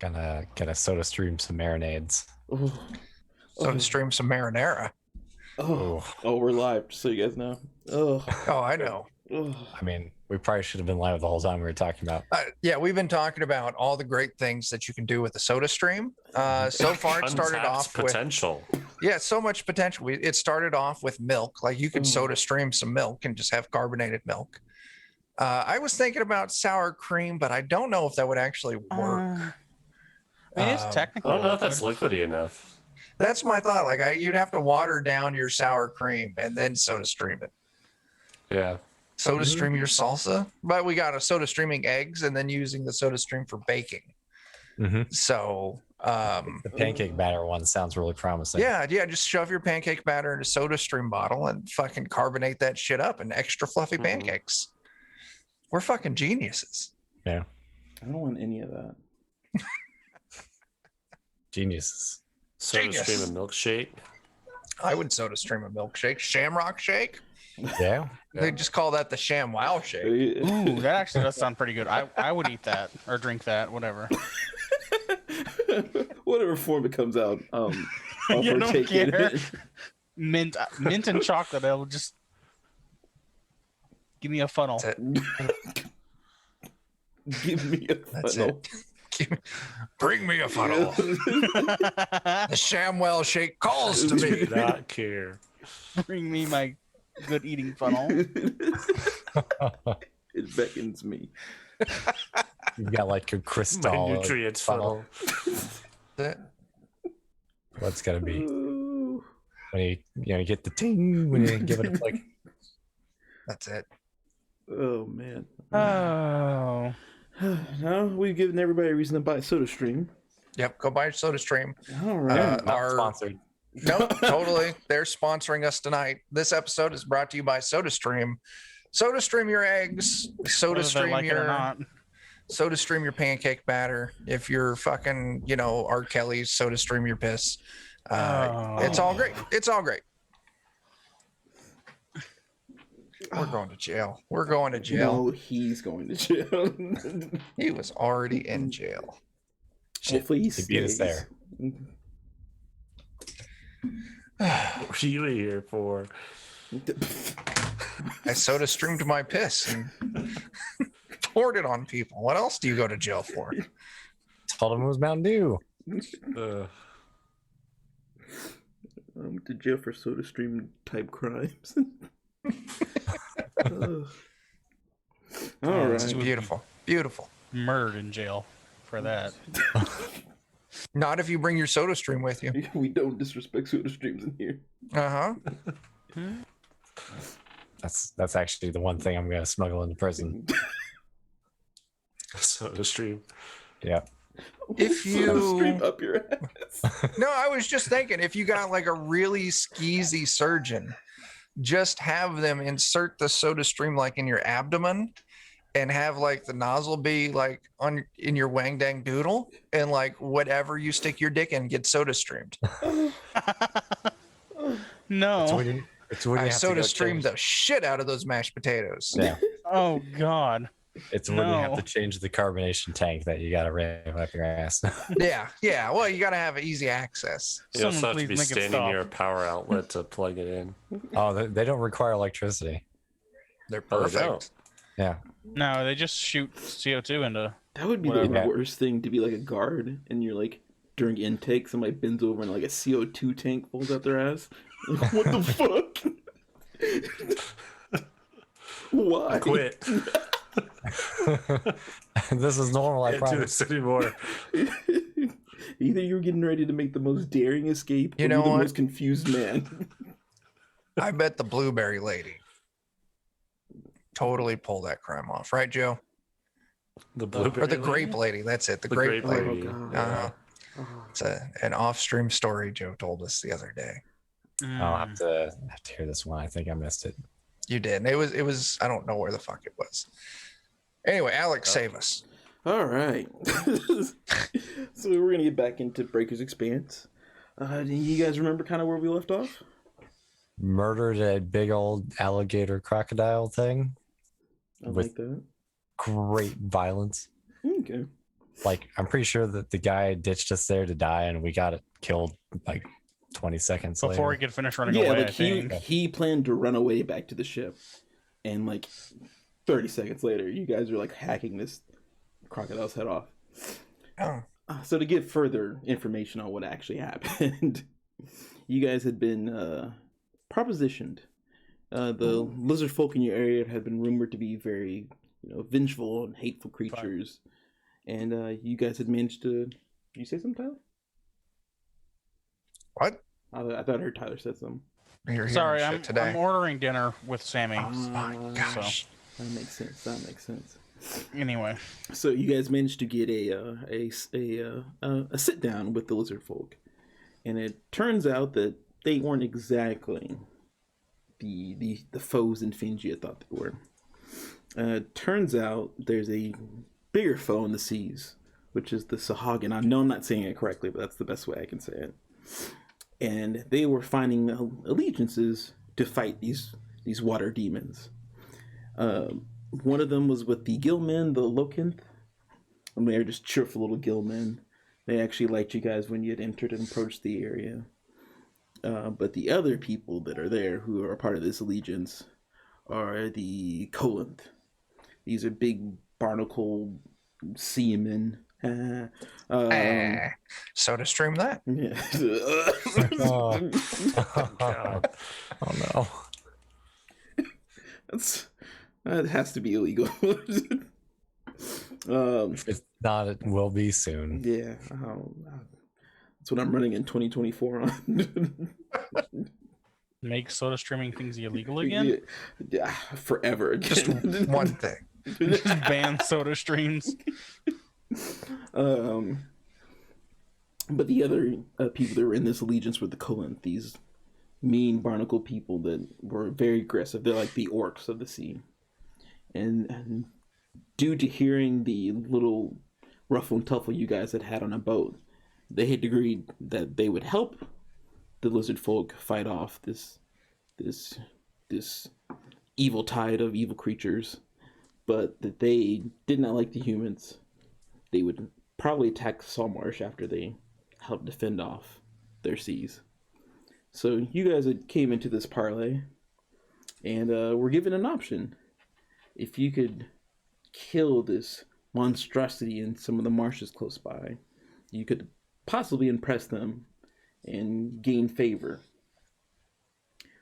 Gonna soda stream some marinades. Oh, So to stream some marinara. we're live, just so you guys know. Oh, I know. I mean, we probably should have been live the whole time we were talking about. Yeah, we've been talking about all the great things that you can do with the soda stream. So far, it started Untapped off potential. with so much potential. It started off with milk, like you could soda stream some milk and just have carbonated milk. I was thinking about sour cream, but I don't know if that would actually work. I mean, it's I technically. don't know if that's liquidy enough. That's my thought. Like you'd have to water down your sour cream and then soda stream it. Yeah. Soda stream your salsa, but we got a soda streaming eggs and then using the soda stream for baking. So The pancake batter one sounds really promising. yeah, just shove your pancake batter in a soda stream bottle and fucking carbonate that shit up and extra fluffy pancakes. We're fucking geniuses. Yeah. I don't want any of that. Geniuses. Soda Genius. stream and milkshake. I would soda stream a milkshake. Shamrock shake. Yeah. They just call that the Sham Wow shake. Ooh, that actually does sound pretty good. I would eat that or drink that, whatever. Whatever form it comes out, I'll You don't partake in care. it. Mint and chocolate. I'll just give me a funnel. That's it. Give me a That's funnel. it. Bring me a funnel. The Shamwell shake calls to me. Not care. Bring me my good eating funnel. It beckons me. You got like your My crystal nutrients funnel. That- What's gonna be Ooh. when you get the ting when you give it a flick. That's it. Oh man. Oh. Now we've given everybody a reason to buy SodaStream. Yep. Go buy Soda Stream. All right. Not Our- sponsored. No, totally. They're sponsoring us tonight. This episode is brought to you by SodaStream. SodaStream your eggs. Whether they SodaStream like it or your not. SodaStream your pancake batter. If you're fucking, R. Kelly, SodaStream your piss. It's all great. It's all great. We're going to jail. We're going to jail. No, he's going to jail. He was already in jail. Hopefully he They beat us stays. there. What are you here for? I soda streamed my piss and poured it on people. What else do you go to jail for? Told him it was Mountain Dew. To jail for SodaStream type crimes. All This is right. beautiful. Beautiful. Murdered in jail for that. Not if you bring your soda stream with you. We don't disrespect SodaStreams in here. Uh-huh. That's actually the one thing I'm gonna smuggle into prison. Soda stream. Yeah. If you- SodaStream up your ass. No, I was just thinking if you got like a really skeezy surgeon, just have them insert the soda stream like in your abdomen and have like the nozzle be like in your wang dang doodle and like whatever you stick your dick in gets soda streamed. No. It's when you I have to soda go streamed change- the shit out of those mashed potatoes. Yeah. Oh God. It's when you have No. to change the carbonation tank that you gotta ram up your ass. Yeah. Well, you got to have easy access. You also Someone have to be please make it standing stop. near a power outlet to plug it in. Oh, they don't require electricity. They're Oh, they perfect. don't. Yeah. No, they just shoot CO2 into. That would be Whatever. the worst thing to be like a guard and you're like during intake somebody bends over and like a CO2 tank falls out their ass. Like, what the fuck? Why? Quit. This is normal, I Can't do promise. this anymore. Either you're getting ready to make the most daring escape, You or know you're the what? most confused man. I bet the blueberry lady totally pulled that crime off, right, Joe? The blueberry. Or the grape lady. That's it. The, The grape, grape lady. lady. God. Uh-huh. Oh. It's an off-stream story Joe told us the other day. I'll have to hear this one. I think I missed it. You did. And it was. I don't know where the fuck it was. Anyway, Alex, save us. All right. So we're gonna get back into Breaker's Expanse. Do you guys remember kind of where we left off? Murdered a big old alligator crocodile thing. I With- like that. Great violence. Okay. Like, I'm pretty sure that the guy ditched us there to die, and we got it killed like 20 seconds Before later. he could finish running Yeah, away, like I think. he planned to run away back to the ship, and like 30 seconds later, you guys are like hacking this crocodile's head off. Oh, So to give further information on what actually happened, you guys had been propositioned. The lizard folk in your area had been rumored to be very, vengeful and hateful creatures, and you guys had managed to. Did you say something, Tyler? what? I thought I heard Tyler said something. You're hearing Sorry, shit I'm today. ordering dinner with Sammy. Oh my gosh. That makes sense. Anyway, So you guys managed to get a sit down with the lizard folk, and it turns out that they weren't exactly the foes and fiends you had thought they were. Turns out there's a bigger foe in the seas, which is the Sahagin. I know I'm not saying it correctly, but that's the best way I can say it. And they were finding allegiances to fight these water demons. One of them was with the Gillmen, the Lokinth. And they are just cheerful little Gillmen. They actually liked you guys when you had entered and approached the area. But the other people that are there who are a part of this allegiance are the Kolinth. These are big barnacle seamen. Soda stream that. Yeah. Oh. God. Oh no. That has to be illegal. If it's not, it will be soon. Yeah, that's what I'm running in 2024 on. make soda streaming things illegal again? Yeah, forever again. Just one thing. Just ban soda streams. But the other people that were in this allegiance were the Kolinth, these mean barnacle people that were very aggressive. They're like the orcs of the sea. And due to hearing the little ruffle and tuffle you guys had on a boat, they had agreed that they would help the lizard folk fight off this evil tide of evil creatures, but that they did not like the humans. They would probably attack Saltmarsh after they helped defend off their seas. So you guys came into this parlay and were given an option. If you could kill this monstrosity in some of the marshes close by, you could possibly impress them and gain favor.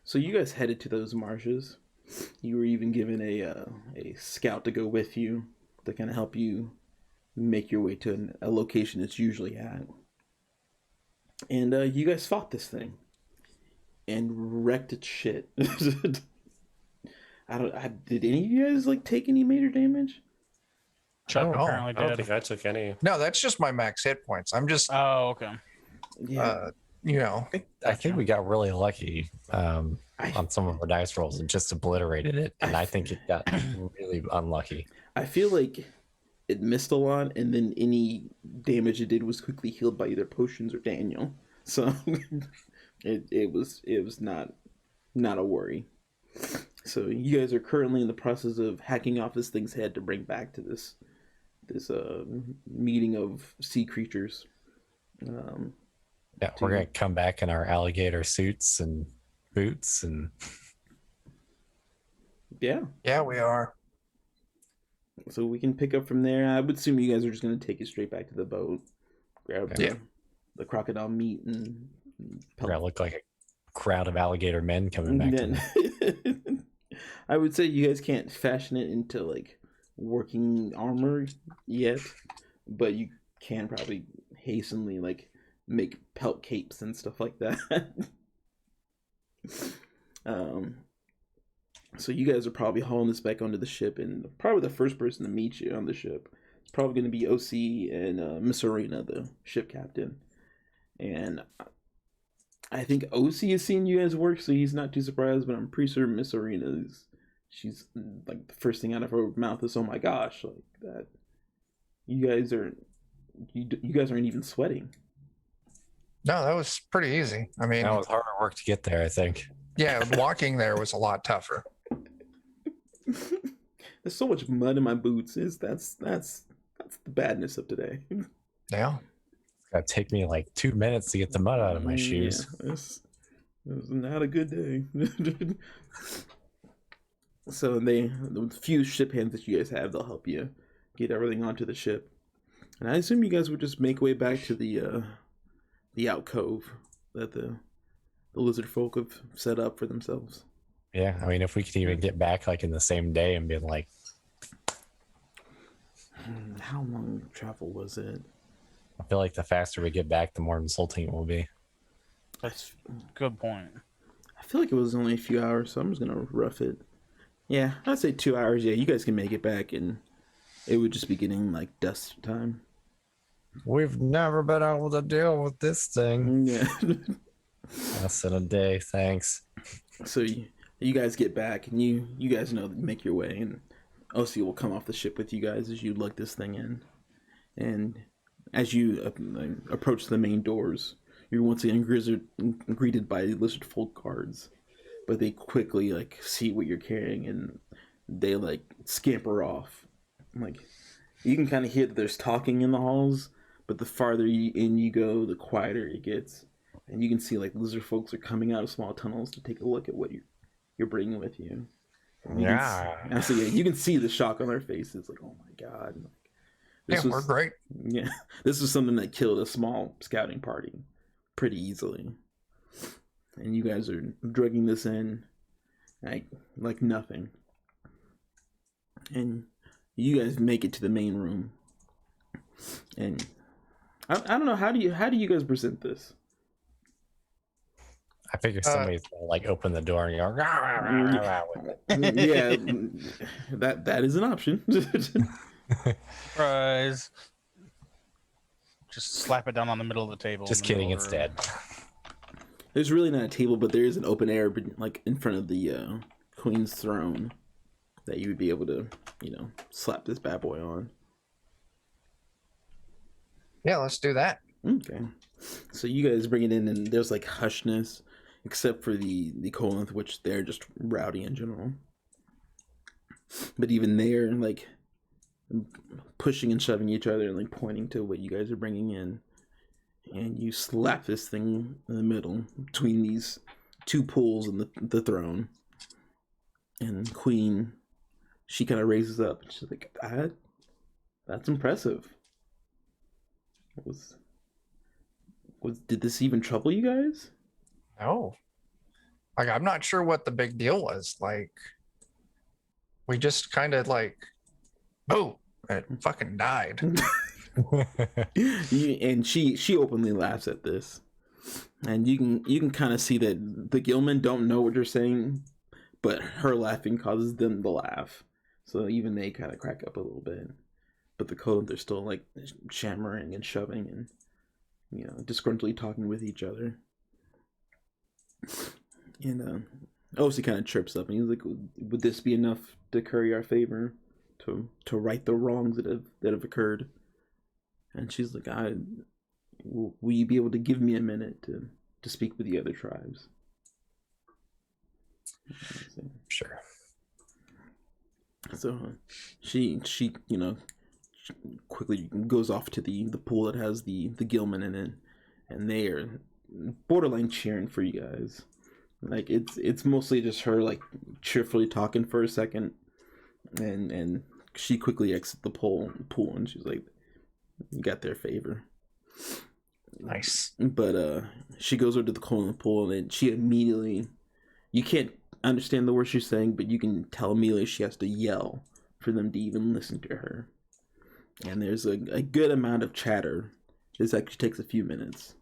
So you guys headed to those marshes. You were even given a scout to go with you to kind of help you make your way to a location it's usually at. And you guys fought this thing and wrecked its shit. Did any of you guys take any major damage? Chuck Oh, apparently I don't did. think I took any. No, that's just my max hit points. I'm just, Oh, okay. Yeah, I think we got really lucky on some of our dice rolls and just obliterated it. And I think it got really unlucky. I feel like it missed a lot, and then any damage it did was quickly healed by either potions or Daniel. So it was not a worry. So you guys are currently in the process of hacking off this thing's head to bring back to this meeting of sea creatures. Yeah, we're gonna come back in our alligator suits and boots and Yeah. yeah, we are. So we can pick up from there. I would assume you guys are just going to take it straight back to the boat, grab the crocodile meat, and we're gonna look like a crowd of alligator men coming back to them. I would say you guys can't fashion it into working armor yet, but you can probably hastily make pelt capes and stuff like that. So you guys are probably hauling this back onto the ship, and probably the first person to meet you on the ship is probably going to be OC and Miss Arena, the ship captain. And I think OC has seen you guys work, so he's not too surprised. But I'm pretty sure Miss Arena she's the first thing out of her mouth is, "Oh my gosh, that! You guys aren't even sweating." No, that was pretty easy. I mean, That was harder work to get there, I think. yeah, walking there was a lot tougher. There's so much mud in my boots. That's That's the badness of today. Yeah. It's gonna take me like 2 minutes to get the mud out of my shoes. Yeah, it was not a good day. So the few ship hands that you guys have, they'll help you get everything onto the ship. And I assume you guys would just make way back to the alcove that the lizard folk have set up for themselves. Yeah, I mean, if we could even get back like in the same day and be like, How long travel was it? I feel like the faster we get back, the more insulting it will be. That's good point. I feel like it was only a few hours, so I'm just gonna rough it. Yeah, I'd say 2 hours. Yeah, you guys can make it back, and it would just be getting like dusk time. We've never been able to deal with this thing. Yeah. Less than a day, thanks. So you guys get back, and you guys know make your way, and OC will come off the ship with you guys as you lug this thing in. And as you approach the main doors, you're once again greeted by lizard folk guards, but they quickly like see what you're carrying, and they like scamper off. Like you can kind of hear that there's talking in the halls, but the farther in you go, the quieter it gets, and you can see like lizard folks are coming out of small tunnels to take a look at what you're bringing with you. And so yeah, you can see the shock on their faces, like, oh my god. Like, We're great. Yeah, this was something that killed a small scouting party pretty easily, and you guys are drugging this in like nothing, and you guys make it to the main room. And I don't know, how do you guys present this? I figure somebody's gonna like open the door and go, rah, rah, rah, rah, rah. Yeah, that is an option. Surprise. Just slap it down on the middle of the table. Just kidding, it's dead. There's really not a table, but there is an open air like in front of the queen's throne that you would be able to, slap this bad boy on. Yeah, let's do that. Okay. So you guys bring it in, and there's like hushness, except for the Colinth, which they're just rowdy in general. But even they're like pushing and shoving each other and like pointing to what you guys are bringing in. And you slap this thing in the middle between these two pools and the throne. And Queen, she kind of raises up and she's like, that's impressive. Did this even trouble you guys? No. Like, I'm not sure what the big deal was. Like, we just kind of like, boom, it fucking died. And she openly laughs at this, and you can kind of see that the Gilman don't know what you're saying, but her laughing causes them to laugh, so even they kind of crack up a little bit. But the Code, they're still like shammering and shoving and disgruntledly talking with each other. And Osi kind of chirps up and he's like, would this be enough to curry our favor, to right the wrongs that have occurred? And she's like, will you be able to give me a minute to speak with the other tribes? Sure. So she quickly goes off to the pool that has the Gilman in it, and they are borderline cheering for you guys. Like it's mostly just her like cheerfully talking for a second, and she quickly exits the pool, and she's like, you got their favor. Nice. But she goes over to the Colin pool, and she immediately, you can't understand the words she's saying, but you can tell immediately she has to yell for them to even listen to her. And there's a good amount of chatter. This actually takes a few minutes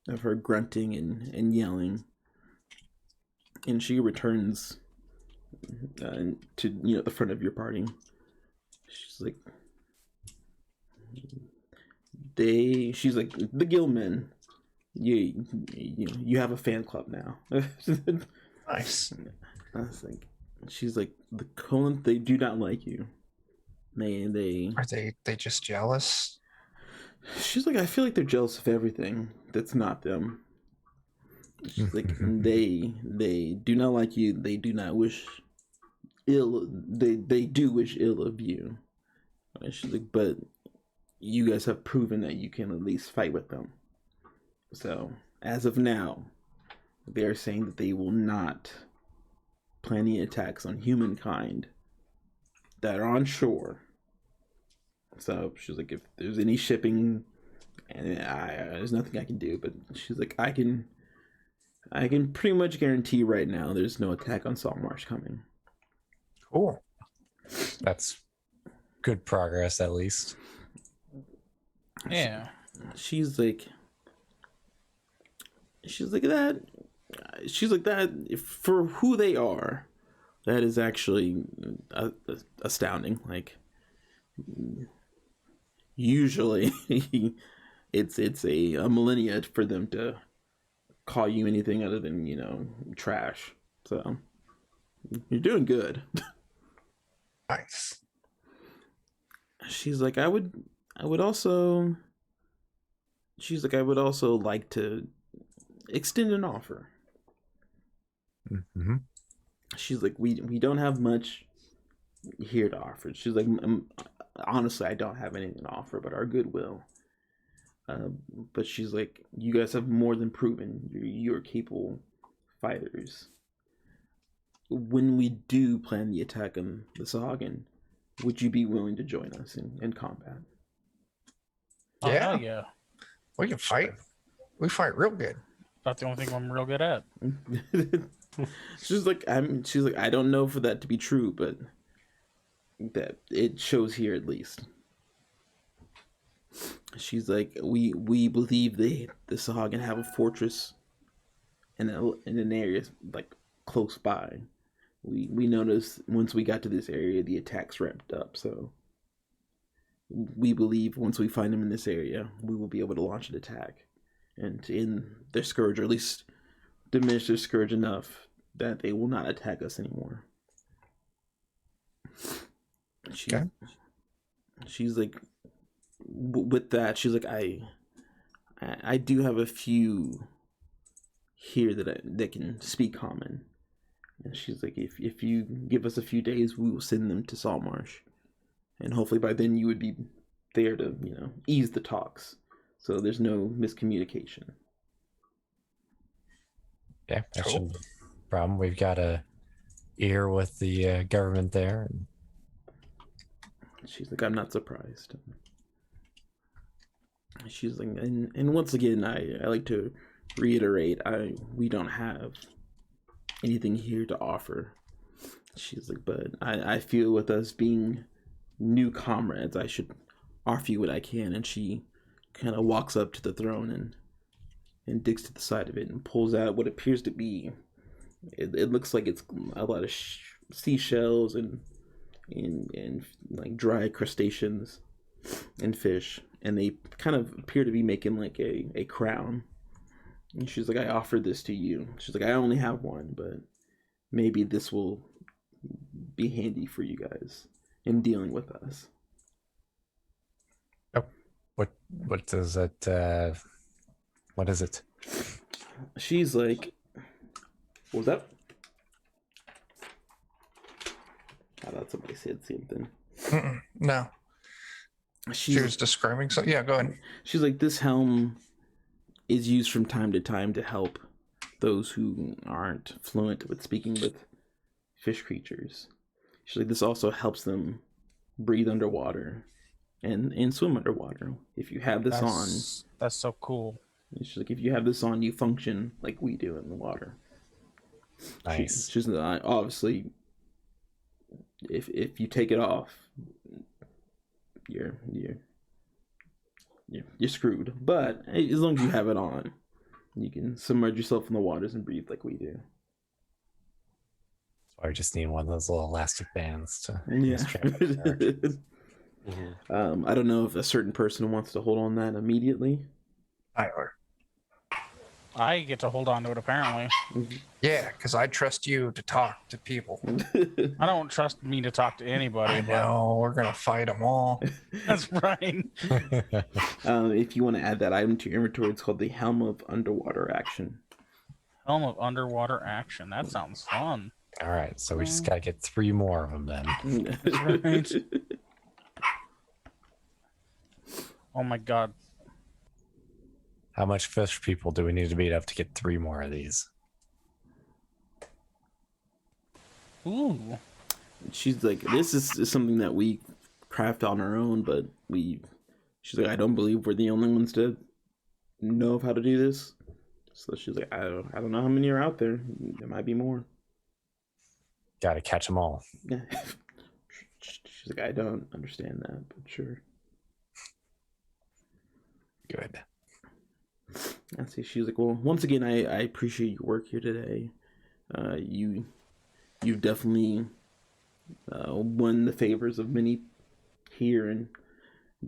of her grunting and yelling. And she returns to the front of your party. She's like, she's like, the Gilmen, you have a fan club now. Nice. I was like, she's like, the Colin, they do not like you. They Are they just jealous? She's like, I feel like they're jealous of everything that's not them. She's like, they do not like you. They do not wish ill. They do wish ill of you. And she's like, but you guys have proven that you can at least fight with them. So, as of now, they are saying that they will not plan any attacks on humankind that are on shore. So she's like, if there's any shipping, and there's nothing I can do. But she's like, I can pretty much guarantee right now there's no attack on Saltmarsh coming. Cool. That's good progress, at least. Yeah. She's like that. She's like that for who they are. That is actually astounding. Like, usually it's a millennia for them to call you anything other than, you know, trash. So you're doing good. Nice. She's like, I would also like to extend an offer. Mm-hmm. She's like, we don't have much here to offer. She's like, honestly, I don't have anything to offer but our goodwill. But she's like, you guys have more than proven you're capable fighters. When we do plan the attack on the Sahagin, would you be willing to join us in combat? Oh, Yeah. hell yeah. We can fight. We fight real good. That's the only thing I'm real good at. She's like, I don't know for that to be true, but that it shows here at least. She's like, we believe the Sahagin have a fortress in an area like close by. We noticed once we got to this area, the attacks ramped up. So we believe once we find them in this area, we will be able to launch an attack and in their scourge, or at least diminish their scourge enough that they will not attack us anymore. She's like, with that, she's like, I do have a few here that can speak common. And she's like, if you give us a few days, we will send them to Saltmarsh. And hopefully by then you would be there to, you know, ease the talks. So there's no miscommunication. Yeah, that shouldn't be a problem. We've got a ear with the government there. She's like, I'm not surprised. She's like, and once again, I like to reiterate, we don't have anything here to offer. She's like, but I feel with us being new comrades, I should offer you what I can. And she kind of walks up to the throne and digs to the side of it and pulls out what appears to be, it looks like it's a lot of seashells and like dry crustaceans and fish, and they kind of appear to be making like a crown. And she's like, I offered this to you. She's like, I only have one, but maybe this will be handy for you guys in dealing with us. Oh, what does it? What is it? She's like, what was that? I thought somebody said something. No. She was describing so. Yeah, go ahead. She's like, this helm is used from time to time to help those who aren't fluent with speaking with fish creatures. She's like, this also helps them breathe underwater and swim underwater. If you have this on, that's so cool. she's like, if you have this on, you function like we do in the water. Nice. She's obviously, if you take it off, you're screwed. But as long as you have it on, you can submerge yourself in the waters and breathe like we do. So I just need one of those little elastic bands to I don't know if a certain person wants to hold on that immediately. I get to hold on to it, apparently. Yeah, because I trust you to talk to people. I don't trust me to talk to anybody. No, we're going to fight them all. That's right. If you want to add that item to your inventory, it's called the Helm of Underwater Action. Helm of Underwater Action. That sounds fun. All right, so we just got to get 3 more of them then. That's right. Oh my god. How much fish people do we need to beat up to get 3 more of these? Ooh. She's like, this is something that we craft on our own, but she's like, I don't believe we're the only ones to know of how to do this. So she's like, I don't know how many are out there. There might be more. Got to catch them all. Yeah. She's like, I don't understand that, but sure. Good. I see. She's like, well, once again, I appreciate your work here today. You've definitely won the favors of many here and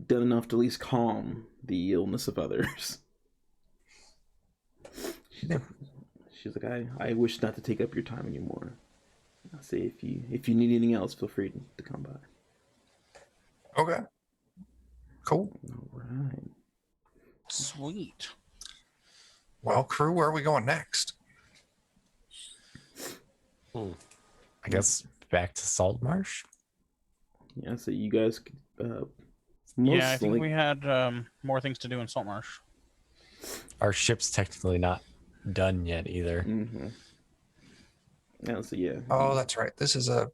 done enough to at least calm the illness of others. She's like, I wish not to take up your time anymore. I'll say if you need anything else, feel free to come by. Okay. Cool. All right. Sweet. Well, crew, where are we going next? I guess back to Saltmarsh. Yeah, so you guys could Yeah, I think we had more things to do in Saltmarsh. Our ship's technically not done yet either. Mm-hmm. Yeah, so yeah. Oh, that's right. This is a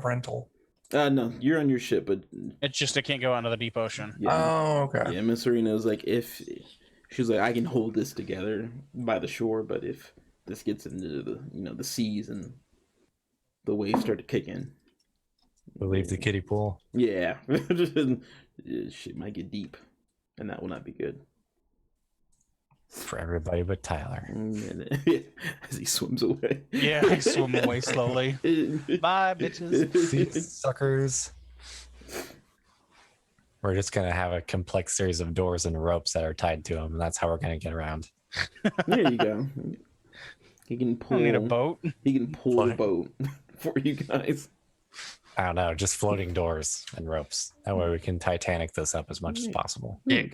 rental. No, you're on your ship, but It's just it can't go out into the deep ocean. yeah. Oh, okay. Yeah, Miss Arena's like, if she's like, I can hold this together by the shore, but if this gets into the seas and the waves start to kick in, We'll leave the kiddie pool. yeah, shit might get deep, and that will not be good. For everybody but Tyler. As he swims away. Yeah, I swim away slowly. Bye, bitches. See, suckers. We're just going to have a complex series of doors and ropes that are tied to them, and that's how we're going to get around. There you go. He can I pull. don't need a boat. He can pull the boat for you guys. I don't know, just floating doors and ropes. That way we can Titanic this up as much as possible. Yeah.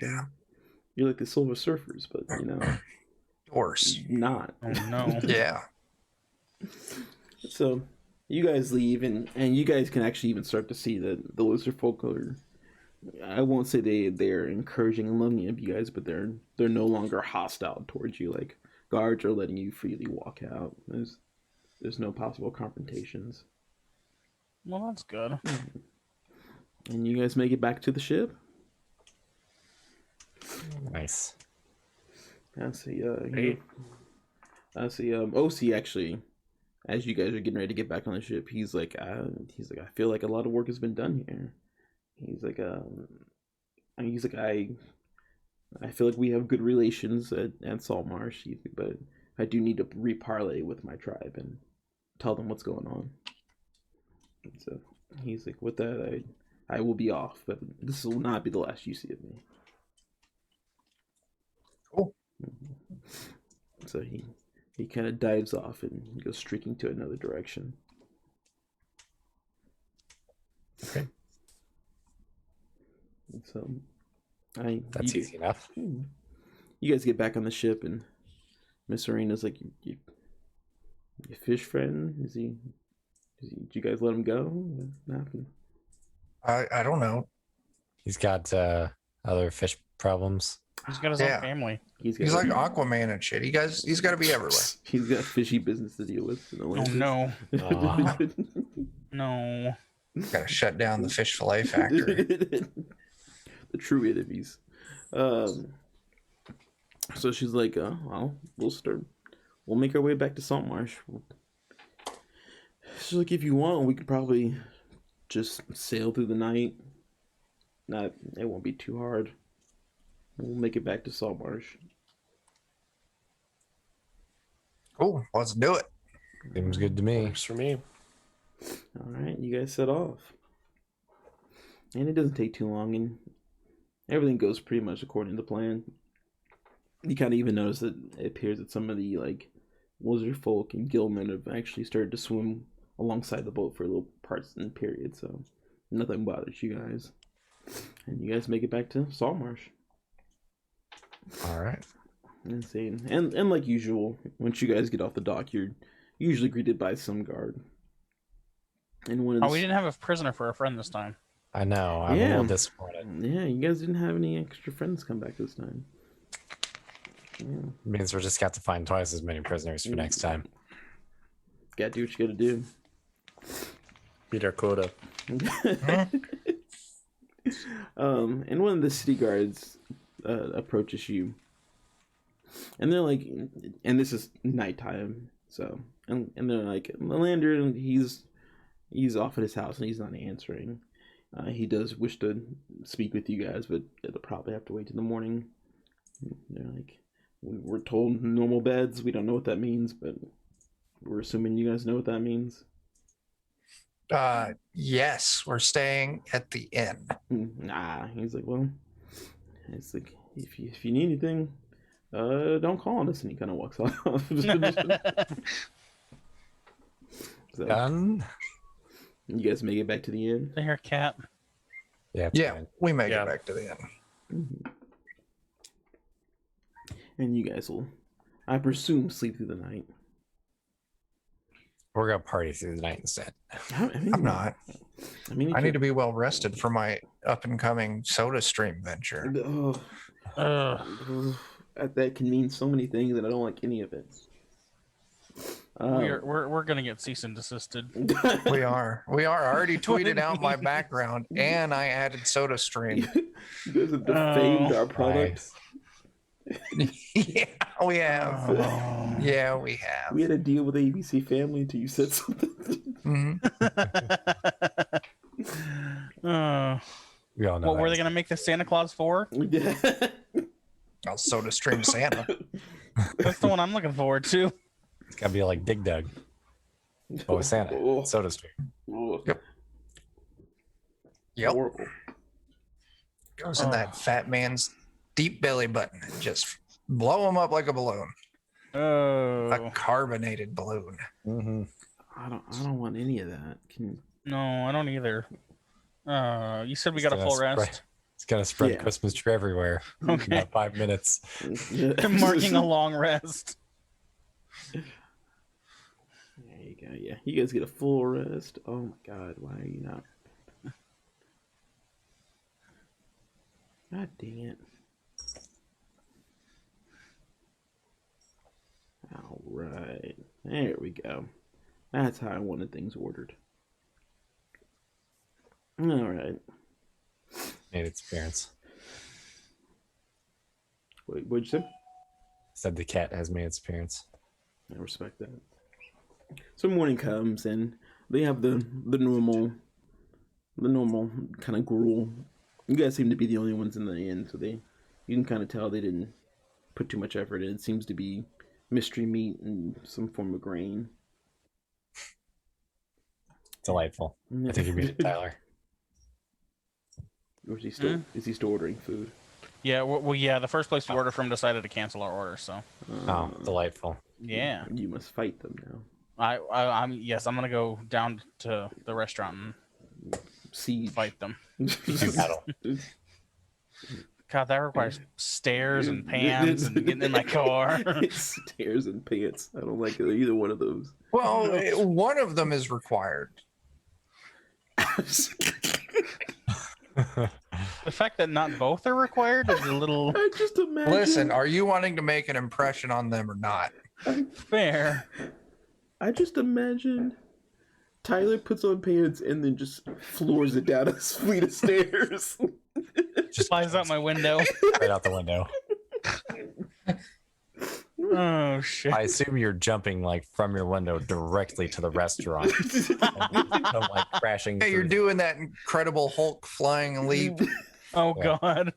You're like the Silver Surfers, but Doors. not. Oh no. Yeah. So you guys leave, and you guys can actually even start to see that the lizard folk are. I won't say they're encouraging and loving you guys, but they're no longer hostile towards you. Like guards are letting you freely walk out. There's no possible confrontations. Well, that's good. And you guys make it back to the ship. Nice. I see. I see. OC actually, as you guys are getting ready to get back on the ship, he's like, I feel like a lot of work has been done here. He's like, I feel like we have good relations at Saltmarsh, but I do need to reparley with my tribe and tell them what's going on. And so he's like, with that, I will be off, but this will not be the last you see of me. Cool. So he kind of dives off and goes streaking to another direction. Okay. And so That's easy enough. You guys get back on the ship, and Miss Arena's like, your fish friend, did you guys let him go? What happened? I don't know. He's got other fish problems. He's got his own family. He's like Aquaman and shit. He's got to be everywhere. He's got fishy business to deal with. Oh no. Aw. No. Got to shut down the fish fillet factory. The true enemies. So she's like, well, we'll make our way back to Saltmarsh. She's like, if you want, we could probably just sail through the night. It won't be too hard. We'll make it back to Saltmarsh. Cool. Let's do it. Seems good to me. Works for me. All right, you guys set off. And it doesn't take too long, and everything goes pretty much according to plan. You kind of even notice that it appears that some of the lizard folk and gillmen have actually started to swim alongside the boat for little parts and periods, so nothing bothers you guys. And you guys make it back to Saltmarsh. All right. Insane. And like usual, once you guys get off the dock, you're usually greeted by some guard. And when Oh, we didn't have a prisoner for a friend this time. I know. I'm a Yeah. little disappointed. Yeah, you guys didn't have any extra friends come back this time. Yeah. Means we're just got to find twice as many prisoners for next time. Gotta do what you gotta do. Beat our quota. And one of the city guards approaches you, and they're like, and this is nighttime, so and they're like, Melander, he's off at his house and he's not answering. He does wish to speak with you guys, but it'll probably have to wait till the morning. They're like, we're told normal beds. We don't know what that means, but we're assuming you guys know what that means. Yes, we're staying at the inn. Nah, he's like, well, it's like if you need anything, don't call on us. And he kind of walks off. So, Done? you guys make it back to the inn. The haircat. Yeah. Yeah, fine. we make Yeah. it back to the inn. And you guys will, I presume, sleep through the night. We're gonna party through the night instead. I'm not. I mean, I need to be well rested for my up and coming Soda Stream venture. Oh, that can mean so many things, and I don't like any of it. We're gonna get cease and desisted. We are. I already tweeted out my background, and I added Soda Stream. You guys have defamed our product. Nice. Yeah, we have. Oh. Yeah, we have. We had a deal with ABC Family until you said something. Mhm. We all know. What that. were they gonna make the Santa Claus for? I'll Soda Stream Santa. That's the one I'm looking forward to. It's gotta be like Dig Dug. Oh, with Santa. Oh. Soda Stream. Yep. Horrible. Goes in that fat man's deep belly button and just blow him up like a balloon. A Oh carbonated balloon. Mm-hmm. I don't want any of that. no, I don't either. You said we got a full rest. It's gonna spread Yeah. Christmas tree everywhere. In Okay. about 5 minutes. I'm marking a long rest. There you go. Yeah, you guys get a full rest. Oh my God, why are you not? God dang it! All right, there we go. That's how I wanted things ordered. All right. Made its appearance. What'd you say? Said the cat has made its appearance. I respect that. So morning comes and they have the normal kind of gruel. You guys seem to be the only ones in the inn, so you can kind of tell they didn't put too much effort in. It seems to be mystery meat and some form of grain. Delightful. I think you beat it, Tyler. Or is he still ordering food? Yeah, well, yeah. The first place we ordered from decided to cancel our order, so Oh, delightful. yeah. You must fight them now. I'm gonna go down to the restaurant and Siege. fight them. Battle. God, that requires stairs and pans and getting in my car. Stairs and pants. I don't like either one of those. Well, one of them is required. The fact that not both are required is a little I just imagine. Listen, are you wanting to make an impression on them or not? fair. I just imagine Tyler puts on pants and then just floors it down a fleet of stairs. Just flies out my window. Right out the window. Oh shit! I assume you're jumping like from your window directly to the restaurant. And come, like crashing. Hey, you're through. doing that incredible Hulk flying leap. Oh Yeah. god!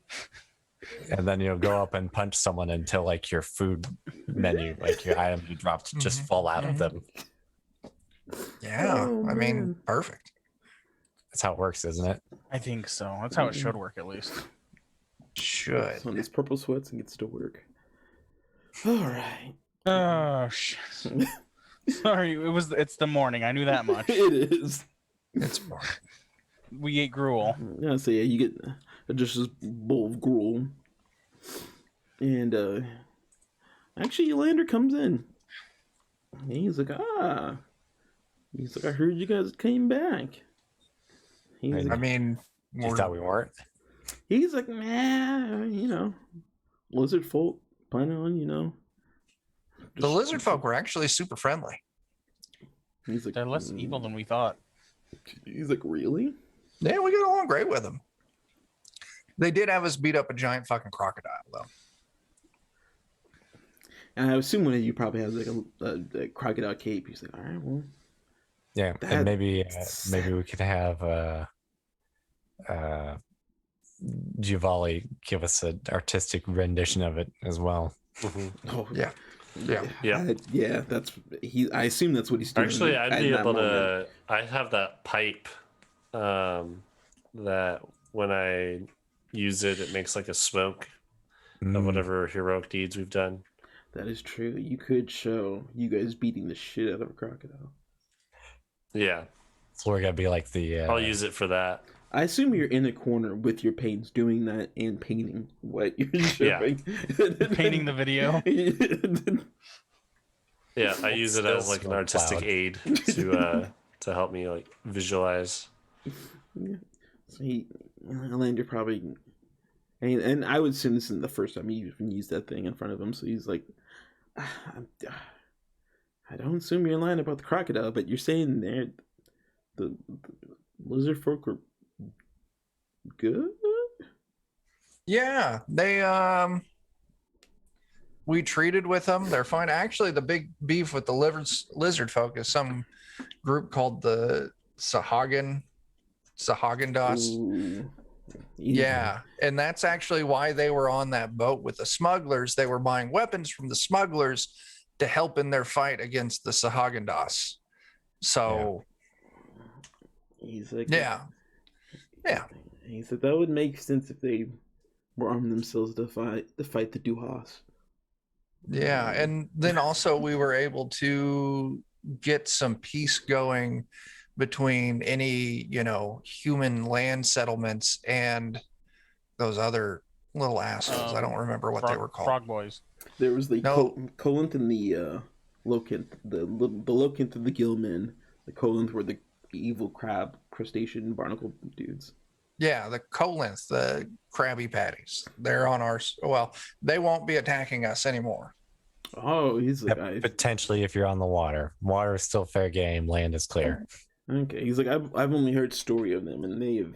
And then you'll go up and punch someone until like your food menu, like your item you dropped, just fall out of them. Yeah, Oh, I mean, man. perfect. That's how it works, isn't it? I think so. That's how it should work, at least. Should. Puts on his purple sweats and gets to work. All right. Oh shit! Sorry, it's the morning. I knew that much. It is. It's more. We ate gruel. Yeah, so yeah, you get just this bowl of gruel. And actually Yolander comes in. And he's like, I heard you guys came back. He's I like, mean, You thought we weren't? He's like, man, lizard folk planning on. The lizard folk were actually super friendly. He's like, They're less evil than we thought. He's like, really? Yeah, we got along great with them. They did have us beat up a giant fucking crocodile, though. And I assume one of you probably has like a crocodile cape. He's like, all right, well, Yeah, and maybe we could have Giovanni give us an artistic rendition of it as well. oh Yeah. That's he. I assume that's what he's doing. Actually, I'd be at that able moment. to. I have that pipe that when I use it, it makes like a smoke of whatever heroic deeds we've done. That is true. You could show you guys beating the shit out of a crocodile. Yeah, So we're gonna be like the. I'll use it for that. I assume you're in a corner with your paints doing that and painting what you're showing. Painting the video. Yeah, I use it as like an artistic cloud. aid to help me like visualize. Yeah. So Lander probably, and I would assume this isn't the first time you even used that thing in front of him. So he's like, I don't assume you're lying about the crocodile, but you're saying the lizard folk are good. Yeah, they we treated with them. They're fine. Actually, the big beef with the lizard folk is some group called the Sahagan Das. Ooh. Yeah, and that's actually why they were on that boat with the smugglers. They were buying weapons from the smugglers to help in their fight against the Sahagan Das. So, He's like, yeah. He said that would make sense if they were arming themselves to fight the Duhas. Yeah, and then also we were able to get some peace going between any, human land settlements and those other little assholes. I don't remember what they were called. Frog boys. There was the No. Colinth and the Lokinth, the Lokinth and the Gillmen. The Colinth were the evil crab, crustacean, barnacle dudes. Yeah, the Colinth, the Krabby Patties. They're on our. Well, they won't be attacking us anymore. Oh, he's like, Potentially, if you're on the water, water is still fair game. Land is clear. okay. He's like, I've only heard story of them, and they have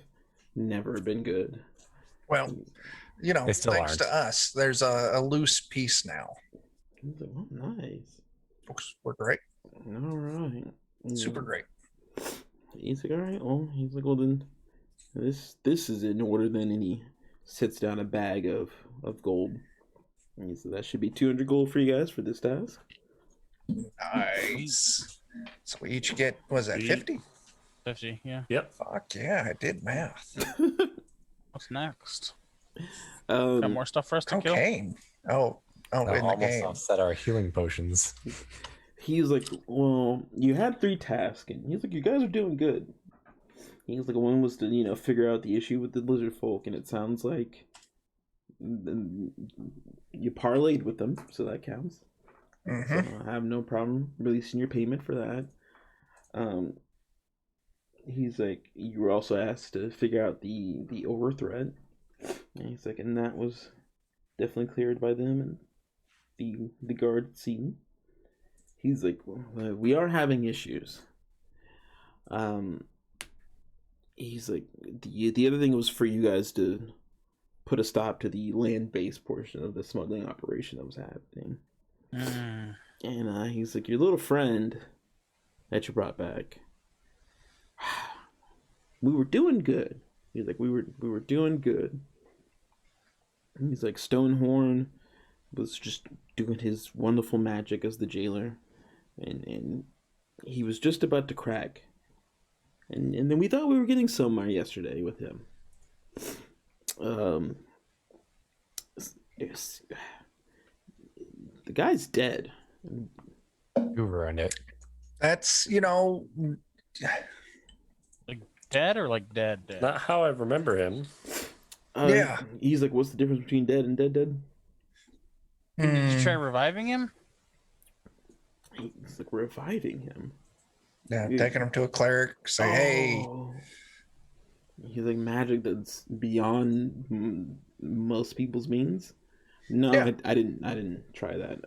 never been good. Well, They still thanks aren't. to us, there's a loose peace now. He's like, oh, nice. We're great, All right. super great. He's like, all right. Well, he's like, well then, this is in order. Then, and he sets down a bag of gold. And he said that should be 200 gold for you guys for this task. Nice. So we each get, was that 50? 50, yeah. Yep. Fuck yeah, I did math. What's next? Got more stuff for us to kill? Cocaine. Oh, That'll in the almost game. offset our healing potions. He's like, well, you had 3 tasks, and he's like, you guys are doing good. He's like, one was to, figure out the issue with the lizard folk, and it sounds like you parlayed with them, so that counts. Mhm. So I have no problem releasing your payment for that. He's like, you were also asked to figure out the over threat. And he's like, and that was definitely cleared by them and the guard scene. He's like, well, we are having issues. He's like, the other thing was for you guys to put a stop to the land-based portion of the smuggling operation that was happening. And he's like, your little friend that you brought back, we were doing good. He's like, we were doing good. And he's like, Stonehorn was just doing his wonderful magic as the jailer, and he was just about to crack. And then we thought we were getting somewhere yesterday with him. Yes. The guy's dead. You ruined it. That's, Like dead or like dead? Not how I remember him. Yeah. He's like, what's the difference between dead and dead? Did you try reviving him? He's like reviving him. Yeah, taking him to a cleric, say, hey, He's like, magic that's beyond most people's means. No, Yeah. I didn't try that.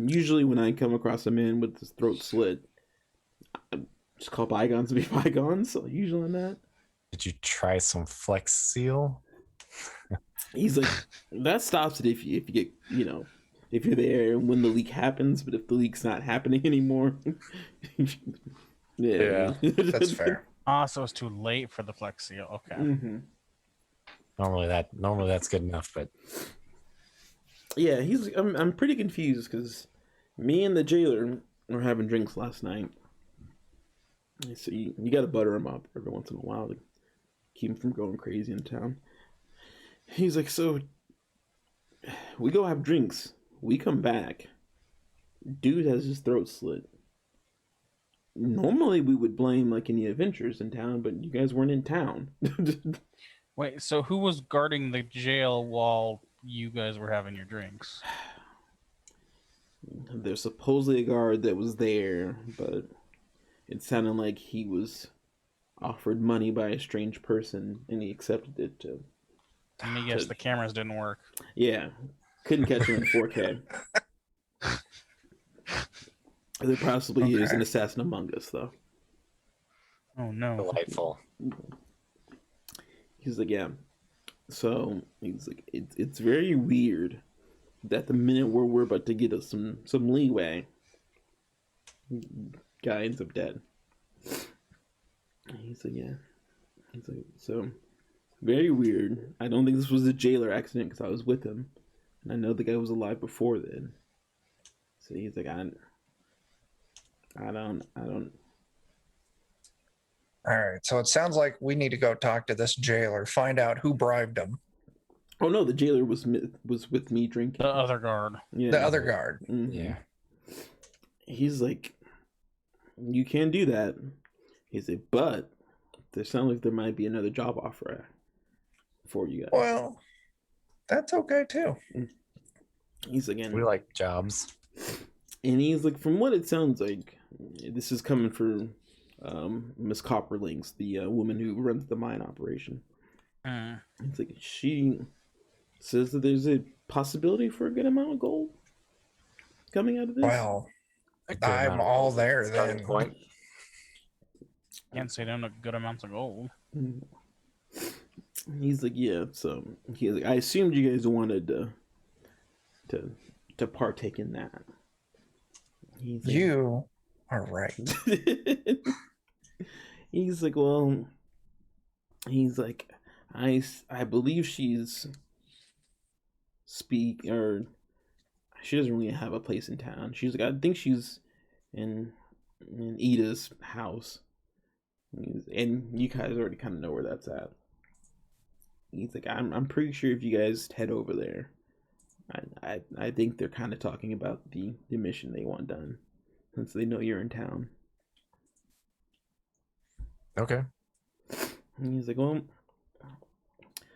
Usually when I come across a man with his throat slit, I just call bygones to be bygones. So usually on that. Did you try some Flex Seal? He's like, that stops it if you get, if you're there when the leak happens. But if the leak's not happening anymore, Yeah. That's fair. So it's too late for the Flex Seal. Okay. Mm-hmm. Normally that's good enough, but Yeah, I'm pretty confused because me and the jailer were having drinks last night. So you got to butter him up every once in a while to keep him from going crazy in town. He's like, so we go have drinks. We come back. Dude has his throat slit. Normally we would blame like any adventures in town, but you guys weren't in town. Wait, so who was guarding the jail while you guys were having your drinks? There's supposedly a guard that was there, but it sounded like he was offered money by a strange person and he accepted it to. Let me guess, the cameras didn't work. Yeah, couldn't catch him in 4K. There possibly is an assassin among us, though. Oh no! delightful. He's like, yeah. So he's like, it's very weird that the minute we're about to get us some leeway, guy ends up dead. He's like, yeah. He's like, so very weird. I don't think this was a jailer accident because I was with him, and I know the guy was alive before then. So he's like, I don't. All right. So it sounds like we need to go talk to this jailer, find out who bribed him. Oh no, the jailer was with me drinking. The other guard. Yeah. The other guard. Mhm. Yeah. He's like, you can do that. He's like, but there sounds like there might be another job offer for you guys. Well, that's okay too. He's like, We like jobs. and he's like, from what it sounds like, this is coming for Miss Copperlinks, the woman who runs the mine operation. It's like she says that there's a possibility for a good amount of gold coming out of this. Well, A good I'm amount of all gold. there Starting then. point. Can't say them good amounts of gold. Mhm. He's like, yeah. So he's like, I assumed you guys wanted to partake in that. He's like, You are right. he's like, well, he's like, I believe she's she doesn't really have a place in town. She's like, I think she's in Ida's house, and you guys already kind of know where that's at. He's like, I'm pretty sure if you guys head over there, I think they're kind of talking about the mission they want done, since they know you're in town. Okay. And he's like, well,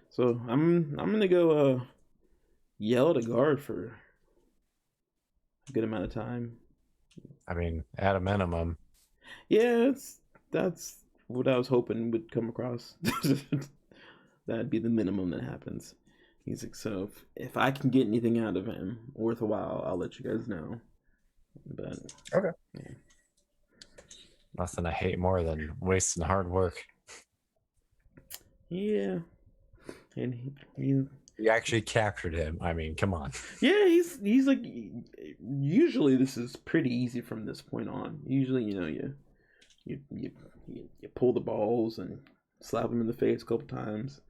so I'm gonna go yell at a guard for a good amount of time. I mean, at a minimum. Yeah, that's what I was hoping would come across. That'd be the minimum that happens. He's like, so if I can get anything out of him worthwhile, I'll let you guys know. But Okay. yeah. Nothing I hate more than wasting hard work. Yeah. And he You actually captured him. I mean, come on. yeah, he's like, usually this is pretty easy from this point on. Usually, you pull the balls and slap him in the face a couple times.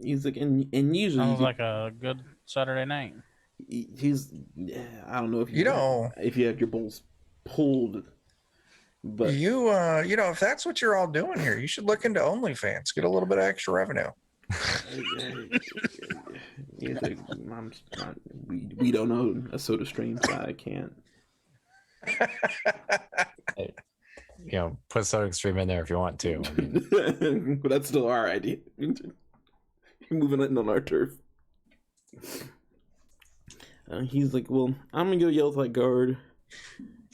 He's like, and usually Sounds like a good Saturday night. he's, I don't know if if you have your balls pulled, but You if that's what you're all doing here, you should look into OnlyFans, get a little bit of extra revenue. he's like, we don't own a Soda Stream, so I can't. Put Soda Extreme in there if you want to. I mean, But that's still our idea. Moving it on our turf. He's like, well, I'm gonna go yell at that guard.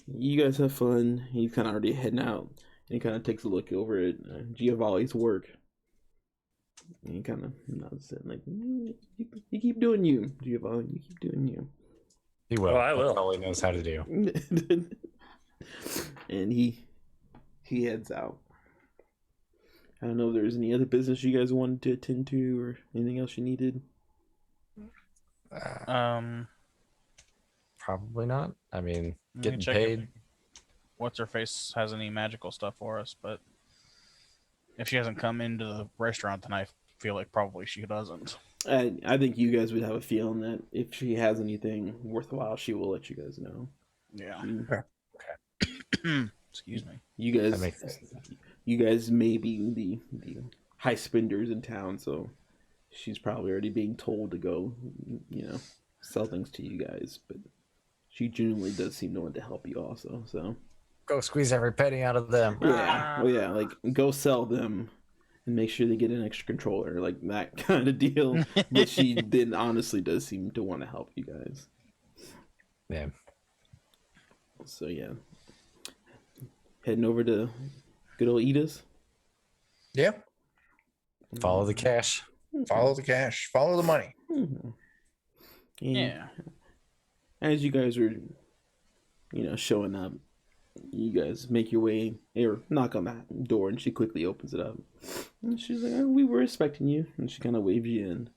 You guys have fun. He's kind of already heading out. And he kind of takes a look over at Giovanni's work. And he kind of nods it like, you keep doing you, Giovanni. You keep doing you. He will. Oh, I That's will. all he knows how to do. And he heads out. I don't know if there's any other business you guys wanted to attend to or anything else you needed. Probably not. I mean, Let me getting check paid. What's her face has any magical stuff for us, but if she hasn't come into the restaurant tonight, I feel like probably she doesn't. I think you guys would have a feeling that if she has anything worthwhile, she will let you guys know. Yeah. Okay. Excuse me. You That guys, makes sense. you guys may be the high spenders in town, so she's probably already being told to go, sell things to you guys. But she genuinely does seem to want to help you also. So Go squeeze every penny out of them. yeah, well, yeah, like go sell them and make sure they get an extra controller, like that kind of deal. But she then honestly does seem to want to help you guys. Yeah. So yeah, heading over to good old Edith's. Yeah. Follow the cash. Follow the cash. Follow the money. Mhm. And Yeah. as you guys are, showing up, you guys make your way or knock on that door, and she quickly opens it up. And she's like, "Oh, we were expecting you," and she kind of waves you in.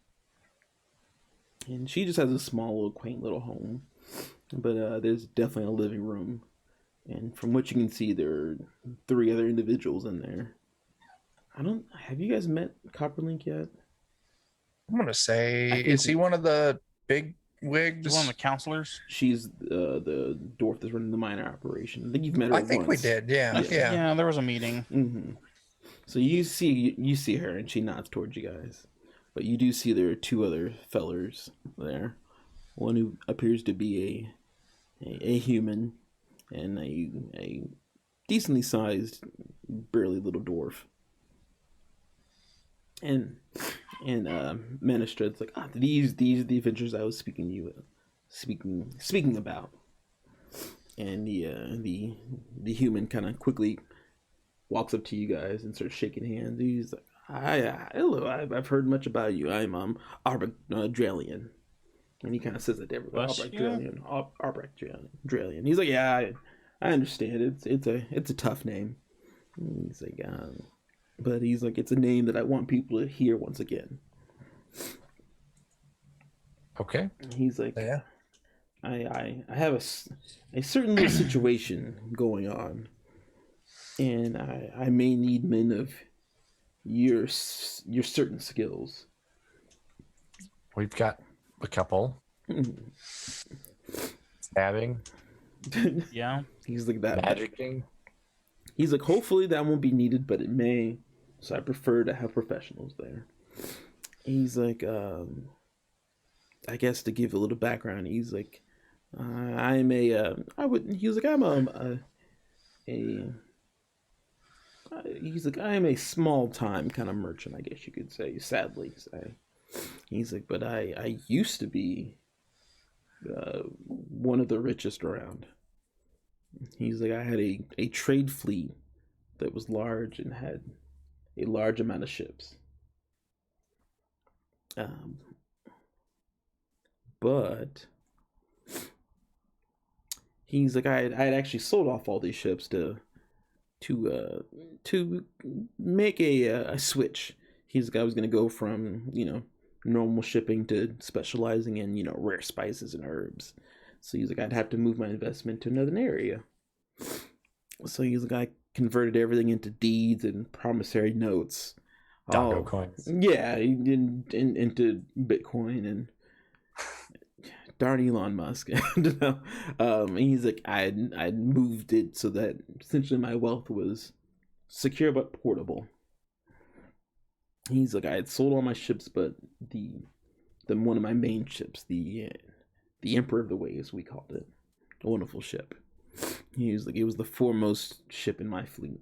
And she just has a small, little, quaint little home, but there's definitely a living room. And from what you can see, there are 3 other individuals in there. Have you guys met Copperlink yet? I'm gonna say, I think- is he one of the big wigs? He's one of the counselors. She's the dwarf that's running the miner operation. I think you've met her. I think we once. did. Yeah. Yeah. Yeah. There was a meeting. Mm-hmm. So you see her, and she nods towards you guys. But you do see there are 2 other fellers there. One who appears to be a human, and a decently sized, burly little dwarf. And Manistred's like, these are the adventures I was speaking about. And the human kind of quickly walks up to you guys and starts shaking hands. He's like, hello, I've heard much about you. I'm Dralian. And he kind of says it to everybody. Bless Dralian. He's like, yeah, I understand. It's a tough name. And he's like, but he's like, it's a name that I want people to hear once again. Okay. He's like, Yeah. I have a certain little situation going on, and I may need men of your certain skills. We've got a couple. Stabbing, Yeah. He's like that. magicking. He's like, hopefully that won't be needed, but it may. So I prefer to have professionals there. He's like, I guess to give a little background, he's like, I'm a, I would, he was like, he's like, I am a small time kind of merchant, I guess you could say, sadly say. He's like, but I used to be one of the richest around. He's like, I had a trade fleet that was large and had a large amount of ships. But he's like, I had actually sold off all these ships to make a switch. He's like, I was gonna go from normal shipping to specializing in rare spices and herbs. So he's like, I'd have to move my investment to another area. So he's like, I converted everything into deeds and promissory notes. Doggo coins. Yeah, into Bitcoin and darn Elon Musk. He's like, I'd moved it so that essentially my wealth was secure but portable. He's like, I had sold all my ships, but the one of my main ships, the Emperor of the Waves, we called it, a wonderful ship. He was like, it was the foremost ship in my fleet.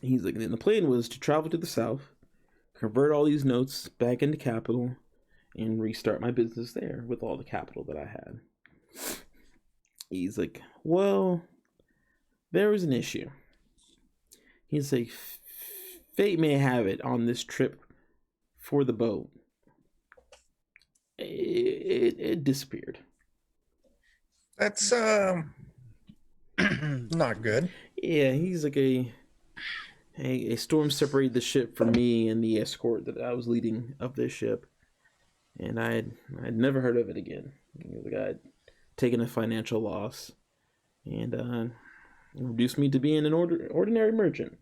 He's like, and then the plan was to travel to the south, convert all these notes back into capital, and restart my business there with all the capital that I had. He's like, well, there was an issue. He's like, fate may have it on this trip for the boat, it disappeared. That's not good. Yeah, he's like a storm separated the ship from me and the escort that I was leading of this ship, and I'd never heard of it again. The guy had taken a financial loss, and reduced me to being an ordinary merchant,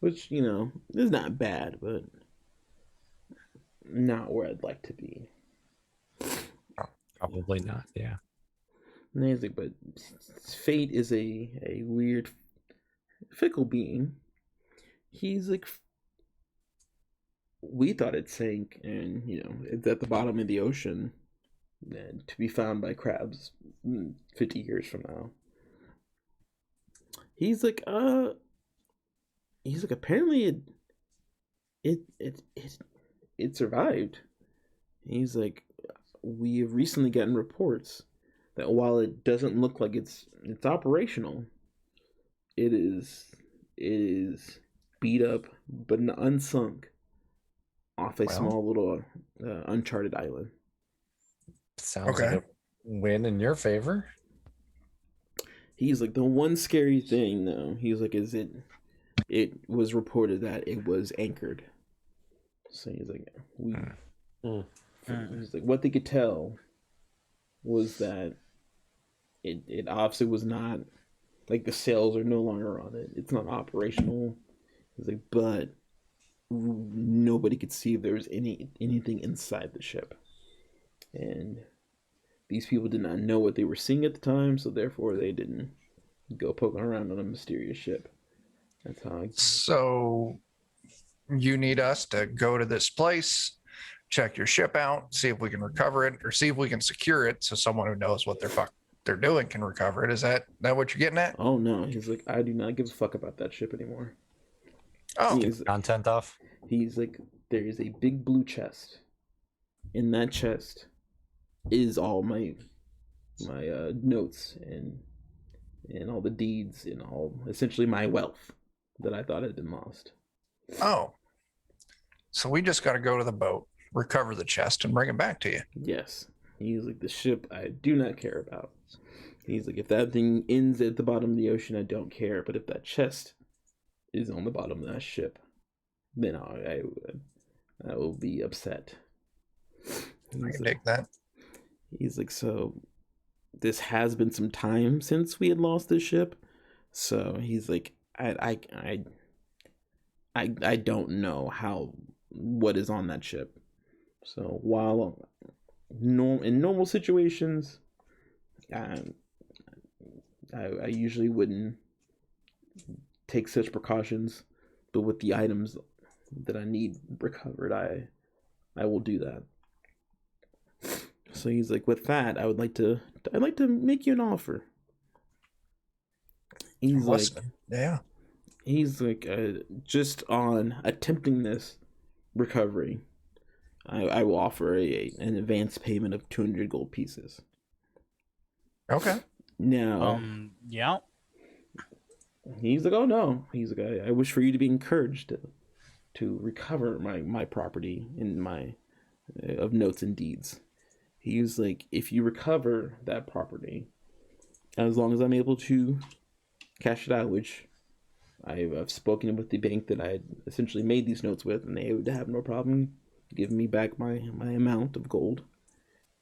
which is not bad, but not where I'd like to be. Probably not. Yeah. And he's like, but fate is a weird, fickle being. He's like, we thought it sank, and it's at the bottom of the ocean, and to be found by crabs 50 years from now. He's like, apparently it survived. He's like, we have recently gotten reports that while it doesn't look like it's operational, it is beat up but unsunk off a small little uncharted island. Sounds like a win in your favor. He's like, the one scary thing though, he's like, is it was reported that it was anchored. So he's like, he's like, what they could tell was that it obviously was not, like, the sails are no longer on it. It's not operational. He's like, but nobody could see if there was anything inside the ship. And these people did not know what they were seeing at the time, so therefore they didn't go poking around on a mysterious ship. That's how So you need us to go to this place, check your ship out, see if we can recover it, or see if we can secure it so someone who knows what they're doing can recover it. Is that what you're getting at? Oh no, he's like, I do not give a fuck about that ship anymore. Oh, Get content off. He's like, there is a big blue chest. In that chest is all my notes and all the deeds and all, essentially, my wealth that I thought had been lost. Oh. So we just got to go to the boat, recover the chest, and bring it back to you. Yes. He's like, the ship I do not care about. He's like, if that thing ends at the bottom of the ocean, I don't care. But if that chest is on the bottom of that ship, then I will be upset. I can take that. He's like, so this has been some time since we had lost this ship. So he's like, I don't know what is on that ship. So while in normal situations, I usually wouldn't take such precautions, but with the items that I need recovered, I will do that. So he's like, with that, I'd like to make you an offer. He's like, just on attempting this recovery, I will offer an advance payment of 200 gold pieces. Okay. Now, yeah. He's like, oh no. He's like, I wish for you to be encouraged to recover my property and my of notes and deeds. He's like, if you recover that property, as long as I'm able to cash it out, which I've spoken with the bank that I had essentially made these notes with, and they would have no problem giving me back my amount of gold.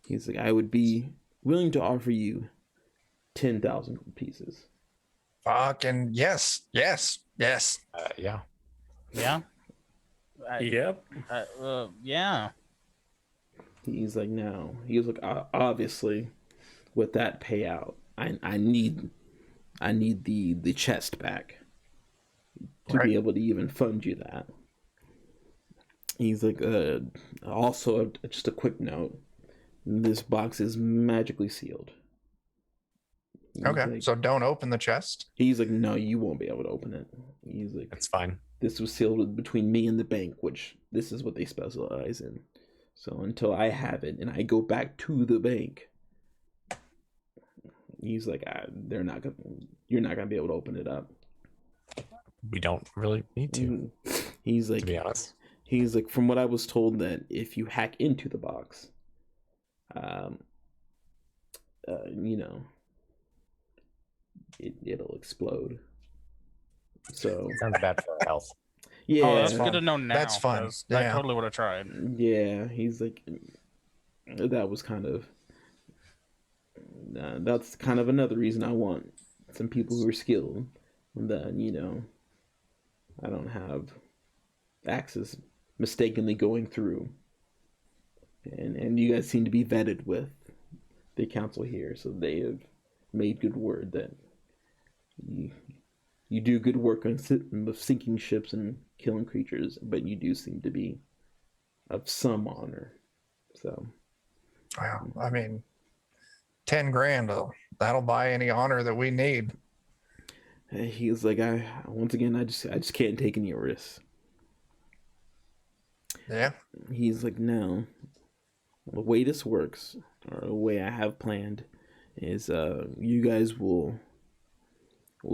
He's like, I would be willing to offer you 10,000 pieces. Fucking yes. Yeah. Yeah. Yep. Yeah. He's like, no. He's like, obviously, with that payout, I need the chest back to be able to even fund you that. He's like, also, just a quick note, this box is magically sealed. Okay, like, so don't open the chest. He's like, no, you won't be able to open it. He's like, That's fine. This was sealed between me and the bank, which this is what they specialize in. So until I have it and I go back to the bank, he's like, you're not gonna be able to open it up. We don't really need to. He's To like, be honest, from what I was told, that if you hack into the box, um, you know, it'll explode. So sounds bad for our health. yeah, Oh, that's fine. good to know now. That's fine. 'Cause I Yeah. totally would have tried. yeah. He's like, that was kind of that's kind of another reason I want some people who are skilled. That I don't have access mistakenly going through, and you guys seem to be vetted with the council here, so they have made good word that you you do good work on sinking ships and killing creatures, but you do seem to be of some honor. So Well, I mean, 10 grand, that'll buy any honor that we need. he's like, I once again, I just can't take any risks. Yeah. He's like, no, the way this works, or the way I have planned, is you guys will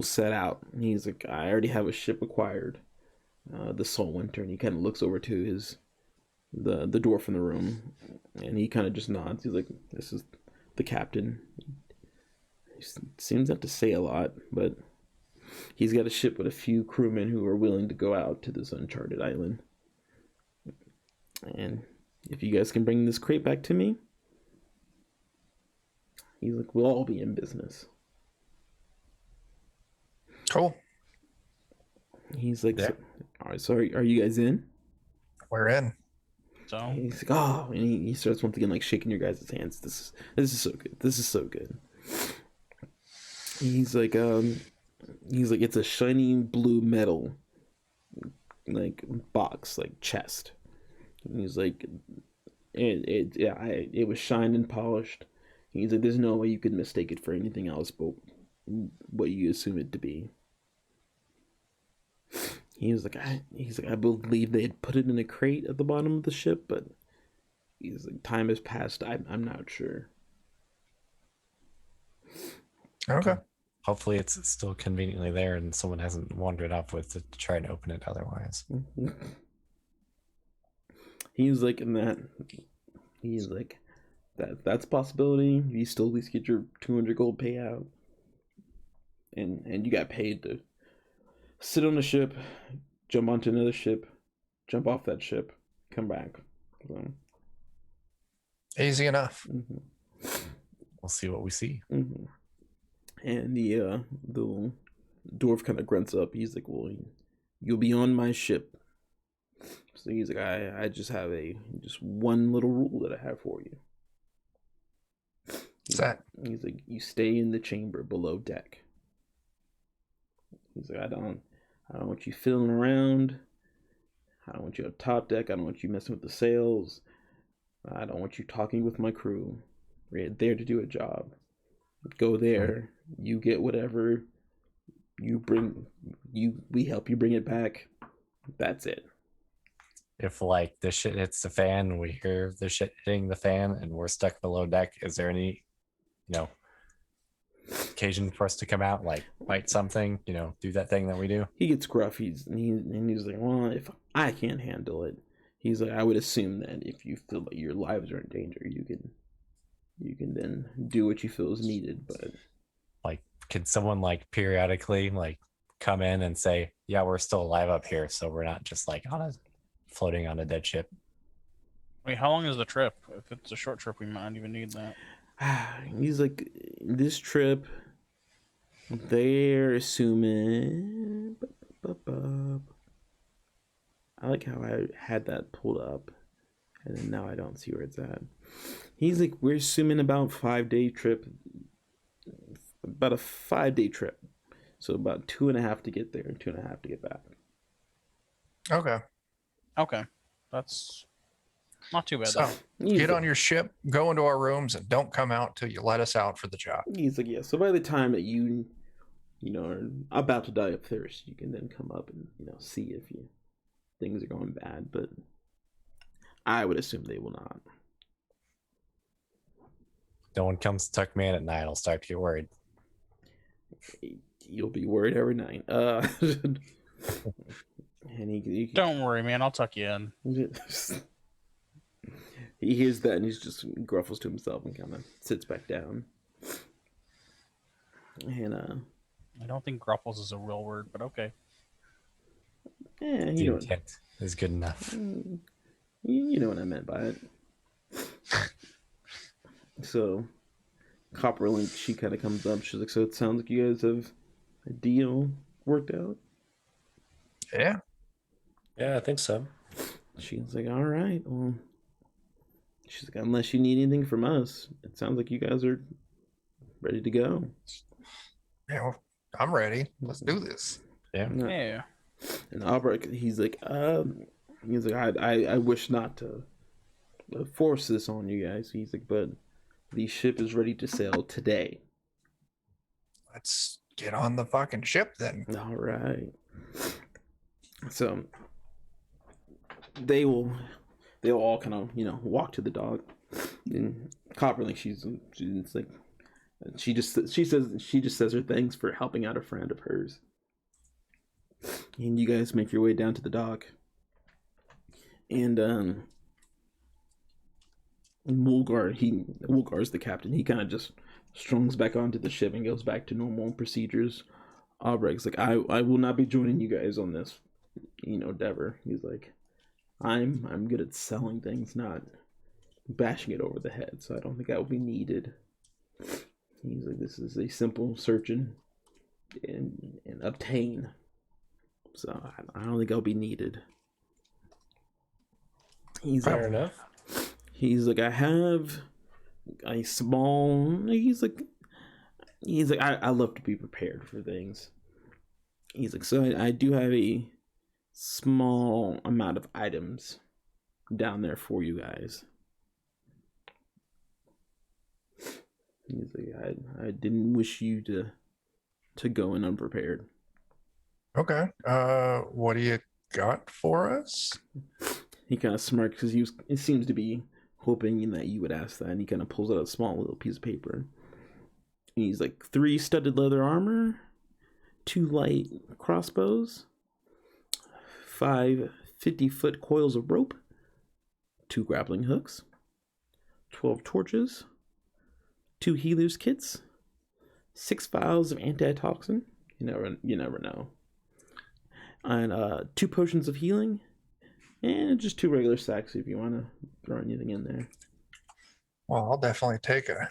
set out. And he's like, I already have a ship acquired, the Salt Winter, and he kind of looks over to the dwarf in the room, and he kind of just nods. He's like, this is the captain. He seems not to say a lot, but he's got a ship with a few crewmen who are willing to go out to this uncharted island. And if you guys can bring this crate back to me, he's like, we'll all be in business. Cool. He's like, Yeah. all right, so are you guys in? We're in. So He's like, oh, and he starts once again like shaking your guys' hands. This is so good. This is so good. He's like, it's a shiny blue metal, like box, like chest. And he's like, it was shined and polished. He's like, there's no way you could mistake it for anything else but what you assume it to be. He's like, I believe they had put it in a crate at the bottom of the ship, but he's like, time has passed. I'm not sure. Okay. Hopefully, it's still conveniently there, and someone hasn't wandered off with it to try and open it. Otherwise, He's like, he's like, that's a possibility. You still at least get your 200 gold payout, and you got paid to sit on a ship, jump onto another ship, jump off that ship, come back. So, Easy enough. we'll see what we see. And the dwarf kind of grunts up. He's like, well, you'll be on my ship. So he's like, I just have just one little rule that I have for you. What's that? He's like, you stay in the chamber below deck. He's like, I don't want you fiddling around. I don't want you up top deck. I don't want you messing with the sails. I don't want you talking with my crew. We're there to do a job. Go there. You get whatever you bring. We help you bring it back. That's it. If like the shit hits the fan, we hear the shit hitting the fan, and we're stuck below deck, is there any, occasion for us to come out, like fight something, do that thing that we do? He gets gruff. He's like, well, if I can't handle it, he's like, I would assume that if you feel like your lives are in danger, you can then do what you feel is needed. But Like, can someone like periodically like come in and say, yeah, we're still alive up here, so we're not just like floating on a dead ship? wait, how long is the trip? If it's a short trip, we might not even need that. he's like, this trip, they're assuming. I like how I had that pulled up, and then now I don't see where it's at. He's like, we're assuming about 5-day trip, about a 5-day trip, so about 2.5 to get there and 2.5 to get back. Okay. Okay, that's not too bad. So He's get like, on your ship, go into our rooms, and don't come out till you let us out for the job. He's like, yeah. So by the time that you are about to die of thirst, you can then come up and see if things are going bad. But I would assume they will not. No one comes to tuck me in at night, I'll start to get worried. You'll be worried every night. And he Don't worry, man. I'll tuck you in. he hears that and he's just gruffles to himself and kind of sits back down. And I don't think gruffles is a real word, but okay. yeah, The intent is good enough. You know what I meant by it. So, Copperlink, she kind of comes up. She's like, "So it sounds like you guys have a deal worked out." Yeah. Yeah, I think so. She's like, "All right, well." She's like, "Unless you need anything from us, it sounds like you guys are ready to go." Yeah. Well, I'm ready. Let's do this. Yeah. Yeah. And Albrecht, he's like, I wish not to force this on you guys. He's like, but the ship is ready to sail today. Let's get on the fucking ship then. All right. So they'll all kind of walk to the dock. And Copperlink, she's like, she just says her thanks for helping out a friend of hers. And you guys make your way down to the dock. And Woolgar's the captain. He kind of just strungs back onto the ship and goes back to normal procedures. Albrecht's like, I will not be joining you guys on this, endeavor. He's like, I'm good at selling things, not bashing it over the head. So I don't think that will be needed. He's like, this is a simple search and obtain. So I don't think I'll be needed. Fair enough. He's like, I have a small. He's like, I love to be prepared for things. He's like, so I do have a small amount of items down there for you guys. He's like, I didn't wish you to go in unprepared. Okay. What do you got for us? He kind of smirks because it seems to be hoping that you would ask that, and he kind of pulls out a small little piece of paper. And he's like, 3 studded leather armor, 2 light crossbows, 5 50-foot coils of rope, 2 grappling hooks, 12 torches, 2 healers kits, 6 vials of antitoxin. You never know. And 2 potions of healing, and just 2 regular sacks if you want to throw anything in there. Well, I'll definitely take a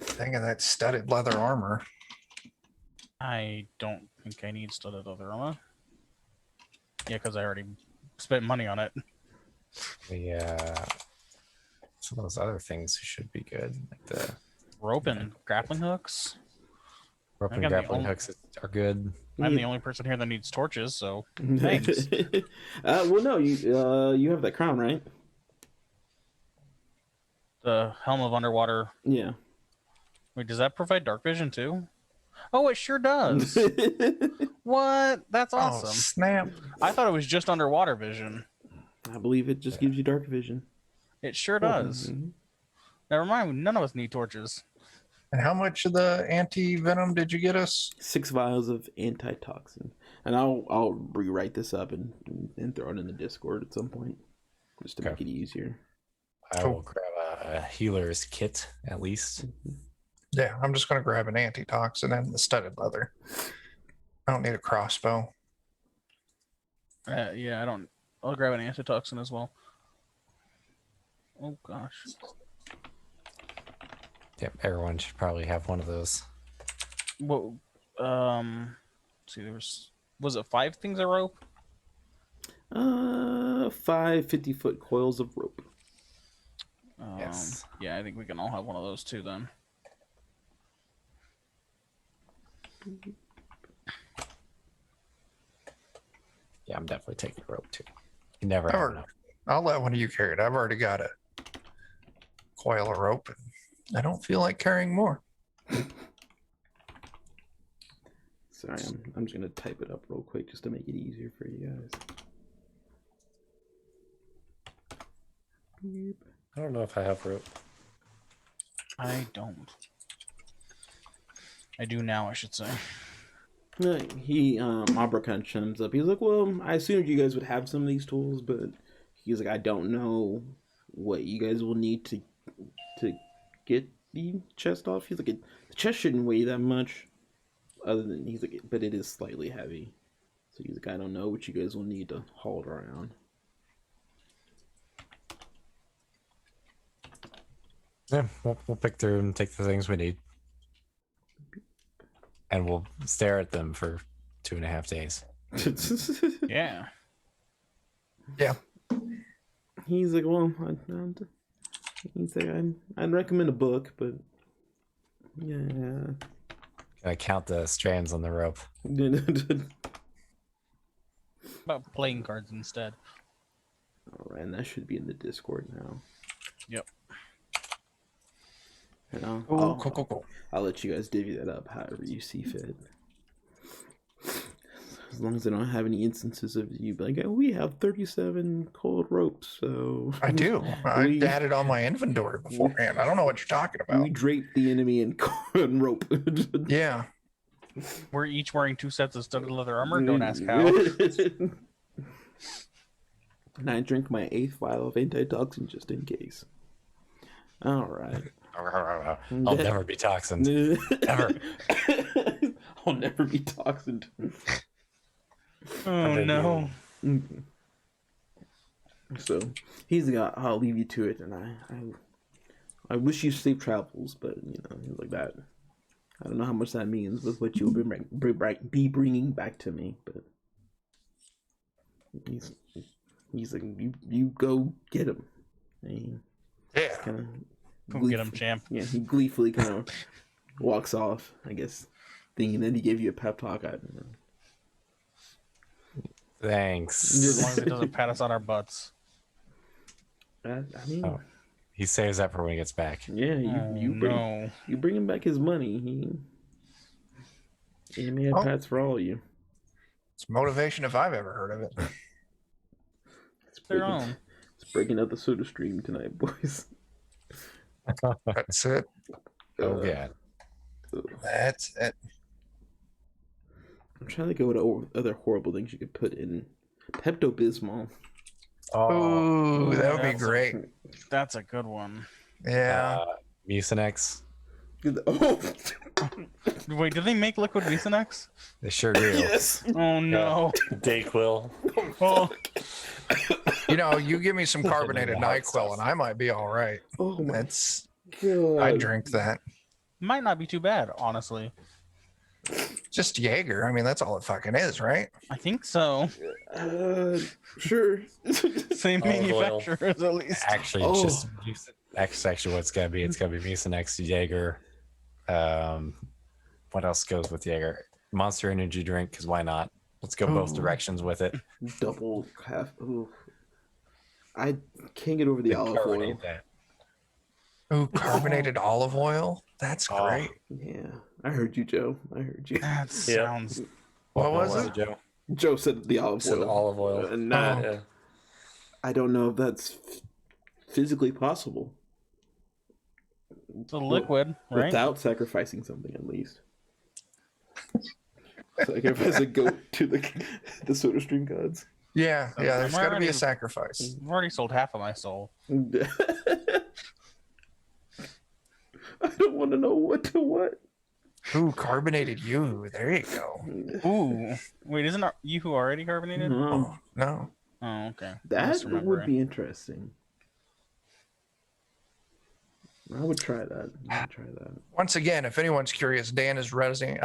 thing of that studded leather armor. I don't think I need studded leather armor. Yeah, because I already spent money on it. Some of those other things should be good, like the Rope and grappling hooks. rope I and got the grappling only- hooks are good. I'm the only person here that needs torches, so thanks. Well, no, you have that crown, right? The Helm of Underwater. Yeah. Wait, does that provide dark vision too? Oh, it sure does. What? That's Oh, awesome. snap. I thought it was just underwater vision. I believe it just gives you dark vision. It sure does. Mhm. Never mind, none of us need torches. And how much of the anti-venom did you get us? 6 vials of antitoxin, and I'll rewrite this up and throw it in the Discord at some point, just to make it easier. I will grab a healer's kit at least. Yeah, I'm just going to grab an antitoxin and the studded leather. I don't need a crossbow. Yeah, I'll grab an antitoxin as well. Oh gosh. Yep, everyone should probably have one of those. Well, let's see, was it 5 things of rope? 5 50-foot coils of rope. Yes. Yeah, I think we can all have one of those too then. Yeah, I'm definitely taking rope too. You never have enough. I'll let one of you carry it. I've already got a coil of rope. And I don't feel like carrying more. Sorry, I'm just gonna type it up real quick just to make it easier for you guys. Yep. I don't know if I have rope. I don't. I do now, I should say. Abra kind of chimes up. He's like, well, I assumed you guys would have some of these tools, but he's like, I don't know what you guys will need to get the chest off. He's like, the chest shouldn't weigh that much, other than he's like, but it is slightly heavy. So he's like, I don't know what you guys will need to haul it around. Yeah, we'll pick through and take the things we need, and we'll stare at them for 2.5 days. Yeah. Yeah. He's like, well, he's like, I'd recommend a book, but yeah. Can I count the strands on the rope? About playing cards instead. All right, and that should be in the Discord now. Yep. And Cool. I'll let you guys divvy that up however you see fit. As long as I don't have any instances of you like, oh, we have 37 cold ropes, so I do. I had it on my inventory beforehand. I don't know what you're talking we about. drape the enemy in rope. Yeah. We're each wearing 2 sets of studded leather armor. Don't ask how. And I drink my 8th vial of antitoxin just in case. All right. I'll never be toxined. Ever. I'll never be toxined. Oh no. So he's got. I'll leave you to it, and I wish you safe travels, but he's like that. I don't know how much that means with what you'll be bringing back to me, but he's like, you go get him. And Yeah. kind of Come get him, champ. Yeah, he gleefully kind of walks off, I guess, thinking that he gave you a pep talk. I don't know. Thanks. As long as he doesn't pat us on our butts. I mean, Oh, he saves that for when he gets back. yeah, you bring him back his money. He may have pats for all of you. It's motivation if I've ever heard of it. Their own. It's breaking up the soda stream tonight, boys. That's it. Oh yeah. That's it. I'm trying to think of what other horrible things you could put in Pepto-Bismol. Ooh, that would be that's great. That's a good one. Yeah. Mucinex. Oh, Wait, do they make liquid Mucinex? They sure do. yes. Oh no. Dayquil. Oh, You give me some carbonated NyQuil and I might be all right. Oh my That's god. I drink that. might not be too bad, honestly. Just Jaeger. I mean, that's all it fucking is, right? I think so. Sure. Same Olive oil. manufacturers, at least. Actually, Oh. it's just that's actually what it's gonna be. It's gonna be Mucinex, Jaeger. What else goes with Jaeger? Monster Energy drink, because why not? Let's go both Oh. directions with it. Double half. Ooh. I can't get over the olive oil. Carbonate that. Ooh, carbonated olive oil. That's Oh. great. Yeah, I heard you, Joe. I heard you. That sounds. What was it? Joe? Joe said the olive Said oil. olive oil. And not, Yeah. I don't know if that's physically possible. It's a liquid, right? Without sacrificing something, at least. Sacrifice a goat to the soda stream gods. Yeah, there's got to be already- a sacrifice. I've already sold half of my soul. I don't want to know what to what. Ooh, carbonated you. There you go. Ooh. Wait, isn't you already carbonated? No, No. Oh, okay. that would be interesting. I would try that. Once again, if anyone's curious, Dan is running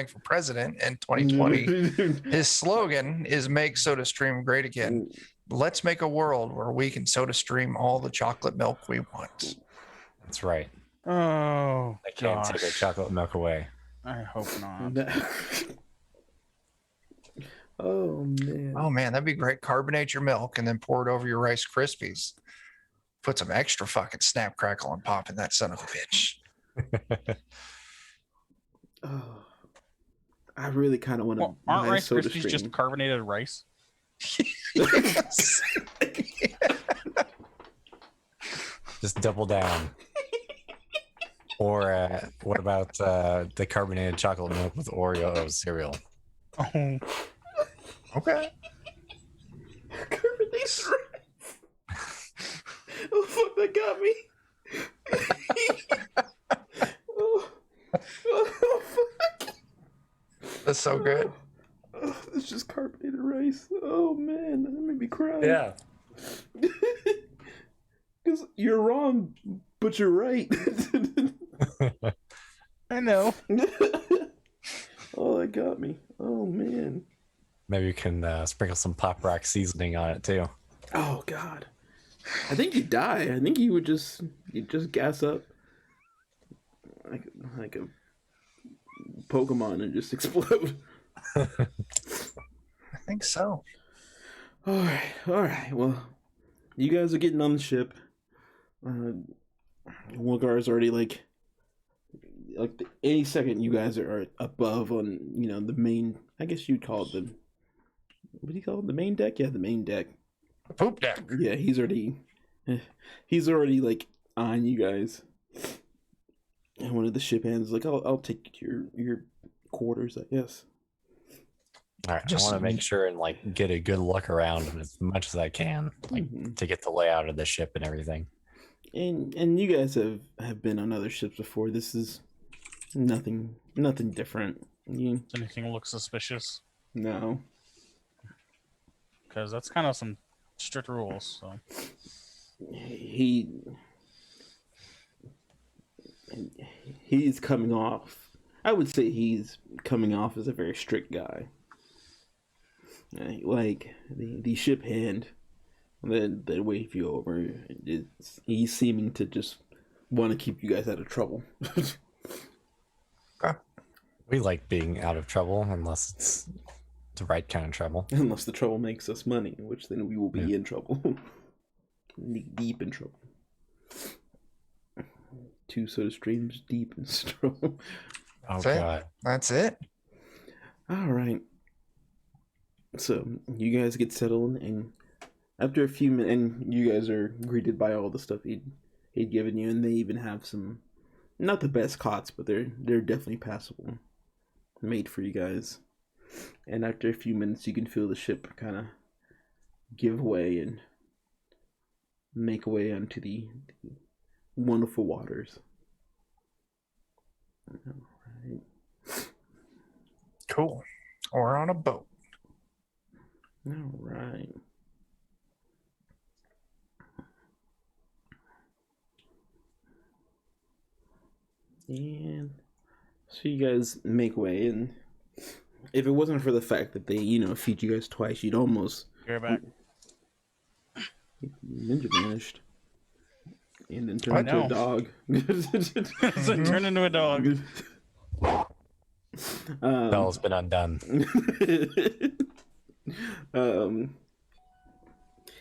for president in 2020. His slogan is "Make SodaStream Great Again." Let's make a world where we can SodaStream all the chocolate milk we want. That's right. Oh, I can't take gosh. our chocolate milk away. I hope not. Oh man. Oh man, that'd be great. Carbonate your milk and then pour it over your Rice Krispies. Put some extra fucking snap, crackle, and pop in that son of a bitch. Oh, I really kind of want to Well, aren't buy Rice Soda Krispies Stream. just carbonated rice? Just double down. Or what about the carbonated chocolate milk with Oreo cereal? Oh, Okay. Carbonated rice. Oh fuck, that got me. Oh, oh fuck. That's so good. Oh, it's just carbonated rice. Oh man, that made me cry. Yeah. Because you're wrong, but you're right. I know. Oh, that got me. Oh man. Maybe you can sprinkle some pop rock seasoning on it too. Oh god. I think you die. I think you just gas up like a Pokemon and just explode. I think so. All right. Well, you guys are getting on the ship. Wilgar's already like any second you guys are above on the main. I guess you'd call it the what do you call it? The main deck? Yeah, the main deck. Poop deck. Yeah, he's already like on you guys. And one of the ship hands is like, I'll take you to your quarters, I guess. All right, Just- I want to make sure and like get a good look around as much as I can, like to get the layout of the ship and everything. And you guys have been on other ships before. This is nothing different. Does anything look suspicious? No. Because that's kind of some strict rules. So He's coming off. I would say he's coming off as a very strict guy. Like the ship hand that wave you over, he's seeming to just want to keep you guys out of trouble. We like being out of trouble unless it's the right kind of trouble. Unless the trouble makes us money, which then we will be in trouble. Deep in trouble. 2 soda streams deep in trouble. Oh That's it. god. That's it. All right. So you guys get settled, and after a few minutes, and you guys are greeted by all the stuff he'd given you, and they even have some, not the best cots, but they're definitely passable, made for you guys. And after a few minutes, you can feel the ship kind of give way and make way onto the wonderful waters. All right. Cool. We're on a boat. All right. And so you guys make way, and if it wasn't for the fact that they, feed you guys twice, you'd almost you're back. ninja vanished. And then I turned into a know. dog. So turn into a dog. Bell's been undone.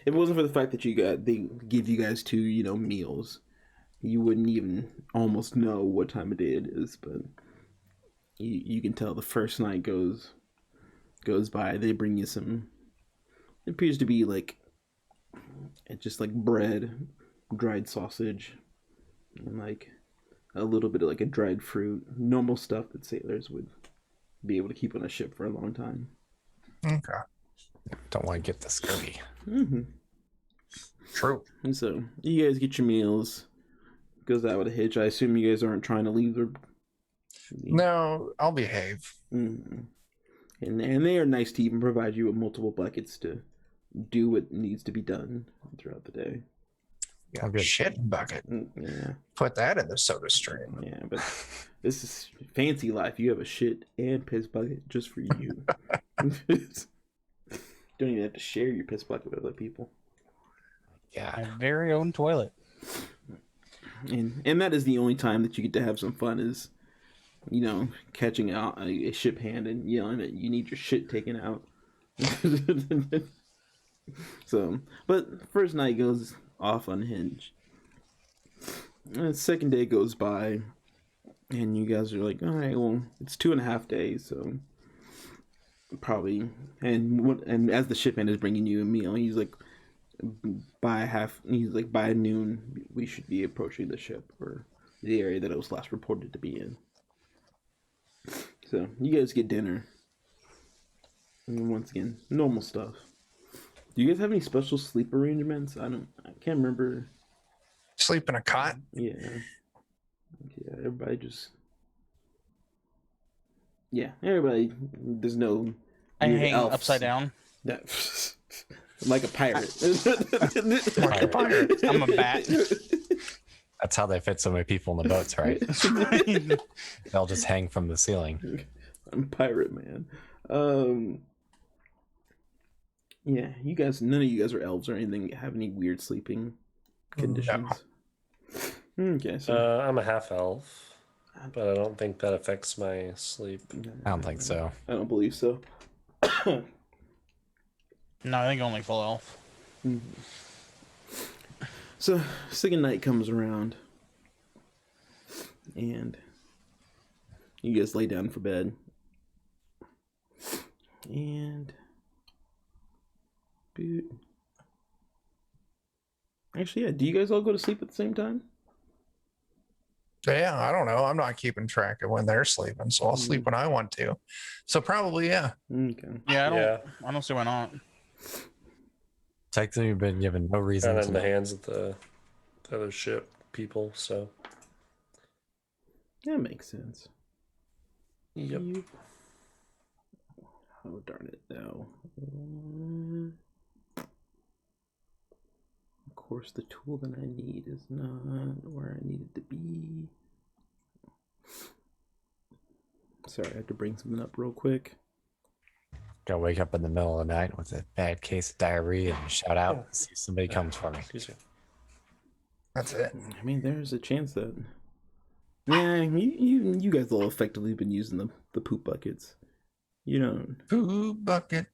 If it wasn't for the fact that they give you guys 2, meals, you wouldn't even almost know what time of day it is. But you can tell the first night goes by. They bring you some. It appears to be like just like bread, dried sausage, and like a little bit of like a dried fruit, normal stuff that sailors would be able to keep on a ship for a long time. Okay. Don't want to get the scurvy. Mm-hmm. True. And so you guys get your meals. Goes out with a hitch. I assume you guys aren't trying to leave the. No, I'll behave. Mm. And they are nice to even provide you with multiple buckets to do what needs to be done throughout the day. Yeah, Oh, good. shit bucket. Yeah, Put that in the soda stream. yeah, but this is fancy life. You have a shit and piss bucket just for you. Don't even have to share your piss bucket with other people. Yeah. My very own toilet. And that is the only time that you get to have some fun is, catching out a ship hand and yelling that you need your shit taken out. So, but first night goes off unhinged. And second day goes by, and you guys are like, all right, well, it's 2.5 days, so probably. And as the ship hand is bringing you a meal, he's like, by noon we should be approaching the ship or the area that it was last reported to be in. So you guys get dinner, And once again, normal stuff. Do you guys have any special sleep arrangements? I can't remember. Sleep in a cot. Yeah. Yeah, everybody just. Yeah, everybody. There's no. I weird hang elf upside down. That, like a pirate. Like a pirate. I'm a bat. That's how they fit so many people in the boats, right? They'll just hang from the ceiling. I'm pirate man. Yeah, you guys. None of you guys are elves or anything. Have any weird sleeping conditions? Okay, so I'm a half elf, but I don't think that affects my sleep. I don't think so. I don't believe so. No, I think only full elf. So, second night comes around, and you guys lay down for bed. And actually, yeah. Do you guys all go to sleep at the same time? Yeah, I don't know. I'm not keeping track of when they're sleeping, so I'll sleep when I want to. So probably, yeah. Okay. Yeah, I don't see why not. Technically, you've been given no reason Kind of to in the hands of the other ship people, so. That makes sense. Yep. Oh, darn it, though. Of course, the tool that I need is not where I need it to be. Sorry, I had to bring something up real quick. go wake up in the middle of the night with a bad case of diarrhea and shout out and see if somebody comes for me. Excuse me. That's it. I mean, there's a chance that. Yeah, you guys all effectively been using the poop buckets. You don't. Poop bucket.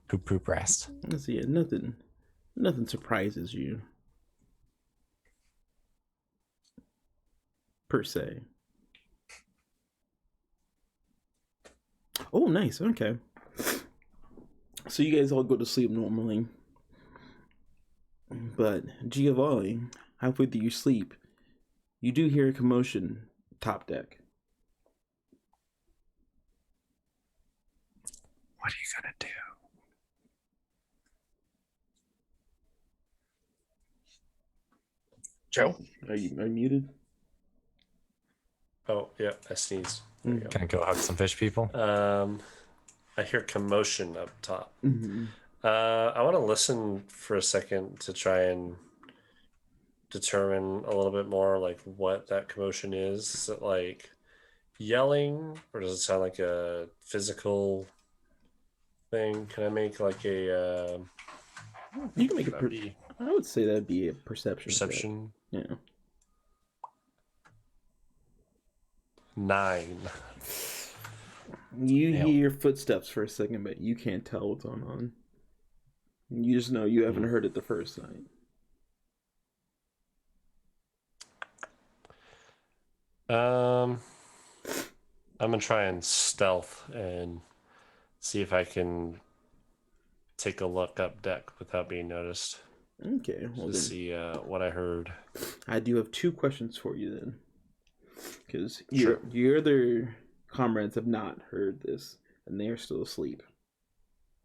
Poop rest. Let's see, nothing surprises you. Per se. Oh, nice. Okay. So you guys all go to sleep normally. But Giovanni, halfway through your sleep, you do hear a commotion top deck. What are you gonna do? Joe? Are you muted? Oh, yeah, I sneezed. There you Can I go hug some fish people? go. I hear commotion up top. Mm-hmm. I want to listen for a second to try and determine a little bit more like what that commotion is. Is it like yelling, or does it sound like a physical thing? Can I make like a You can make a that'd be I would say that'd be a perception. check. perception? Yeah. 9. You Damn. hear footsteps for a second, but you can't tell what's going on. You just know you haven't heard it the first night. I'm gonna try and stealth and see if I can take a look up deck without being noticed Okay, well to then, see what I heard. I do have 2 questions for you then, because Sure. your other comrades have not heard this, and they are still asleep.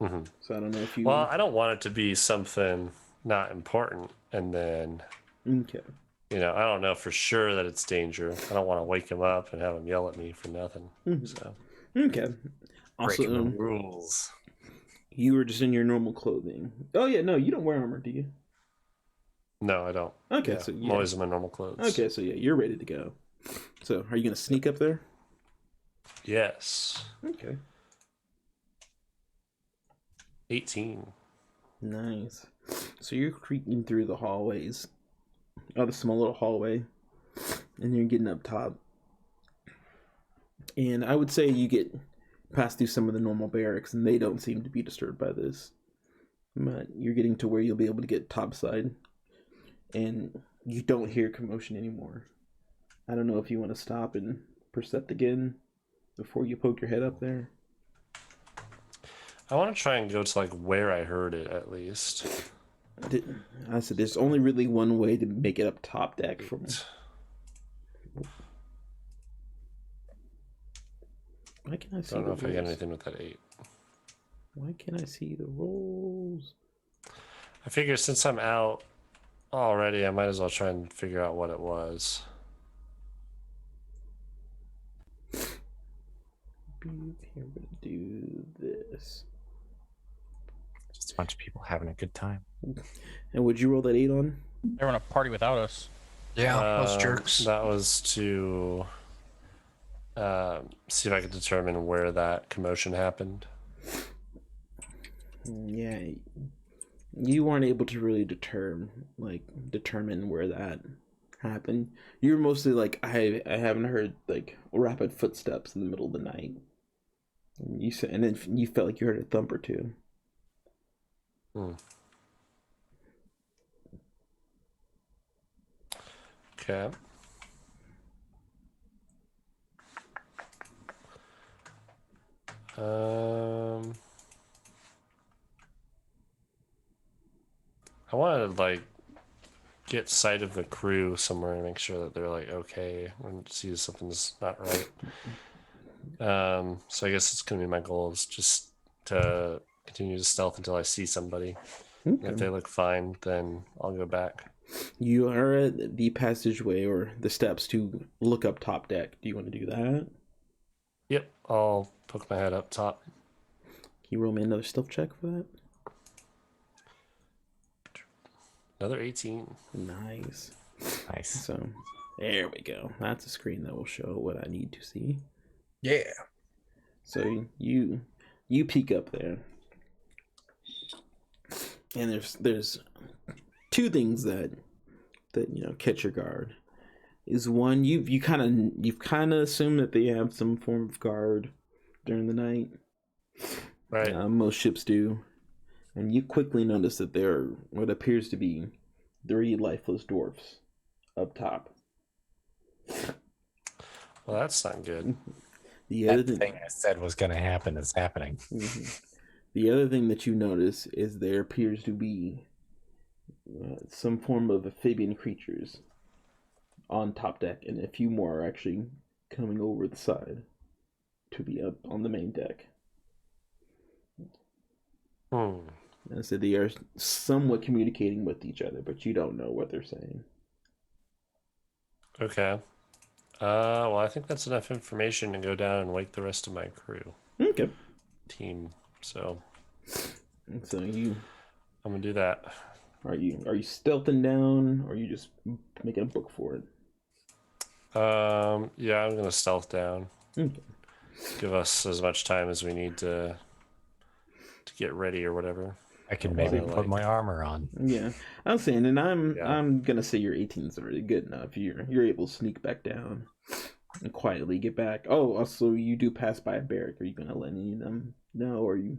Mm-hmm. So I don't know if you. Well, I don't want it to be something not important, and then Okay. I don't know for sure that it's danger. I don't want to wake him up and have him yell at me for nothing. Mhm. So Okay. Also, Breaking the rules. you were just in your normal clothing. Oh yeah, no, you don't wear armor, do you? no, I don't. Okay, Yeah, so I'm yeah. always in my normal clothes. Okay, so yeah, you're ready to go. So, are you gonna sneak up there? Yes. Okay. 18. Nice. So you're creeping through the hallways, the small little hallway, and you're getting up top. And I would say you get past through some of the normal barracks, and they don't seem to be disturbed by this. But you're getting to where you'll be able to get topside, and you don't hear commotion anymore. I don't know if you want to stop and percept again before you poke your head up there. I want to try and go to like where I heard it at least. I said there's only really one way to make it up top deck from. Why can I see? I don't know the if I get rules? anything with that 8. Why can't I see the rolls? I figure since I'm out already, I might as well try and figure out what it was. Here, we're gonna do this. Just a bunch of people having a good time. And would you roll that 8 on? They're on a party without us. Yeah, those jerks. That was to see if I could determine where that commotion happened. Yeah, you weren't able to really determine where that happened. You're mostly like, I haven't heard like rapid footsteps in the middle of the night. And you said, and then you felt like you heard a thump or two. Okay. I want to like get sight of the crew somewhere and make sure that they're like okay and see if something's not right. So I guess it's gonna be my goal is just to continue to stealth until I see somebody. Okay. If they look fine, then I'll go back. You are at the passageway or the steps to look up top deck. Do you want to do that? Yep, I'll poke my head up top. Can you roll me another stealth check for that? Another 18. Nice. Nice. So, there we go. That's a screen that will show what I need to see. Yeah. So you peek up there, and there's two things that catch your guard. Is one, you've kind of assumed that they have some form of guard during the night. Right. Most ships do, and you quickly notice that there are what appears to be 3 lifeless dwarfs up top. Well, that's not good. The other That thing I said was going to happen is happening. The other thing that you notice is there appears to be some form of amphibian creatures on top deck, and a few more are actually coming over the side to be up on the main deck. And so they are somewhat communicating with each other, but you don't know what they're saying. Okay. Well, I think that's enough information to go down and wake the rest of my crew Okay. team. So And so I'm gonna do that. are you stealthing down, or are you just making a book for it? Yeah, I'm gonna stealth down. Okay. Give us as much time as we need to get ready or whatever. I can maybe put my armor on. Yeah, I'm saying, and Yeah. I'm gonna say your 18's already good enough. You're able to sneak back down and quietly get back. Oh, also you do pass by a barrack. Are you gonna let any of them know, or are you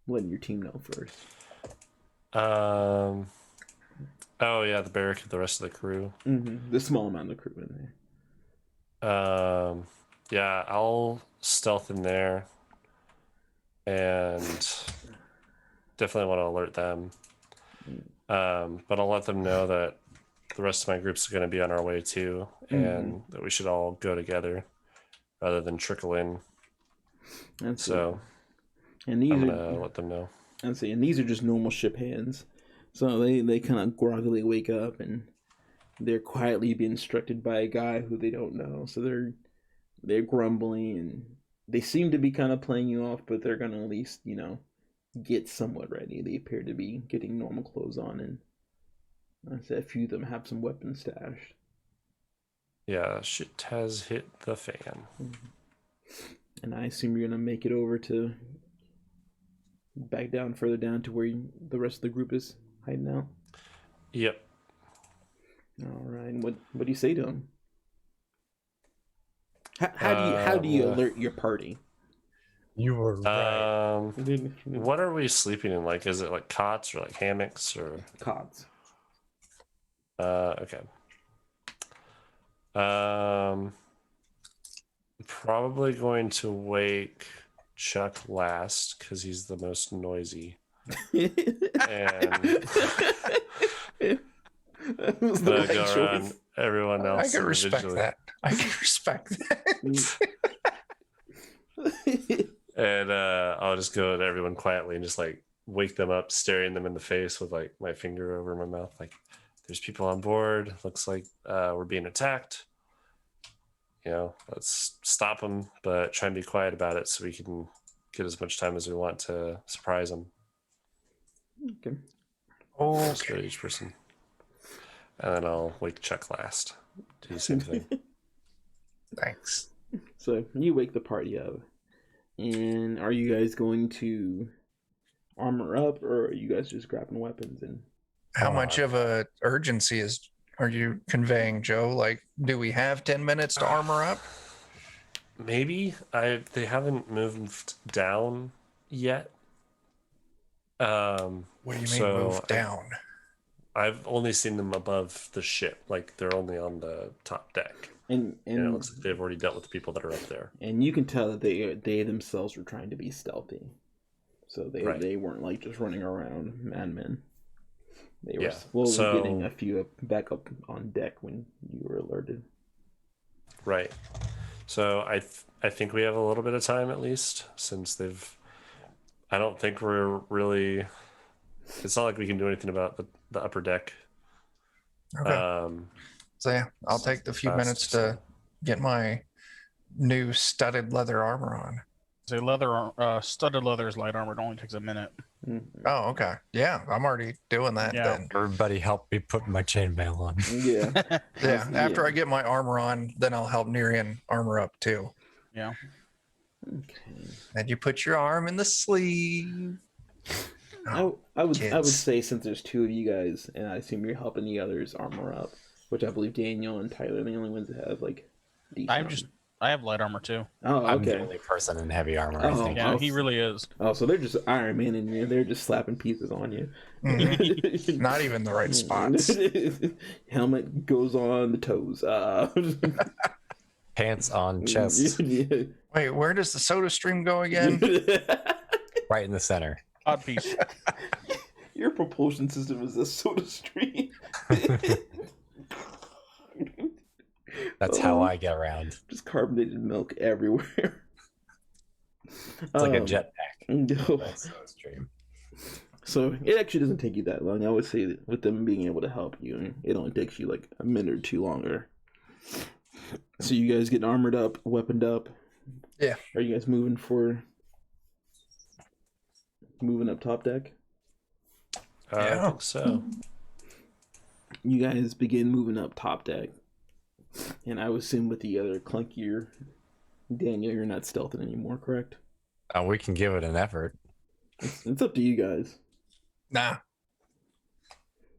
letting your team know first? Oh yeah, the barrack of the rest of the crew. The small amount of crew in there. Yeah, I'll stealth in there and definitely want to alert them. But I'll let them know that the rest of my groups are going to be on our way too, and that we should all go together rather than trickle in. That's So and these I'm are gonna let them know. and these are just normal ship hands. So they kind of groggily wake up, and they're quietly being instructed by a guy who they don't know. So they're grumbling, and they seem to be kind of playing you off, but they're gonna at least get somewhat ready. They appear to be getting normal clothes on, and I said a few of them have some weapons stashed. Yeah, shit has hit the fan. And I assume you're gonna make it over to back down further down to where the rest of the group is hiding out. Yep. All right. What do you say to them? How do you alert your party? You were right. What are we sleeping in? Like, is it like cots or like hammocks or Cots. okay. Probably going to wake Chuck last because he's the most noisy. And That was the gonna right go around choice. everyone else. I can respect individually. that. I can respect that. And I'll just go to everyone quietly and just like wake them up, staring them in the face with like my finger over my mouth. Like, there's people on board. Looks like we're being attacked. You know, let's stop them, but try and be quiet about it so we can get as much time as we want to surprise them. Okay. Just go to each person. And then I'll wake Chuck last. Do the same thing. Thanks. So you wake the party up. And are you guys going to armor up, or are you guys just grabbing weapons? And How much of a urgency are you conveying, Joe? Like, do we have 10 minutes to armor up? Maybe. They haven't moved down yet. What do you mean so move down? I've only seen them above the ship. Like, they're only on the top deck. and You know, it looks like they've already dealt with the people that are up there. and you can tell that they themselves were trying to be stealthy, so they weren't like just running around madmen. They were slowly getting a few back up on deck when you were alerted. Right. So I think we have a little bit of time at least, since they've. I don't think we're really. It's not like we can do anything about the upper deck. Okay. So yeah, I'll take the few minutes to get my new studded leather armor on. So studded leather is light armor. It only takes a minute. Oh, okay. Yeah, I'm already doing that Yeah. then. Everybody help me put my chainmail on. Yeah. Yeah, after I get my armor on, then I'll help Nerian armor up too. Yeah. Okay. And you put your arm in the sleeve. I would kids. say, since there's two of you guys, and I assume you're helping the others armor up, which I believe Daniel and Tyler are the only ones that have like. decent I have light armor too. armor. Oh, I'm the okay. only person in heavy armor, I Oh. think. Yeah, he really is. Oh, so they're just Iron Man in you. They're just slapping pieces on you. Mhm. Not even the right spots. Helmet goes on the toes. Pants on chest, Yeah. Wait, where does the soda stream go again? right in the center. Odd piece. Your propulsion system is a soda stream. That's how I get around. Just carbonated milk everywhere. It's like a jetpack. No. That's so extreme. So it actually doesn't take you that long. I would say that with them being able to help you, it only takes you like a minute or two longer. So you guys get armored up, weaponed up. Yeah. Are you guys moving up top deck? I Yeah. think so. You guys begin moving up top deck. And I would assume with the other clunkier Daniel, you're not stealthing anymore, correct? We can give it an effort. It's up to you guys. Nah.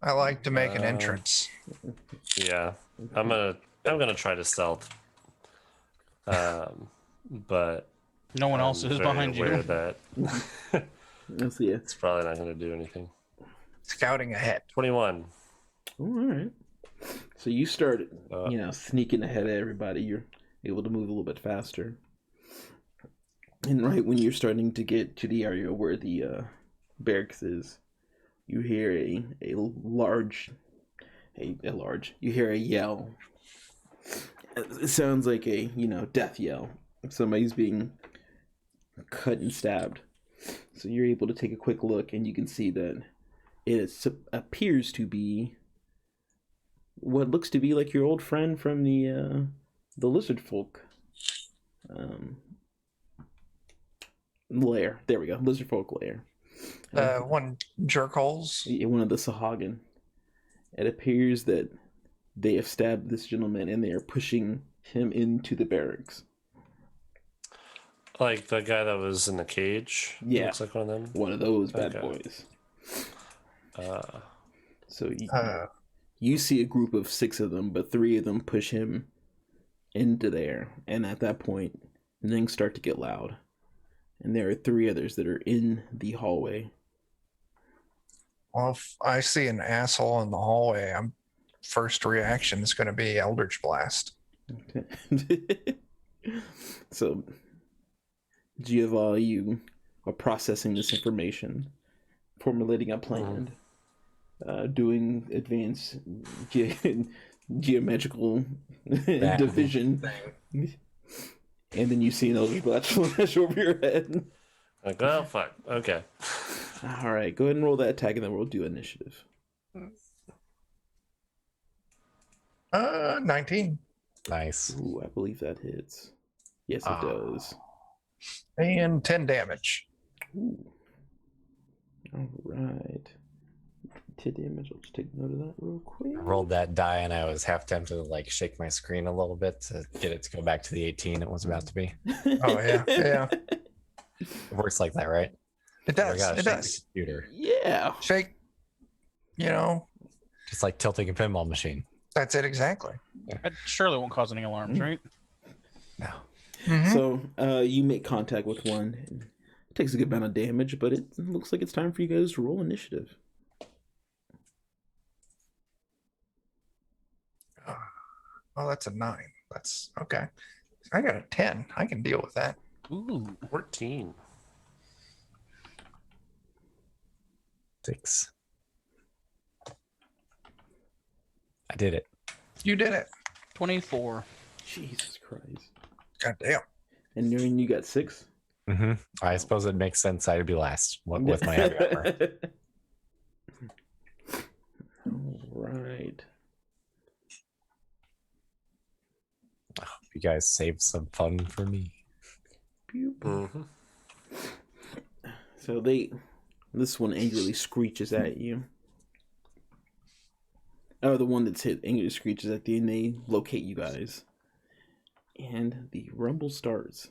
I like to make an entrance. Yeah, I'm gonna try to stealth. But No one else I'm is very behind aware you. that Let's see. it's probably not gonna do anything. Scouting ahead. 21. All right. So you start, Uh, sneaking ahead of everybody. You're able to move a little bit faster. And right when you're starting to get to the area where the barracks is, you hear a you hear a yell. It sounds like a, death yell. Somebody's being cut and stabbed. So you're able to take a quick look, and you can see that appears to be what looks to be like your old friend from the lizard folk lair. There we go, lizard folk lair. One jerk holes. One of the Sahagin. It appears that they have stabbed this gentleman, and they are pushing him into the barracks. like the guy that was in the cage. Yeah. Looks like one of them. One of those bad Okay. boys. Uh, So you see a group of 6 of them, but 3 of them push him into there. And at that point, things start to get loud. And there are 3 others that are in the hallway. Well, if I see an asshole in the hallway, first reaction is going to be Eldritch Blast. So, Giovanni, you are processing this information, formulating a plan, doing advanced geometrical division. And then you see an Eldritch Blast flash over your head. Like, oh fuck. Okay. All right, go ahead and roll that attack, and then we'll do initiative. 19 Nice. Ooh, I believe that hits. Yes, it does. and 10 damage. Ooh. All right. 10 damage. I'll just take note of that real quick. I rolled that die and I was half tempted to like shake my screen a little bit to get it to go back to the 18 it was about to be. Oh yeah, yeah. It works like that, right? It I does. gotta It shake the does. computer. Yeah. Shake. You know, Just like tilting a pinball machine. that's it exactly. It surely won't cause any alarms, right? No. Mhm. So you make contact with one. And it takes a good amount of damage, but it looks like it's time for you guys to roll initiative. Oh, that's a 9. That's okay. I got a 10. I can deal with that. Ooh. 14. 6. I did it. You did it. 24. Jesus Christ. God damn. And you got 6? Mm-hmm. I suppose it makes sense I'd be last with my heavy armor. All right. You guys saved some fun for me. Mm-hmm. So this one angrily screeches at you. Oh, the one that's hit angrily screeches at you, and they locate you guys. And the rumble starts.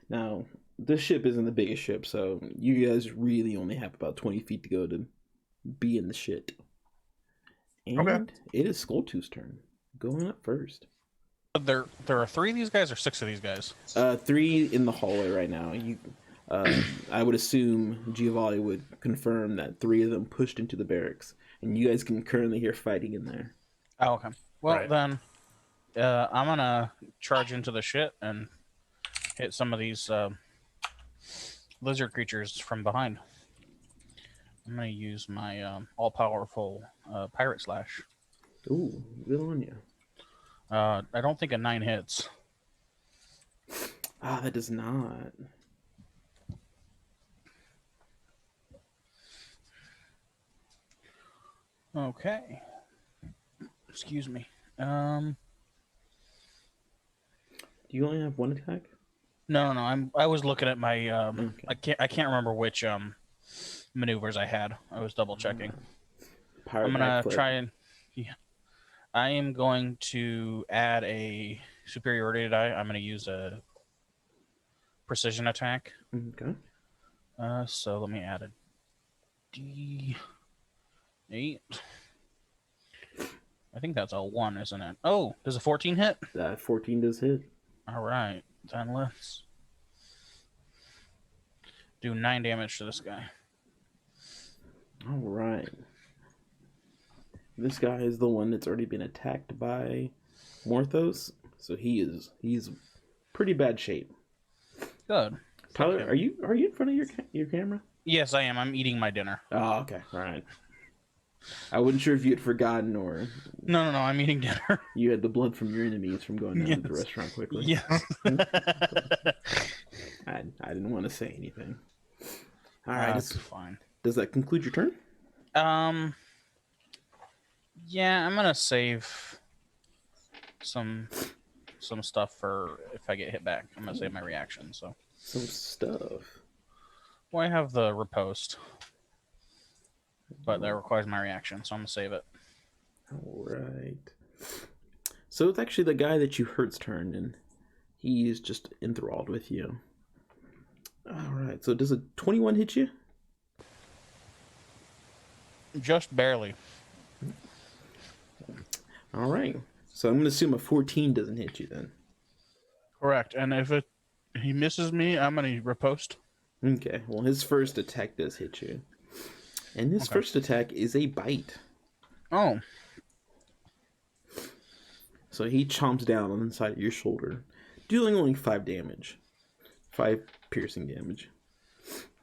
Now, this ship isn't the biggest ship, so you guys really only have about 20 feet to go to be in the shit. And Okay. it is Skulltooth's turn. Going up first. There are 3 of these guys or 6 of these guys? 3 in the hallway right now. I would assume Giovanni would confirm that 3 of them pushed into the barracks, and you guys can currently hear fighting in there. Oh, okay. Well, Right. then I'm going to charge into the shit and hit some of these lizard creatures from behind. I'm going to use my all-powerful Pirate Slash. Ooh, good on you. I don't think a 9 hits. Ah, that does not. Okay. Excuse me. Do you only have 1 attack? No. I was looking at my Okay. I can't remember which maneuvers I had. I was double checking. Pirate I'm gonna backflip. try and I am going to add a superiority die. I'm gonna use a precision attack. Okay. So let me add a D8. I think that's a 1, isn't it? Oh, does a 14 hit? 14 does hit. All right, then let's do 9 damage to this guy. All right. This guy is the one that's already been attacked by Morthos, so he's pretty bad shape. Good. Tyler, Okay. are you in front of your camera? Yes, I am. I'm eating my dinner. Oh, okay. All right. I wasn't sure if you had forgotten or No. I'm eating dinner. you had the blood from your enemies from going down to the Yes. restaurant quickly. Yes. I didn't want to say anything. All right. That's fine. Does that conclude your turn? Yeah, I'm gonna save some stuff for if I get hit back. I'm gonna save my reaction. So, Some stuff. well, I have the riposte, but that requires my reaction, so I'm gonna save it. All right. So it's actually the guy that you hurt's turn, and he is just enthralled with you. All right. So does a 21 hit you? Just barely. All right. So I'm going to assume a 14 doesn't hit you then. Correct. And if he misses me, I'm gonna riposte. Okay. Well, his first attack does hit you. And his first attack is a bite. Oh, So he chomps down on the side of your shoulder, dealing only 5 damage. 5 piercing damage.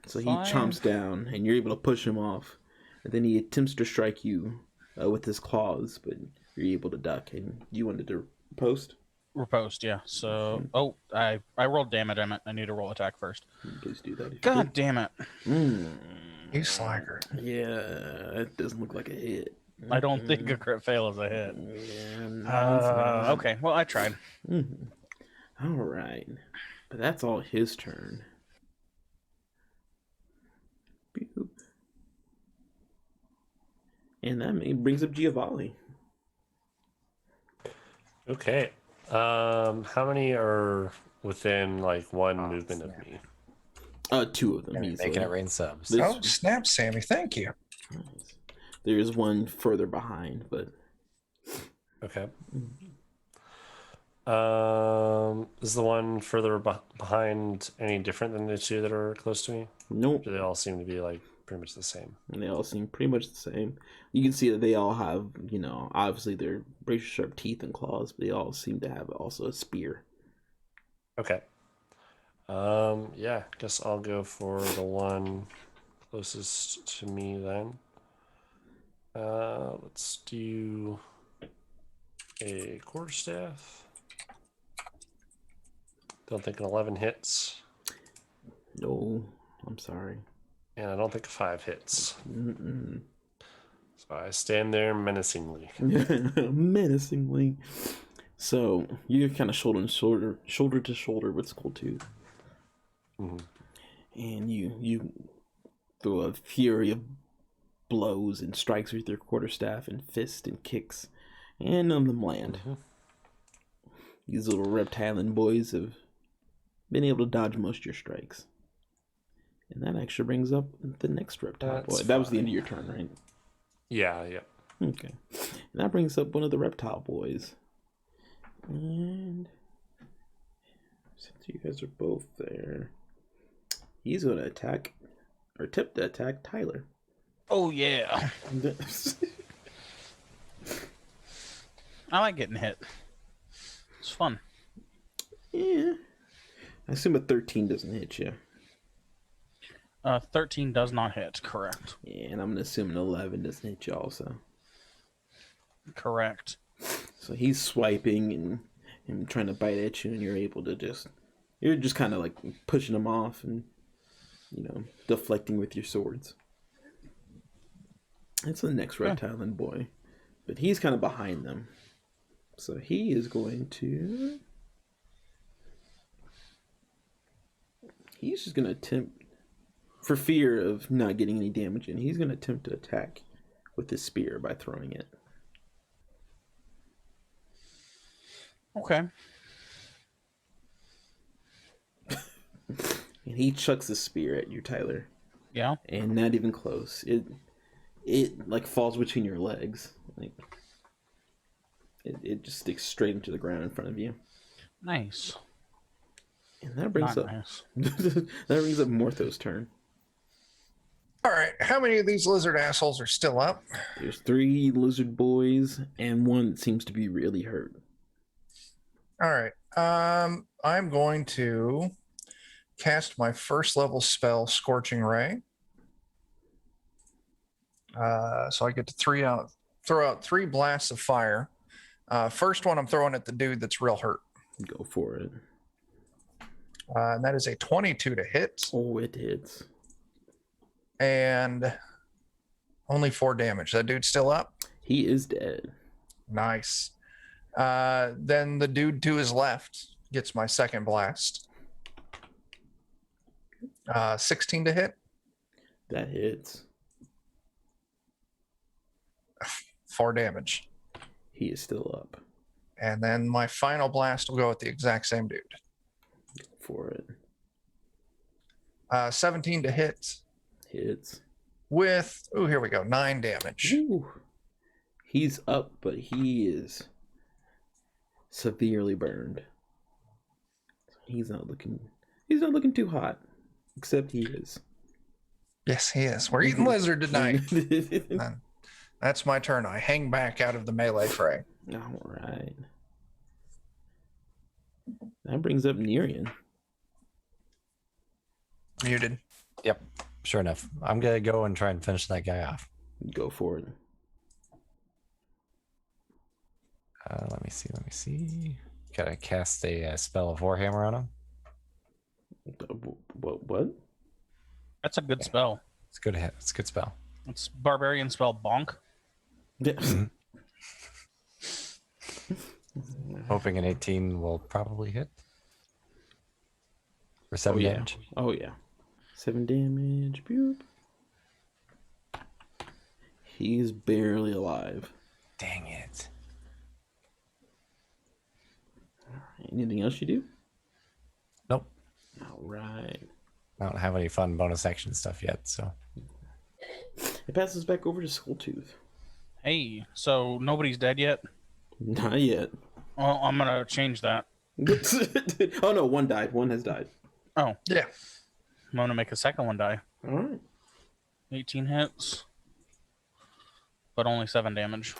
So he 5? chomps down, and you're able to push him off. And then he attempts to strike you with his claws, but you're able to duck. And you wanted to post? Riposte, yeah. So, I rolled damage. I need to roll attack first. Please do that. If you God damn it! You slacker. Yeah, it doesn't look like a hit. I don't think a crit fail is a hit. Yeah, Okay, well, I tried. All right, but that's all his turn. Boop. And that brings up Giovanni. Okay. How many are within like one movement of me? 2 of them. And Easily. making it rain subs. This- Oh, snap, Sammy. Thank you. There's one further behind, but Okay. Is the one further behind any different than the 2 that are close to me? nope. Do they all seem to be like pretty much the same? And they all seem pretty much the same. You can see that they all have, obviously they're razor sharp teeth and claws, but they all seem to have also a spear. Okay. Yeah, guess I'll go for the one closest to me then. Let's do a quarterstaff. Don't think an 11 hits, No, I'm sorry. and I don't think a 5 hits. Mm-mm. So I stand there menacingly. Menacingly. So you're kind of shoulder to shoulder with Skulltooth, and you throw a fury of blows and strikes with your quarterstaff and fist and kicks, and none of them land. These little reptilian boys have been able to dodge most of your strikes. And that actually brings up the next reptile boy. That was the end of your turn, right? Yeah. Okay. And that brings up one of the reptile boys. And since you guys are both there, he's going to attack, or attempt to attack Tyler. Oh yeah, I like getting hit. It's fun. Yeah. I assume a 13 doesn't hit you. 13 does not hit. Correct. Yeah, and I'm going to assume an 11 doesn't hit you also. Correct. So he's swiping and trying to bite at you, and you're able to you're just kind of like pushing him off and, deflecting with your swords. It's the next reptilian boy, but he's kind of behind them. So he is going to... He's just going to attempt, for fear of not getting any damage in, he's going to attempt to attack with his spear by throwing it. Okay. And he chucks the spear at you, Tyler. Yeah. And not even close. It like falls between your legs. Like it just sticks straight into the ground in front of you. Nice. And that brings up Nice. that brings up Mortho's turn. All right. How many of these lizard assholes are still up? There's 3 lizard boys and one that seems to be really hurt. All right. I'm going to cast my first level spell, Scorching Ray. So I get to throw out 3 blasts of fire. First one I'm throwing at the dude that's real hurt. Go for it. And that is a 22 to hit Oh, it hits. and only 4 damage. That dude's still up. He is dead. Nice. Then the dude to his left gets my second blast. 16 to hit. That hits. 4 damage. He is still up. And then my final blast will go at the exact same dude. Go for it. 17 to hit Hits. with, here we go, 9 damage. Ooh. He's up, but he is severely burned. He's not looking too hot. Except he is. Yes, he is. We're eating lizard tonight. Then that's my turn. I hang back out of the melee fray. All right. That brings up Nerian. Muted. Yep, sure enough. I'm gonna go and try and finish that guy off. Go for it. Let me see. Gotta cast a spell of Warhammer on him. What? That's a good spell. It's good. It's a good spell. It's barbarian spell bonk. Yeah. Hoping an 18 will probably hit. For 7 yeah. damage. Oh yeah. 7 damage. Boop. He's barely alive. Dang it. Anything else you do? Nope. All right. I don't have any fun bonus action stuff yet, so. It passes back over to Skulltooth. Hey, so nobody's dead yet? Not yet. Well, I'm gonna change that. Oh no, one died. One has died. Oh, Yeah. I'm gonna make a second one die. All right. 18 hits, but only 7 damage.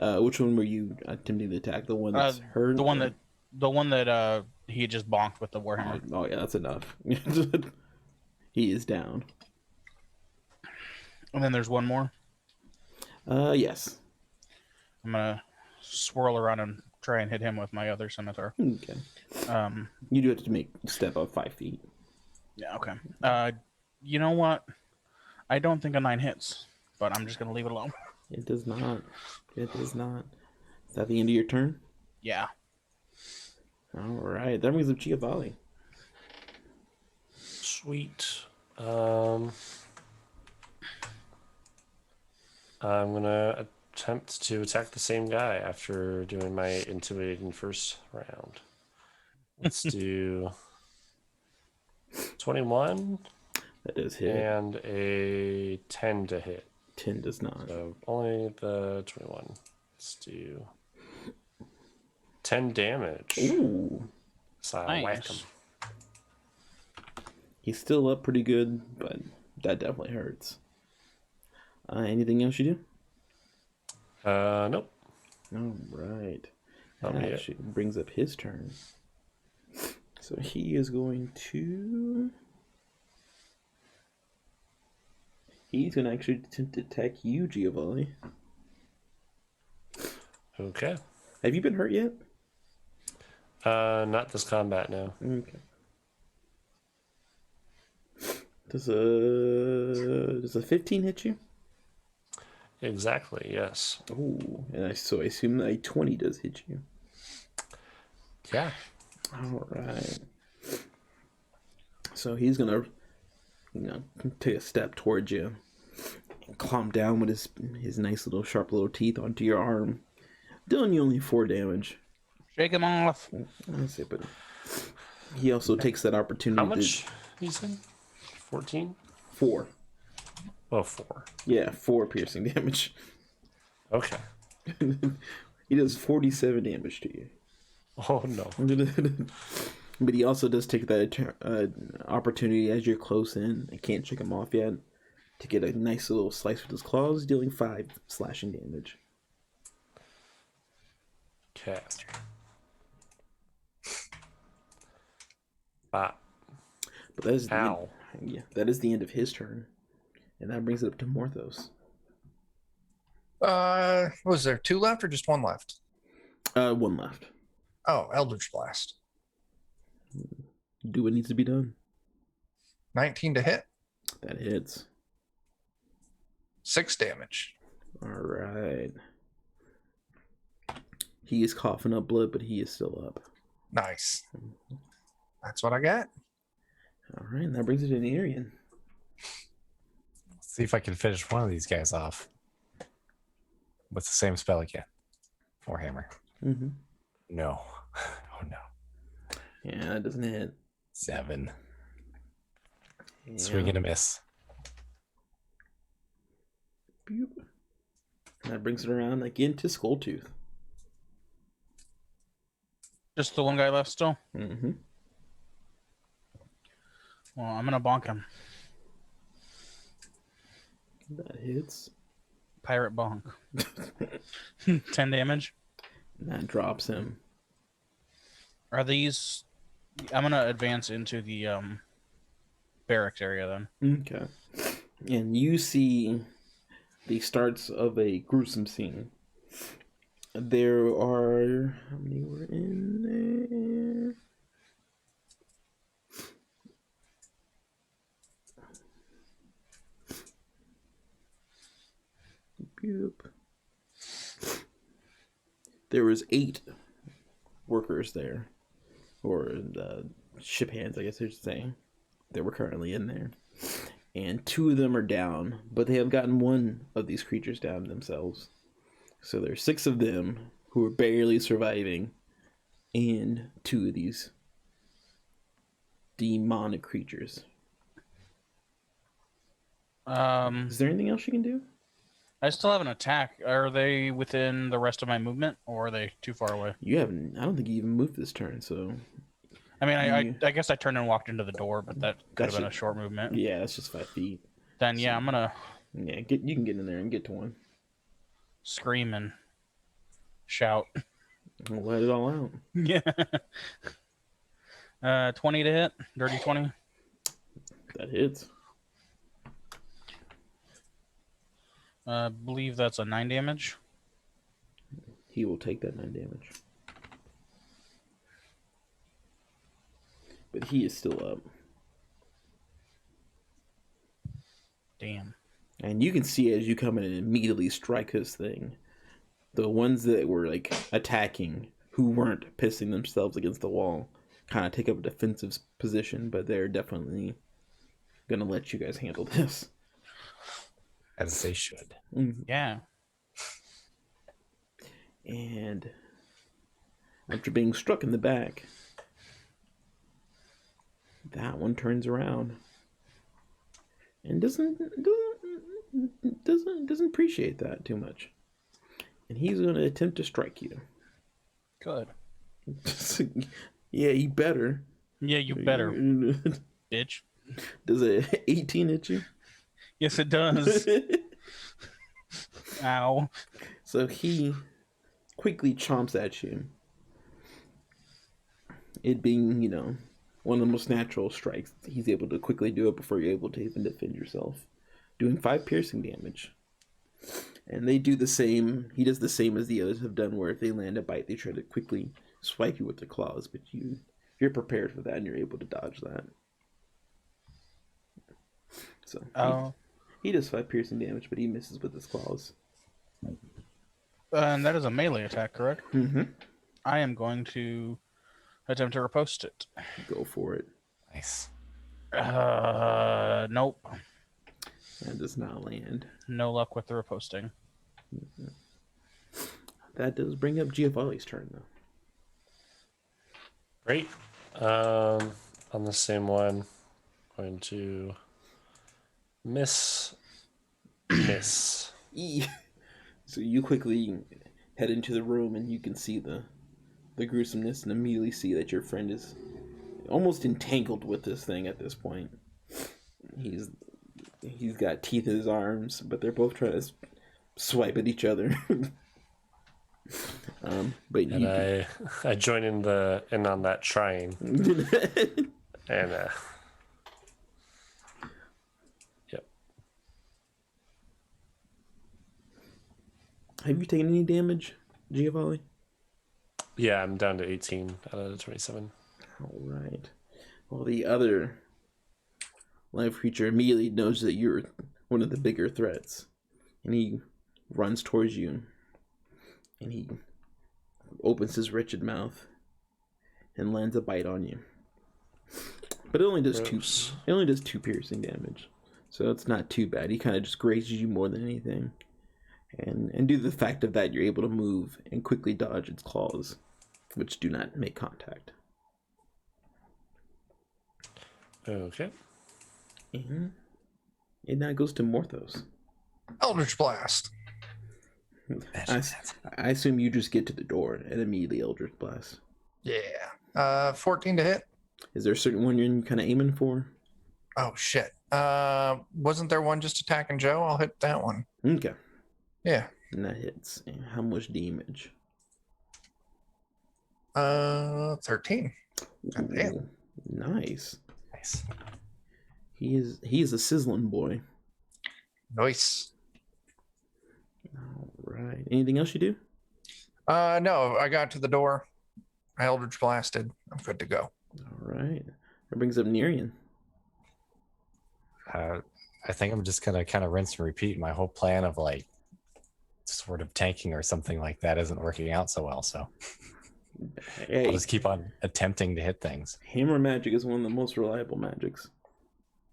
Which one were you attempting to attack? The one that's hurt? The one that he just bonked with the warhammer. Oh yeah, that's enough. He is down. And then there's one more. Yes. I'm gonna swirl around and try and hit him with my other scimitar. Okay. You do have to make step up 5 feet. Yeah. Okay. You know what? I don't think a 9 hits, but I'm just gonna leave it alone. It does not. It does not. Is that the end of your turn? Yeah. All right. That brings up Giovanni. Sweet. I'm gonna attempt to attack the same guy after doing my intimidating first round. Let's do 21 That does hit. and a 10 to hit. 10 does not. So only the 21. Let's do 10 damage. Ooh. So I Nice. whack him. He's still up pretty good, but that definitely hurts. Anything else you do? Nope. All right. Not That me yet. actually brings up his turn. So he is going to... He's going to actually attempt to attack you, Giovanni. Okay. Have you been hurt yet? Not this combat now. Okay. Does a 15 hit you? Exactly, yes. Oh, and so I assume that a 20 does hit you. Yeah. All right. So he's gonna, take a step towards you, clomp down with his nice little sharp little teeth onto your arm, dealing you only 4 damage. Shake him off. I say, but he also takes that opportunity. How much? You said 14? 4. Oh, 4. Yeah, 4 piercing damage. Okay. He does 47 damage to you. Oh no. But he also does take that opportunity as you're close in and can't check him off yet to get a nice little slice with his claws, dealing 5 slashing damage. Okay. Ah, But that is the ow. yeah, that is the end of his turn, and that brings it up to Morthos. Was there 2 left or just 1 left? 1 left. Oh, Eldritch Blast. Do what needs to be done. 19 to hit. That hits. 6 damage. All right. He is coughing up blood, but he is still up. Nice. That's what I got. All right, and that brings it to Nerian. Let's see if I can finish one of these guys off with the same spell again. Warhammer. Mm-hmm. No. Oh no. Yeah, that doesn't hit. 7. Yeah. Swing and a miss. Boop. And that brings it around again to Skulltooth. Just the one guy left still. Mm-hmm. Well, I'm gonna bonk him. That hits. Pirate bonk. 10 damage. And that drops him. Are these? I'm gonna advance into the barracks area then. Okay. And you see the starts of a gruesome scene. There are... How many were in there was 8 workers there, or ship hands, I guess I should say, that were currently in there. And 2 of them are down, but they have gotten 1 of these creatures down themselves. So there's 6 of them who are barely surviving, and 2 of these demonic creatures. Is there anything else you can do? I still have an attack. Are they within the rest of my movement, or are they too far away? You haven't. I don't think you even moved this turn. So I mean, I guess I turned and walked into the door, but that could have been a should- short movement. yeah, that's just 5 feet. Then yeah, I'm gonna Yeah, you can get in there and get to one. scream and shout. We'll let it all out. Yeah. 20 to hit. Dirty 20. That hits. I believe that's a 9 damage. He will take that 9 damage. But he is still up. Damn. And you can see as you come in and immediately strike this thing, the ones that were like attacking, who weren't pissing themselves against the wall, kind of take up a defensive position, but they're definitely going to let you guys handle this. As they should. Yeah. And after being struck in the back, that one turns around and doesn't appreciate that too much. And he's going to attempt to strike you. Good. Yeah, you better. Yeah, you better, bitch. Does a 18 hit you? Yes, it does. Ow. So he quickly chomps at you. It being, one of the most natural strikes, he's able to quickly do it before you're able to even defend yourself. Doing 5 piercing damage. And they do the same, he does the same as the others have done, where if they land a bite, they try to quickly swipe you with their claws, but you're prepared for that and you're able to dodge that. So he does 5 piercing damage, but he misses with his claws. And that is a melee attack, correct? Mm-hmm. I am going to attempt to riposte it. Go for it. Nice. Nope. That does not land. No luck with the riposting. That does bring up Giovanni's turn, though. Great. On the same one, going to miss. So you quickly head into the room and you can see the gruesomeness and immediately see that your friend is almost entangled with this thing at this point. He's got teeth in his arms, but they're both trying to swipe at each other. And I join in on that trying. And yep. Have you taken any damage, Giovanni? Yeah, I'm down to 18 out of 27. All right. Well, the other live creature immediately knows that you're one of the bigger threats, and he runs towards you, and he opens his wretched mouth and lands a bite on you. But it only does Gross. two piercing damage, so it's not too bad. He kind of just grazes you more than anything, and due to the fact of that, you're able to move and quickly dodge its claws, which do not make contact. Okay. And it now goes to Morthos. Eldritch Blast. I assume you just get to the door and immediately Eldritch Blast. Yeah. 14 to hit. Is there a certain one you're kind of aiming for? Oh, shit. Wasn't there one just attacking Joe? I'll hit that one. Okay. Yeah. And that hits. And how much damage? 13. Ooh, Damn. nice. Nice. He is a sizzling boy. Nice. All right. Anything else you do? No, I got to the door. I Eldritch Blasted. I'm good to go. All right. That brings up Nerian. I think I'm just gonna kind of rinse and repeat my whole plan of like sort of tanking or something like that isn't working out so well. So Hey, I'll just keep on attempting to hit things. hammer magic is one of the most reliable magics.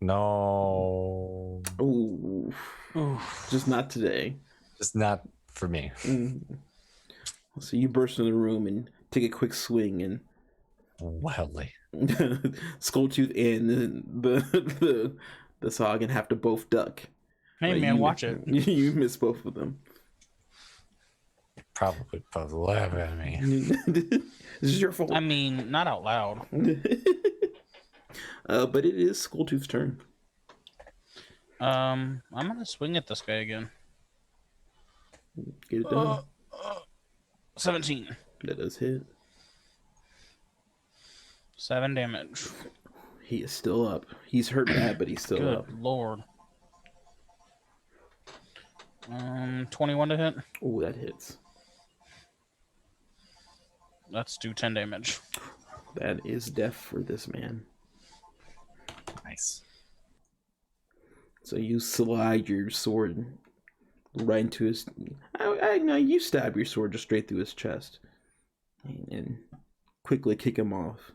No, Oh, just not today. just not for me. So you burst in the room and take a quick swing, and Wildly. Skulltooth and the Sagan have to both duck. Hey, But man, you- watch it. You miss both of them. Probably both laugh at me. This is your fault. I mean, not out loud. But it is Skulltooth's turn. I'm gonna swing at this guy again. Get it done. 17. That does hit. 7 damage. He is still up. He's hurt bad, but he's still Good up. lord. 21 to hit. Oh, that hits. Let's do 10 damage. That is death for this man. Nice. So you slide your sword right into his. No, you stab your sword just straight through his chest, and quickly kick him off.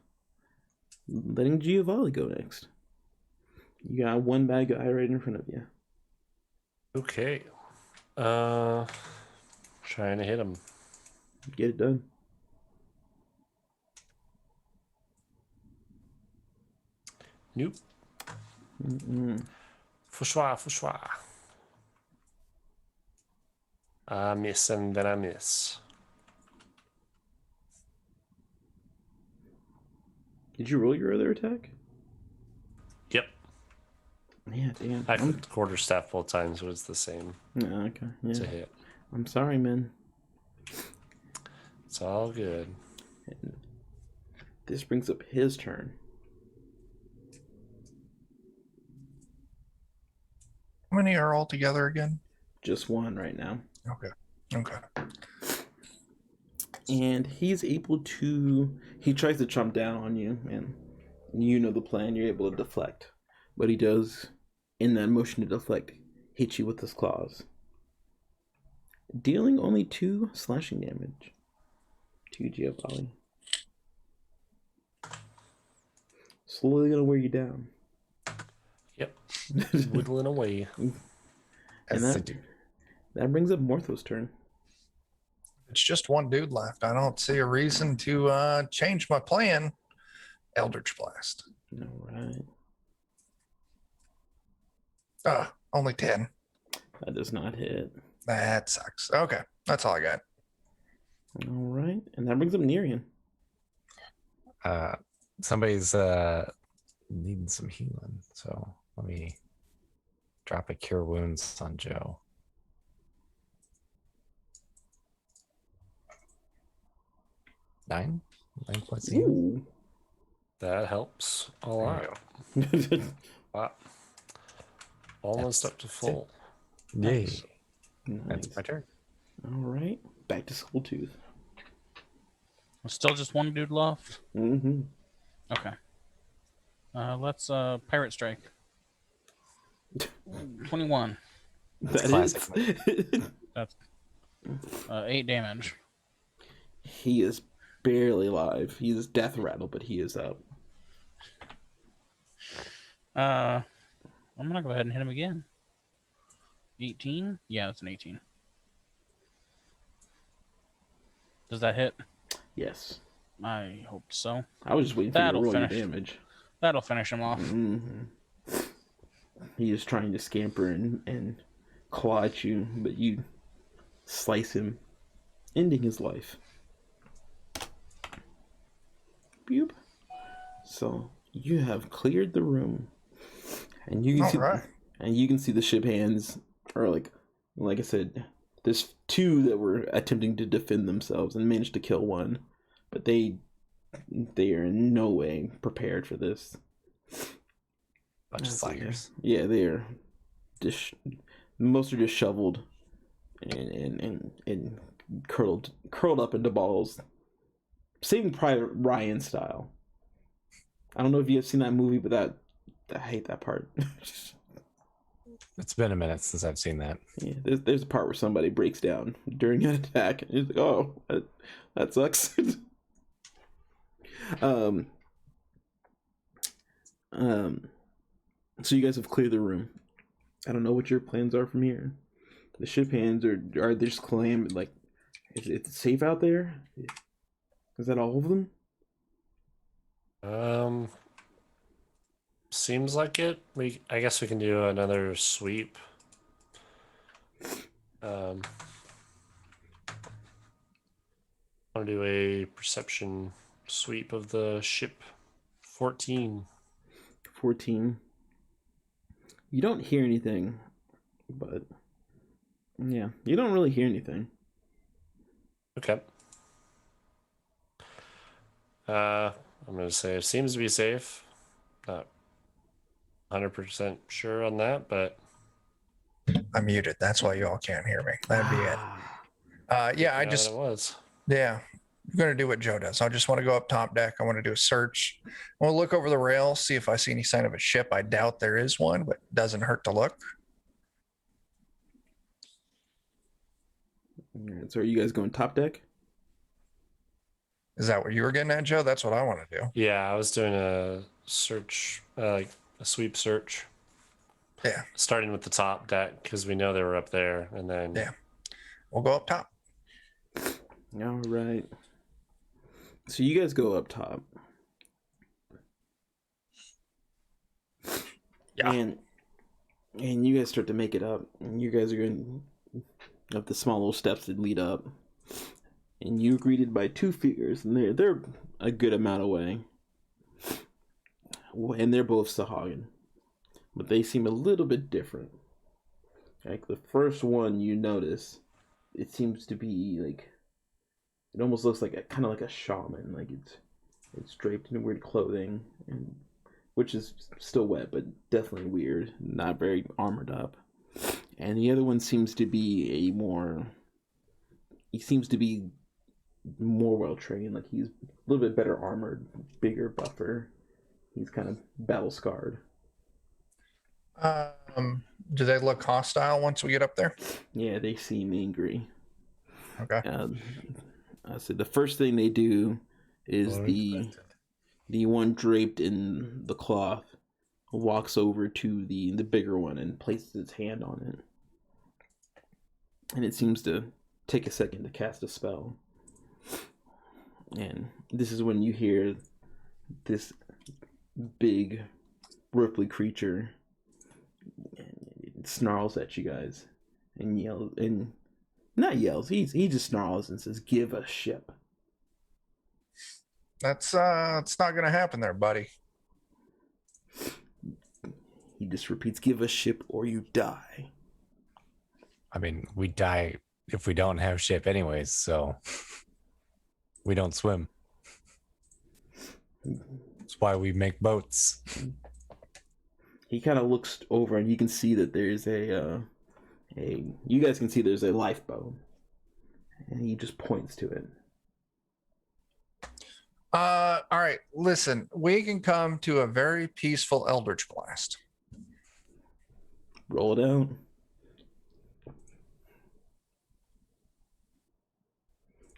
Letting Giovanni go next. You got one bad guy right in front of you. Okay. Trying to hit him. Get it done. Nope. Fouchoir. I miss and then I miss. Did you roll your other attack? Yep. Yeah, damn. I quarterstaff both times was the same. Okay. It's Yeah. a hit. I'm sorry, man. It's all good. And this brings up his turn. How many are all together again? Just one right now. Okay. And he's able to. He tries to chomp down on you, and you know the plan. You're able to deflect. But he does, in that motion to deflect, hit you with his claws. Dealing only 2 slashing damage to Giovanni. Slowly gonna wear you down. Yep. Whittling away. And that brings up Mortho's turn. It's just one dude left. I don't see a reason to change my plan. Eldritch Blast. Alright. Only 10. That does not hit. That sucks. Okay. That's all I got. Alright. And that brings up Nerian. Somebody's needing some healing, so let me drop a cure wounds on Joe. Nine points of healing. Ooh. That helps a lot. Wow. Almost That's up to full. Yay! Nice. That's my turn. Alright. Back to Skulltooth. Still just one dude left. Mm-hmm. Okay. Let's Pirate Strike. 21. Classic. That's 8 damage. He is barely alive. He is death rattled, but he is up. I'm gonna go ahead and hit him again. 18? Yeah, that's an 18. Does that hit? Yes. I hope so. I was just waiting for you to That'll roll your finish. damage. That'll finish him off. Mm-hmm. He is trying to scamper and claw at you, but you slice him, ending his life. Boop. So you have cleared the room, and you can see, Alright. and you can see the ship hands are like I said, there's 2 that were attempting to defend themselves and managed to kill one, but they are in no way prepared for this. Bunch of slackers. Yeah, they're just most are just shoveled and curled up into balls. Saving Private Ryan style. I don't know if you have seen that movie, but I hate that part. It's been a minute since I've seen that. Yeah, there's a part where somebody breaks down during an attack, and he's like, "Oh, that sucks." um, so you guys have cleared the room. I don't know what your plans are from here. The ship hands are they just claim like, is it safe out there? Is that all of them? Seems like it. I guess we can do another sweep. Want to do a perception sweep of the ship. 14. 14. You don't hear anything, but yeah, you don't really hear anything. Okay. I'm gonna say it seems to be safe. Not 100% sure on that, but I'm muted. That's why you all can't hear me. That'd be it. Yeah, I know just that it was. yeah. I'm gonna do what Joe does. I just want to go up top deck. I want to do a search. I want to look over the rail, see if I see any sign of a ship. I doubt there is one, but it doesn't hurt to look. Alright, so are you guys going top deck? Is that what you were getting at, Joe? That's what I want to do. Yeah, I was doing a search, like a sweep search. Yeah. Starting with the top deck because we know they were up there, and then Yeah. We'll go up top. All right. So you guys go up top. Yeah. And you guys start to make it up. And you guys are going up the small little steps that lead up. And you're greeted by two figures, and they're a good amount away. And they're both Sahagin. But they seem a little bit different. Like the first one you notice, it seems to be like, it almost looks like kind of like a shaman. Like it's draped in weird clothing, and which is still wet, but definitely weird. Not very armored up. And the other one seems to be he seems to be more well trained. Like he's a little bit better armored, bigger, buffer. He's kind of battle scarred. Do they look hostile once we get up there? Yeah, they seem angry. Okay. So the first thing they do is the one draped in the cloth walks over to the bigger one and places its hand on it. And it seems to take a second to cast a spell. And this is when you hear this big, ripply creature, and it snarls at you guys and yells, and not yells, he just snarls and says, "Give a ship." That's it's not gonna happen there, buddy. He just repeats, "Give a ship or you die." I mean, we die if we don't have ship anyways, so we don't swim. That's why we make boats. He kind of looks over, and you can see that there's you guys can see there's a lifeboat, and he just points to it. All right, listen, we can come to a very peaceful Eldritch Blast. Roll it out.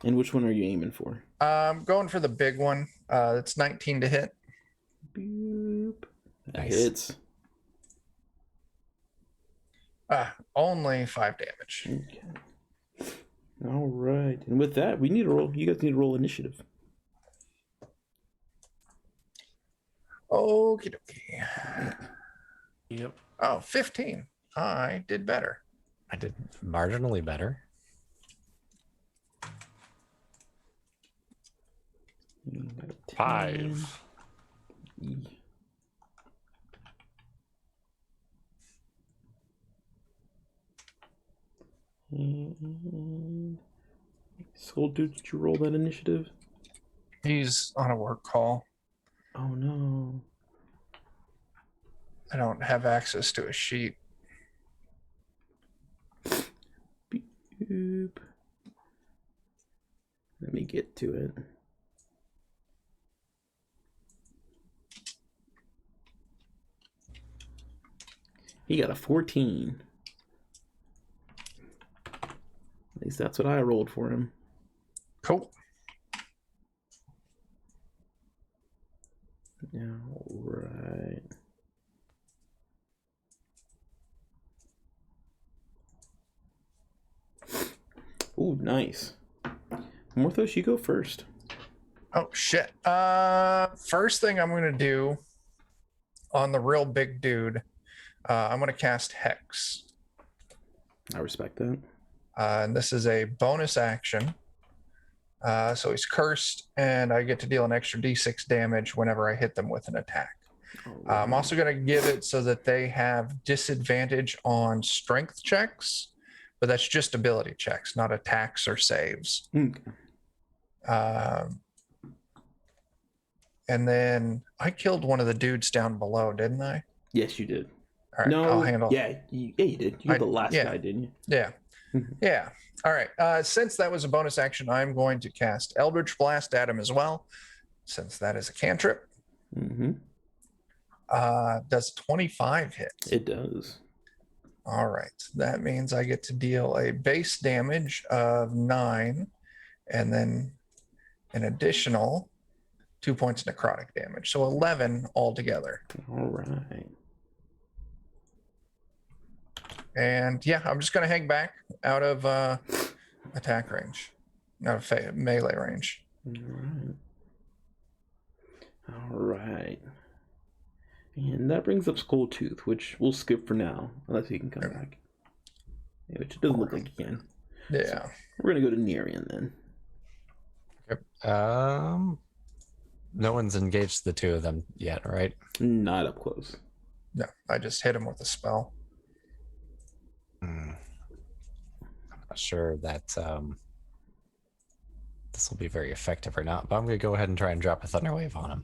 And which one are you aiming for? I'm going for the big one. It's 19 to hit. Boop. That Nice. hits. Only 5 damage. Okay. All right. And with that, we need to roll. You guys need to roll initiative. Okie dokie. Yep. Oh, 15. I did better. I did marginally better. Got a 10. 5. And Soul Dude, did you roll that initiative? He's on a work call. Oh no. I don't have access to a sheet. Boop. Let me get to it. He got a 14. At least that's what I rolled for him. Cool. Yeah, right. Ooh, nice. Morthos, you go first. Oh shit. First thing I'm gonna do on the real big dude, I'm gonna cast Hex. I respect that. And this is a bonus action. So he's cursed, and I get to deal an extra d6 damage whenever I hit them with an attack. I'm also going to give it so that they have disadvantage on strength checks, but that's just ability checks, not attacks or saves. Okay. And then I killed one of the dudes down below, didn't I? Yes, you did. All right, No, I'll handle. Yeah, you did. You did the last guy, didn't you? Yeah. Yeah. All right. Since that was a bonus action, I'm going to cast Eldritch Blast at him as well, since that is a cantrip. Mm-hmm. Does 25 hit? It does. All right. That means I get to deal a base damage of 9 and then an additional 2 points necrotic damage. So 11 altogether. All right. And yeah, I'm just going to hang back out of attack range, out of melee range. All right. All right. And that brings up Skulltooth, which we'll skip for now, unless he can come back. Yeah, which it doesn't look like he can. Yeah. So we're going to go to Nerian then. No one's engaged the two of them yet, right? Not up close. No, I just hit him with a spell. I'm not sure that this will be very effective or not, but I'm going to go ahead and try and drop a Thunder Wave on him.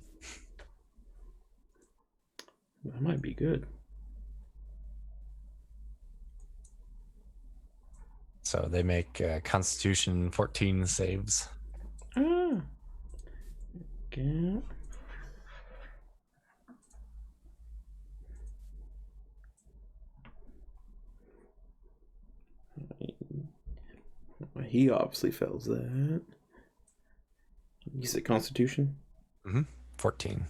That might be good. So they make Constitution 14 saves. Ah. Okay. He obviously fails that. You said Constitution? 14.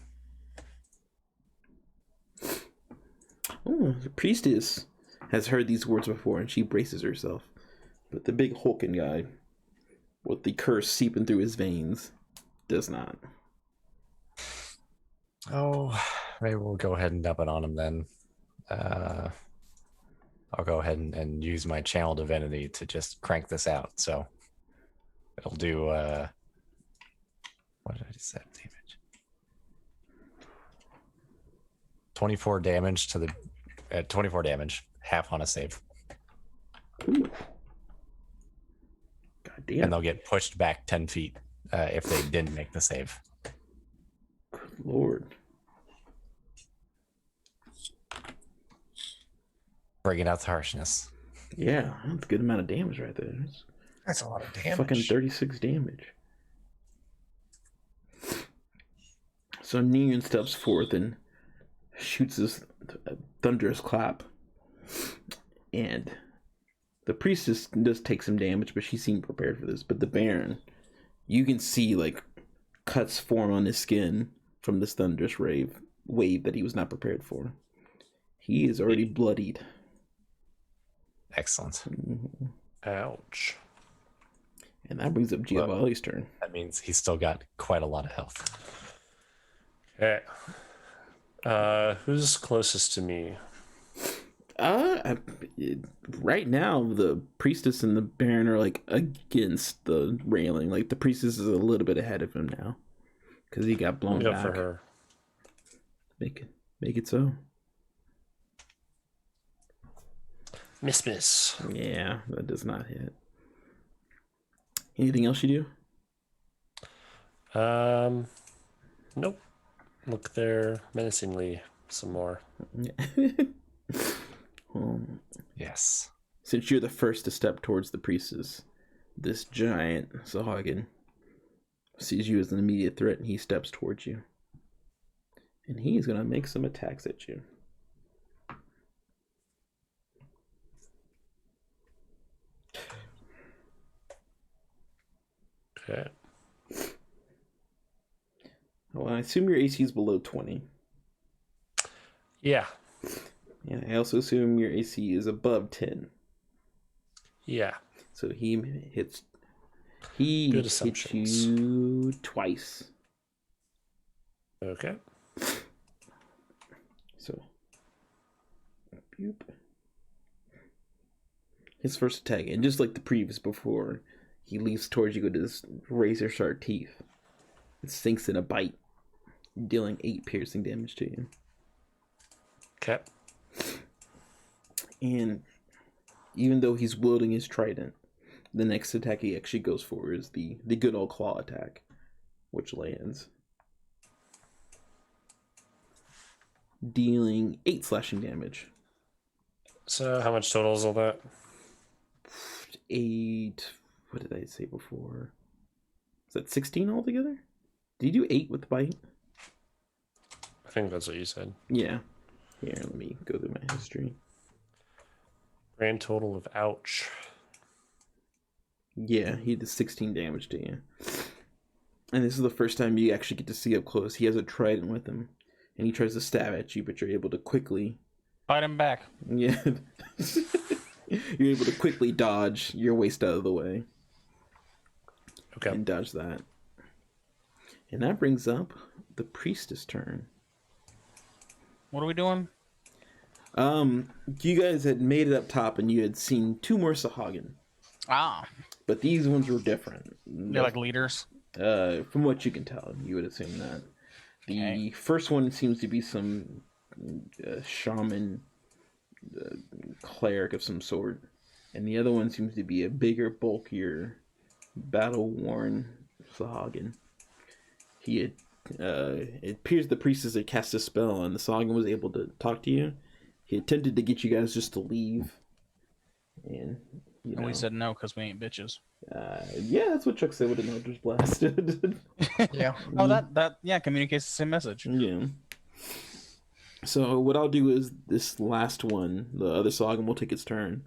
Oh, the priestess has heard these words before and she braces herself. But the big hulking guy, with the curse seeping through his veins, does not. Oh, maybe we'll go ahead and dump it on him then. I'll go ahead and use my Channel Divinity to just crank this out. So it'll do, what did I just say? Damage. 24 damage to the, 24 damage, half on a save. Ooh. God damn. And they'll get pushed back 10 feet if they didn't make the save. Good Lord. Bringing out the harshness. Yeah, that's a good amount of damage right there. That's a lot of damage. Fucking 36 damage. So Neon steps forth and shoots this thunderous clap. And the priestess does take some damage, but she seemed prepared for this. But the Baron, you can see like cuts form on his skin from this thunderous wave that he was not prepared for. He is already bloodied. Excellent. Mm-hmm. Ouch. And that brings up Giovanni's turn. That means he's still got quite a lot of health. Okay. Who's closest to me? Right now the priestess and the Baron are like against the railing. Like the priestess is a little bit ahead of him now because he got blown Go back. for her. Make it so. Miss. Yeah, that does not hit. Anything else you Nope. Look there menacingly some more. do? Yes. Since you're the first to step towards the priestess, this giant Sahagin sees you as an immediate threat and he steps towards you. And he's going to make some attacks at you. Okay. Well, I assume your AC is below 20. Yeah. And I also assume your AC is above 10. Yeah. So he hits. He Good hits assumptions. you twice. Okay. So, boop. His first attack, and just like the previous before, he leaps towards you with his razor sharp teeth. It sinks in a bite, dealing 8 piercing damage to you. Okay. And even though he's wielding his trident, the next attack he actually goes for is the good old claw attack, which lands, dealing 8 slashing damage. So how much total is all that? 8. What did I say before? Is that 16 altogether? Did you do 8 with the bite? I think that's what you said. Yeah. Here, let me go through my history. Grand total of ouch. Yeah, he did 16 damage to you. And this is the first time you actually get to see up close. He has a trident with him, and he tries to stab at you, but you're able to quickly... Fight him back. Yeah. You're able to quickly dodge your waist out of the way. Okay. And dodge that. And that brings up the priestess turn. What are we doing? You guys had made it up top, and you had seen 2 more Sahagin. Ah, But these ones were different. they're like leaders. From what you can tell, you would assume that. The first one seems to be some shaman, cleric of some sort. And the other one seems to be a bigger, bulkier, battle-worn Sahagin. He had, it appears the priestess had cast a spell, and the Sahagin was able to talk to you. He attempted to get you guys just to leave. And, you know, And we said no because we ain't bitches. yeah, that's what Chuck said with an Eldritch Blast. Yeah. Oh, that communicates the same message. Yeah. So what I'll do is this last one, the other Sahagin will take its turn.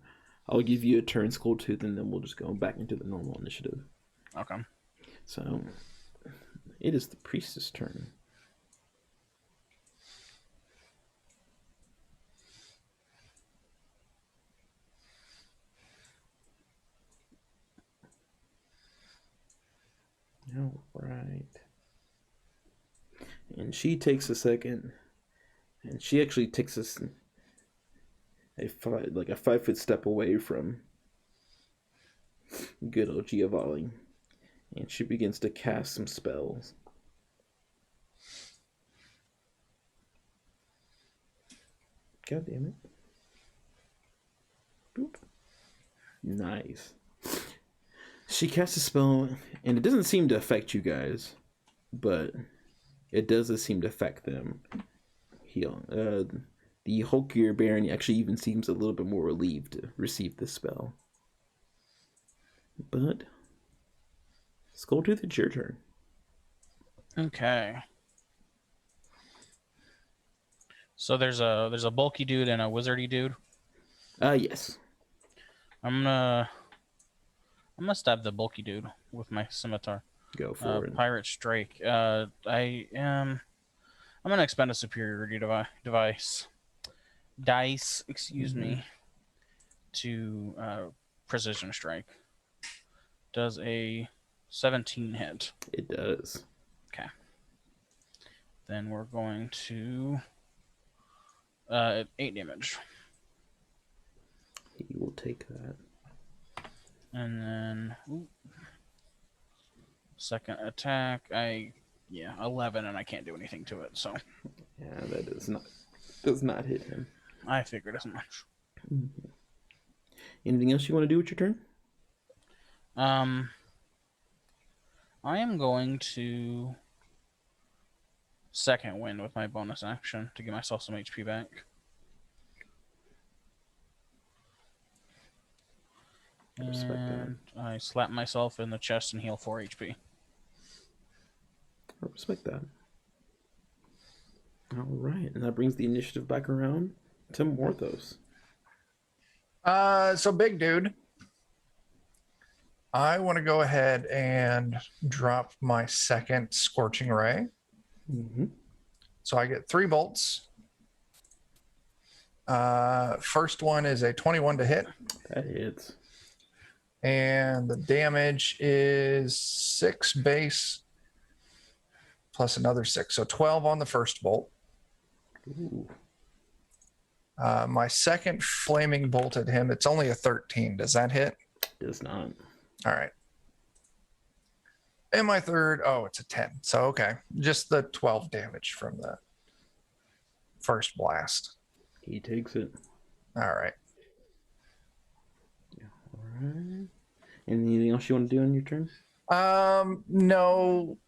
I'll give you a turn, Skulltooth, and then we'll just go back into the normal initiative. Okay. So it is the priestess' turn. All right. And she takes a second, and she actually takes a 5-foot step away from good old Giovanni, and she begins to cast some spells. God damn it. Boop. Nice. She casts a spell, and it doesn't seem to affect you guys, but it does seem to affect them. The hulkier Baron actually even seems a little bit more relieved to receive this spell. But Skulltooth, it's your turn. Okay. So there's a bulky dude and a wizardy dude. Yes. I'm gonna stab the bulky dude with my scimitar. Go for it. Pirate Strike. I'm gonna expend a superiority dice. Excuse me. To precision strike. Does a 17 hit? It does. Okay. Then we're going to 8 damage. He will take that. And then second attack, 11, and I can't do anything to it, so Yeah, that does not hit him. I figured as much. Anything else you want to do with your turn? I am going to second wind with my bonus action to give myself some HP back. I respect that. And I slap myself in the chest and heal 4 HP. I respect that. All right, and that brings the initiative back around to Morthos. So big dude. I want to go ahead and drop my second Scorching Ray. Mm-hmm. So I get 3 bolts. First one is a 21 to hit. That hits. And the damage is 6 base plus another 6. So 12 on the first bolt. Ooh. My second flaming bolt at him, it's only a 13. Does that hit? Does not. All right. And my third, oh, it's a 10. So, okay. Just the 12 damage from the first blast. He takes it. All right. All right. Anything else you want to do on your turn? No.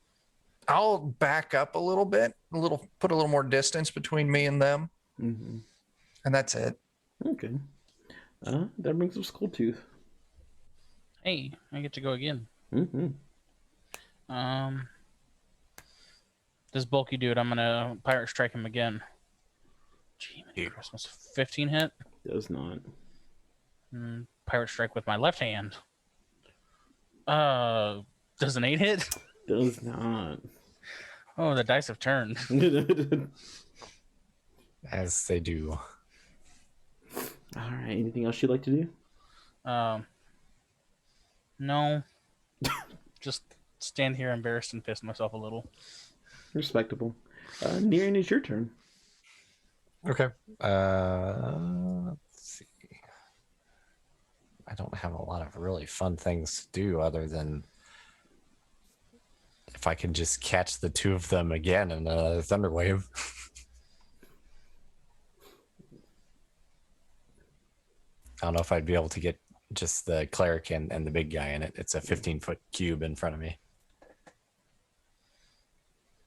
I'll back up a little bit, put a little more distance between me and them. Mm-hmm. And that's it. Okay. That brings up Skulltooth. Hey, I get to go again. Mm-hmm. This bulky dude, I'm gonna pirate strike him again. Gee, Christmas. 15 hit. Does not. Pirate strike with my left hand. Does an 8 hit? Does not. Oh, the dice have turned. As they do. All right. Anything else you'd like to do? No. Just stand here embarrassed and piss myself a little. Respectable. Nearing is your turn. Okay. Let's see. I don't have a lot of really fun things to do other than if I can just catch the 2 of them again in a thunder wave. I don't know if I'd be able to get just the cleric and the big guy in it. It's a 15-foot cube in front of me.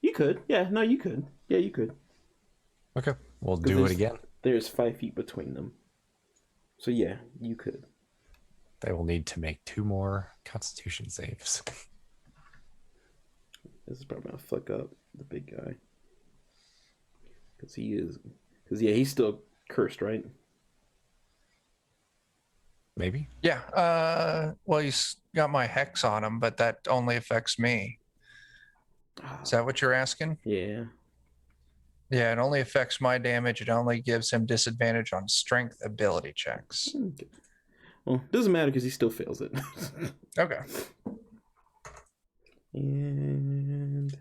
You could. Yeah, no, you could. Yeah, you could. Okay. We'll 'Cause do it there's- again. There's 5 feet between them. So yeah, you could. They will need to make 2 more constitution saves. This is probably gonna fuck up the big guy. Because he's still cursed, right? Maybe? Yeah. Well, he's got my hex on him, but that only affects me. Is that what you're asking? Yeah. Yeah, it only affects my damage. It only gives him disadvantage on strength ability checks. Okay. Well, doesn't matter because he still fails it. Okay. And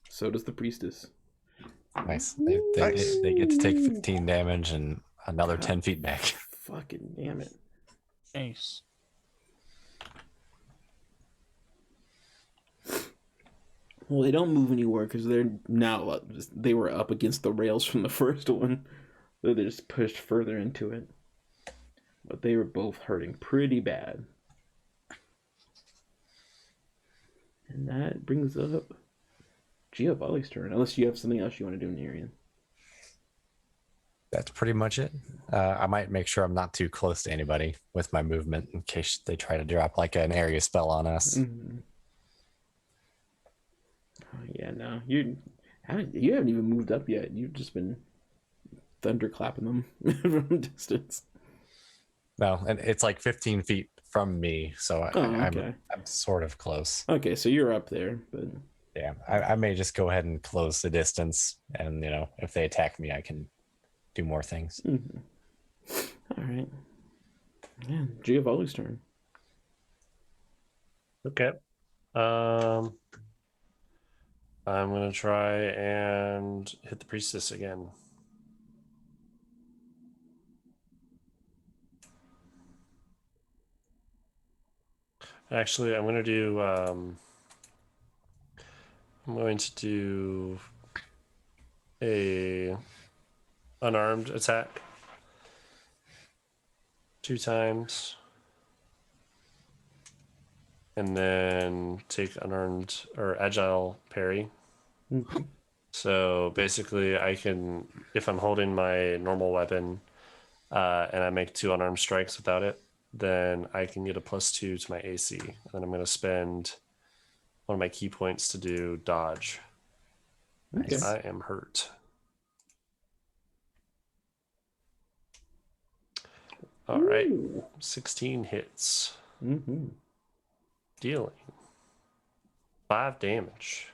so does the priestess. Nice. Nice. They get to take 15 damage and another 10 feet back. Fucking damn it. Ace. Well, they don't move anywhere because they're now they were up against the rails from the first one. So they just pushed further into it. But they were both hurting pretty bad. And that brings up Giovanni's turn. Unless you have something else you want to do in the area. That's pretty much it. I might make sure I'm not too close to anybody with my movement in case they try to drop like an area spell on us. Mm-hmm. Oh, yeah, no. You haven't even moved up yet. You've just been thunderclapping them from a distance. No, and it's like 15 feet from me, so okay. I'm sort of close. Okay, so you're up there, but Yeah, I may just go ahead and close the distance, and if they attack me, I can do more things. mm-hmm. All right. Yeah, Giovanni's turn. Okay. I'm gonna try and hit the priestess again. Actually, I'm going to do a unarmed attack 2 times, and then take unarmed or agile parry. Mm-hmm. So basically, I can, if I'm holding my normal weapon, and I make 2 unarmed strikes without it, then I can get a +2 to my AC. And then I'm going to spend one of my key points to do dodge. Okay. I am hurt. All right. Ooh. 16 hits. Mm-hmm. Dealing 5 damage.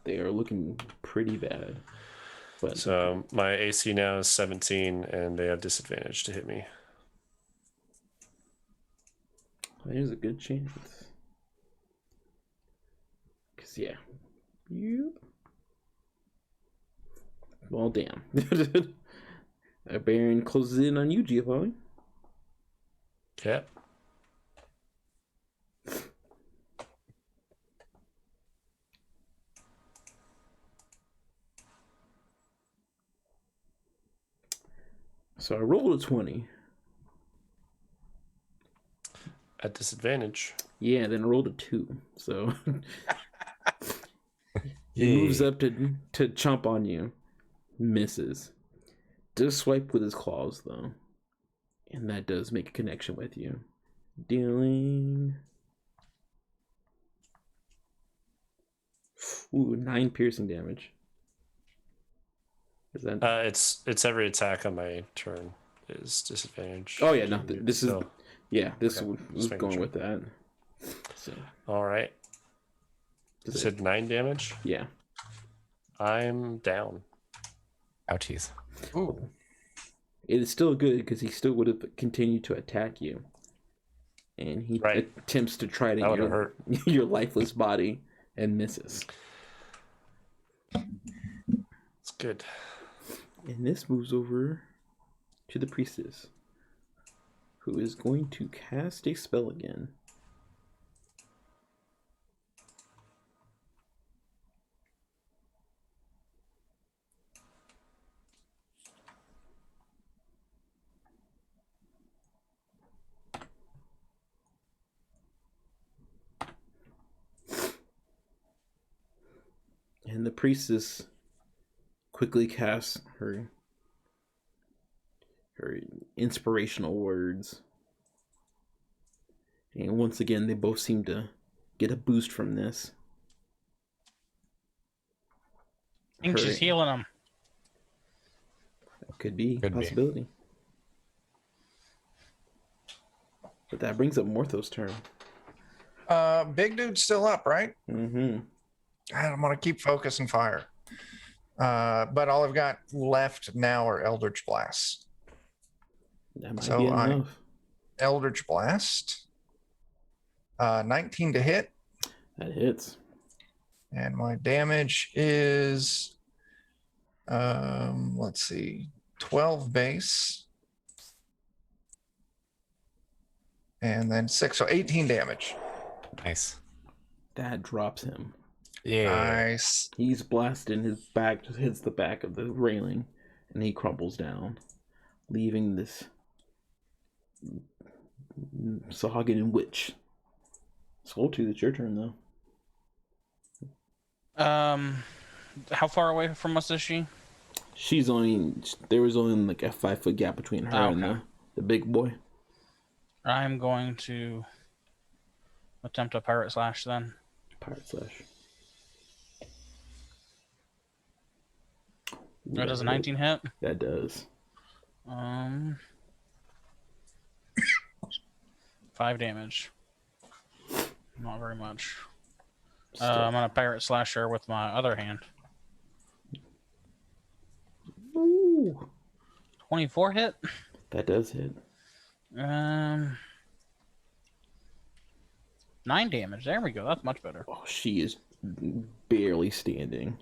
They are looking pretty bad. But So my AC now is 17, and they have disadvantage to hit me. there's a good chance. Cause yeah. Yep. Well, damn. A Baron closes in on you, Giovanni. Okay. So I rolled a 20. At disadvantage. Yeah, then I rolled a 2. So he moves up to chomp on you. Misses. Does swipe with his claws, though. And that does make a connection with you. Dealing... Ooh, 9 piercing damage. Is that... It's every attack on my turn is disadvantage. Oh, yeah, no, this is... So, Yeah, this okay, was just making going sure. with that. So, all right. You said 9 damage? Yeah. I'm down. Ouchies. Ooh. It is still good because he still would have continued to attack you. And he Right. attempts to try to That would have your, hurt. your lifeless body and misses. It's good. And this moves over to the priestess, who is going to cast a spell again. And the priestess quickly casts her inspirational words. And once again, they both seem to get a boost from this. I think she's healing him. Could be a Could be. possibility. But that brings up Mortho's turn. Big dude's still up, right? Mm-hmm. I'm gonna keep focus and fire. But all I've got left now are Eldritch Blasts. That might So be I- enough. Eldritch Blast. 19 to hit. That hits. And my damage is let's see, 12 base. And then 6, so 18 damage. Nice. That drops him. Yeah. Nice. He's blasted, his back just hits the back of the railing, and he crumbles down, leaving this Sahagin witch. Skulltooth, it's your turn, though. How far away from us is she? There was only like a 5-foot gap between her and Okay. the big boy. I'm going to attempt a pirate slash then. Pirate slash. Oh, does a 19 hit? That does. 5 damage. Not very much. Still. I'm gonna pirate slash her with my other hand. Ooh, 24 hit. that does hit. 9 damage. There we go. That's much better. Oh, she is barely standing.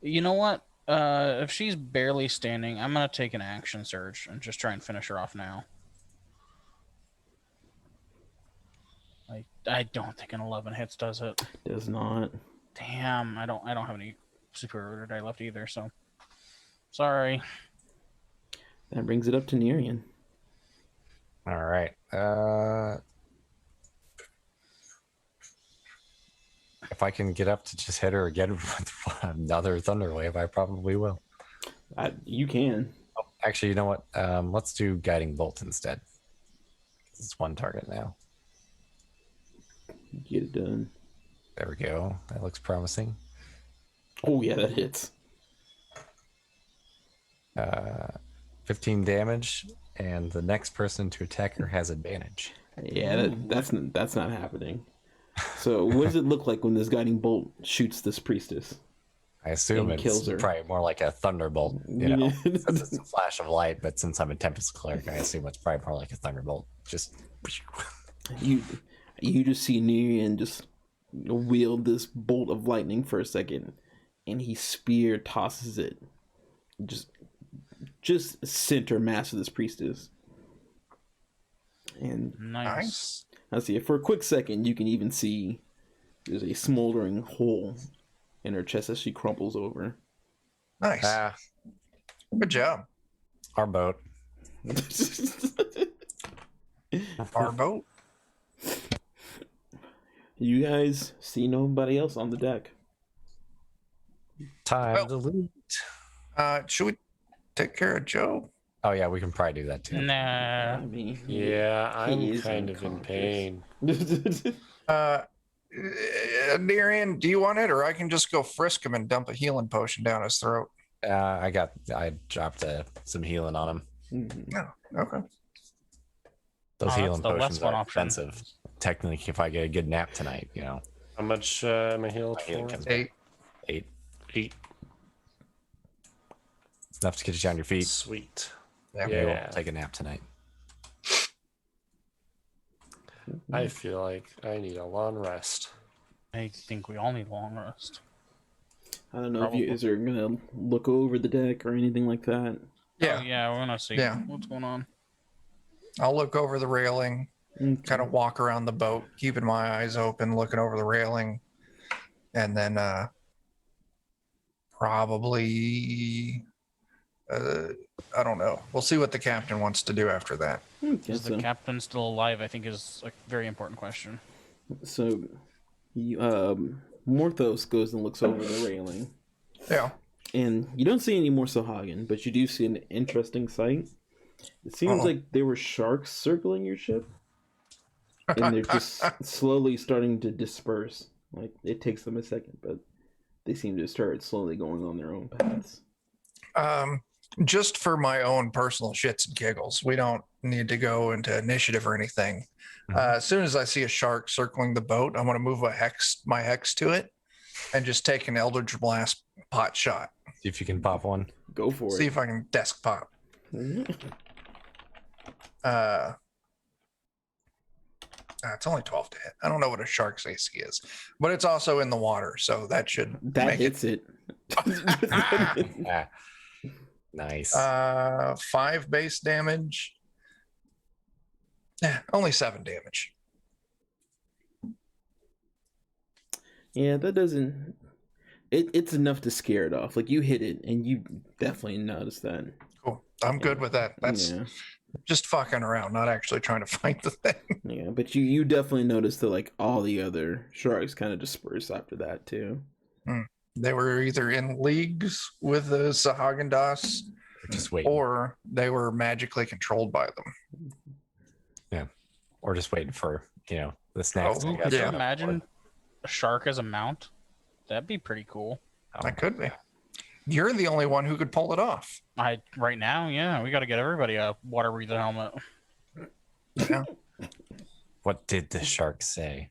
You know what? If she's barely standing, I'm gonna take an action surge and just try and finish her off now. I don't think an 11 hits does it. Does not. Damn, I don't have any superior die left either. So sorry. That brings it up to Nerian. All right. If I can get up to just hit her again with another thunder wave, I probably will. You can. Oh, actually, you know what? Let's do guiding bolt instead. It's one target now. Get it done. There we go. That looks promising. Oh yeah, that hits. 15 damage, and the next person to attack her has advantage. Yeah, that's not happening. So what does it look like when this guiding bolt shoots this priestess? I assume And it's kills her. probably more like a thunderbolt, you know, since it's a flash of light. But since I'm a Tempest cleric, I assume it's probably more like a thunderbolt. Just You just see Nerian just wield this bolt of lightning for a second, and he spear tosses it just center mass of this priestess. And Nice. I see, for a quick second, you can even see there's a smoldering hole in her chest as she crumples over. Nice. Good job. our boat. Our boat. You guys see nobody else on the deck. Time Well- to loot. Should we take care of Joe? Oh yeah, we can probably do that too. Nah. I mean, Yeah, I'm is kind of in unconscious. pain. Darian, do you want it, or I can just go frisk him and dump a healing potion down his throat? I dropped some healing on him. Mhm. No. Okay. Those Oh, healing that's the less potions fun are option. expensive. Technically, if I get a good nap tonight, you know, How much am I healed my healing for? comes back. 8. 8. 8. It's enough to get you on your feet. Sweet. Yeah. Maybe we'll Yeah. take a nap tonight. I feel like I need a long rest. I think we all need a long rest. I don't know if you guys are gonna look over the deck or anything like that. Yeah. Oh, yeah, we're gonna see Yeah. what's going on. I'll look over the railing, kind of walk around the boat, keeping my eyes open, looking over the railing, and then probably I don't know. We'll see what the captain wants to do after that. Okay, Is the captain still alive? I think is a very important question. so you, Morthos goes and looks over the railing, Yeah. and you don't see any more Sahagin, but you do see an interesting sight. It seems Uh-oh. like there were sharks circling your ship, and they're just slowly starting to disperse. Like, it takes them a second, but they seem to start slowly going on their own paths. Just for my own personal shits and giggles, we don't need to go into initiative or anything. As soon as I see a shark circling the boat, I'm going to move my hex to it and just take an Eldritch Blast pot shot. See if you can pop one. Go for See it. if I can desk pop. It's only 12 to hit. I don't know what a shark's AC is, but it's also in the water, so that should That make hits it. Ah, nice. 5 base damage. Yeah, only 7 damage. Yeah, that doesn't. It's enough to scare it off. Like, you hit it, and you definitely notice that. Cool. I'm good with that. That's Yeah, just fucking around, not actually trying to fight the thing. yeah, but you definitely notice that, like, all the other sharks kind of disperse after that too. They were either in leagues with the Sahagin-Dazs Just wait. or they were magically controlled by them. Or just waiting for, the snacks. Oh, to Could get you yeah. imagine a shark as a mount? That'd be pretty cool. That could be. You're the only one who could pull it off. Right now, yeah, we got to get everybody a water breather helmet. Yeah. What did the shark say?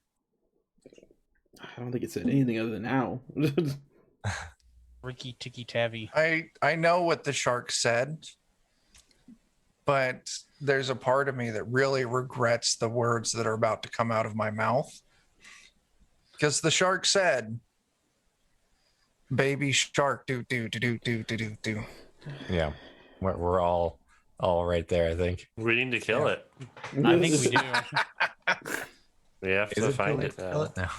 I don't think it said anything other than ow. Ricky Ticky Tavi. I know what the shark said, but there's a part of me that really regrets the words that are about to come out of my mouth. Because the shark said, baby shark, do, do, do, do, do, do, do, do. Yeah, we're all right there, I think. We need to kill it. I think we do. We have to find it now. now?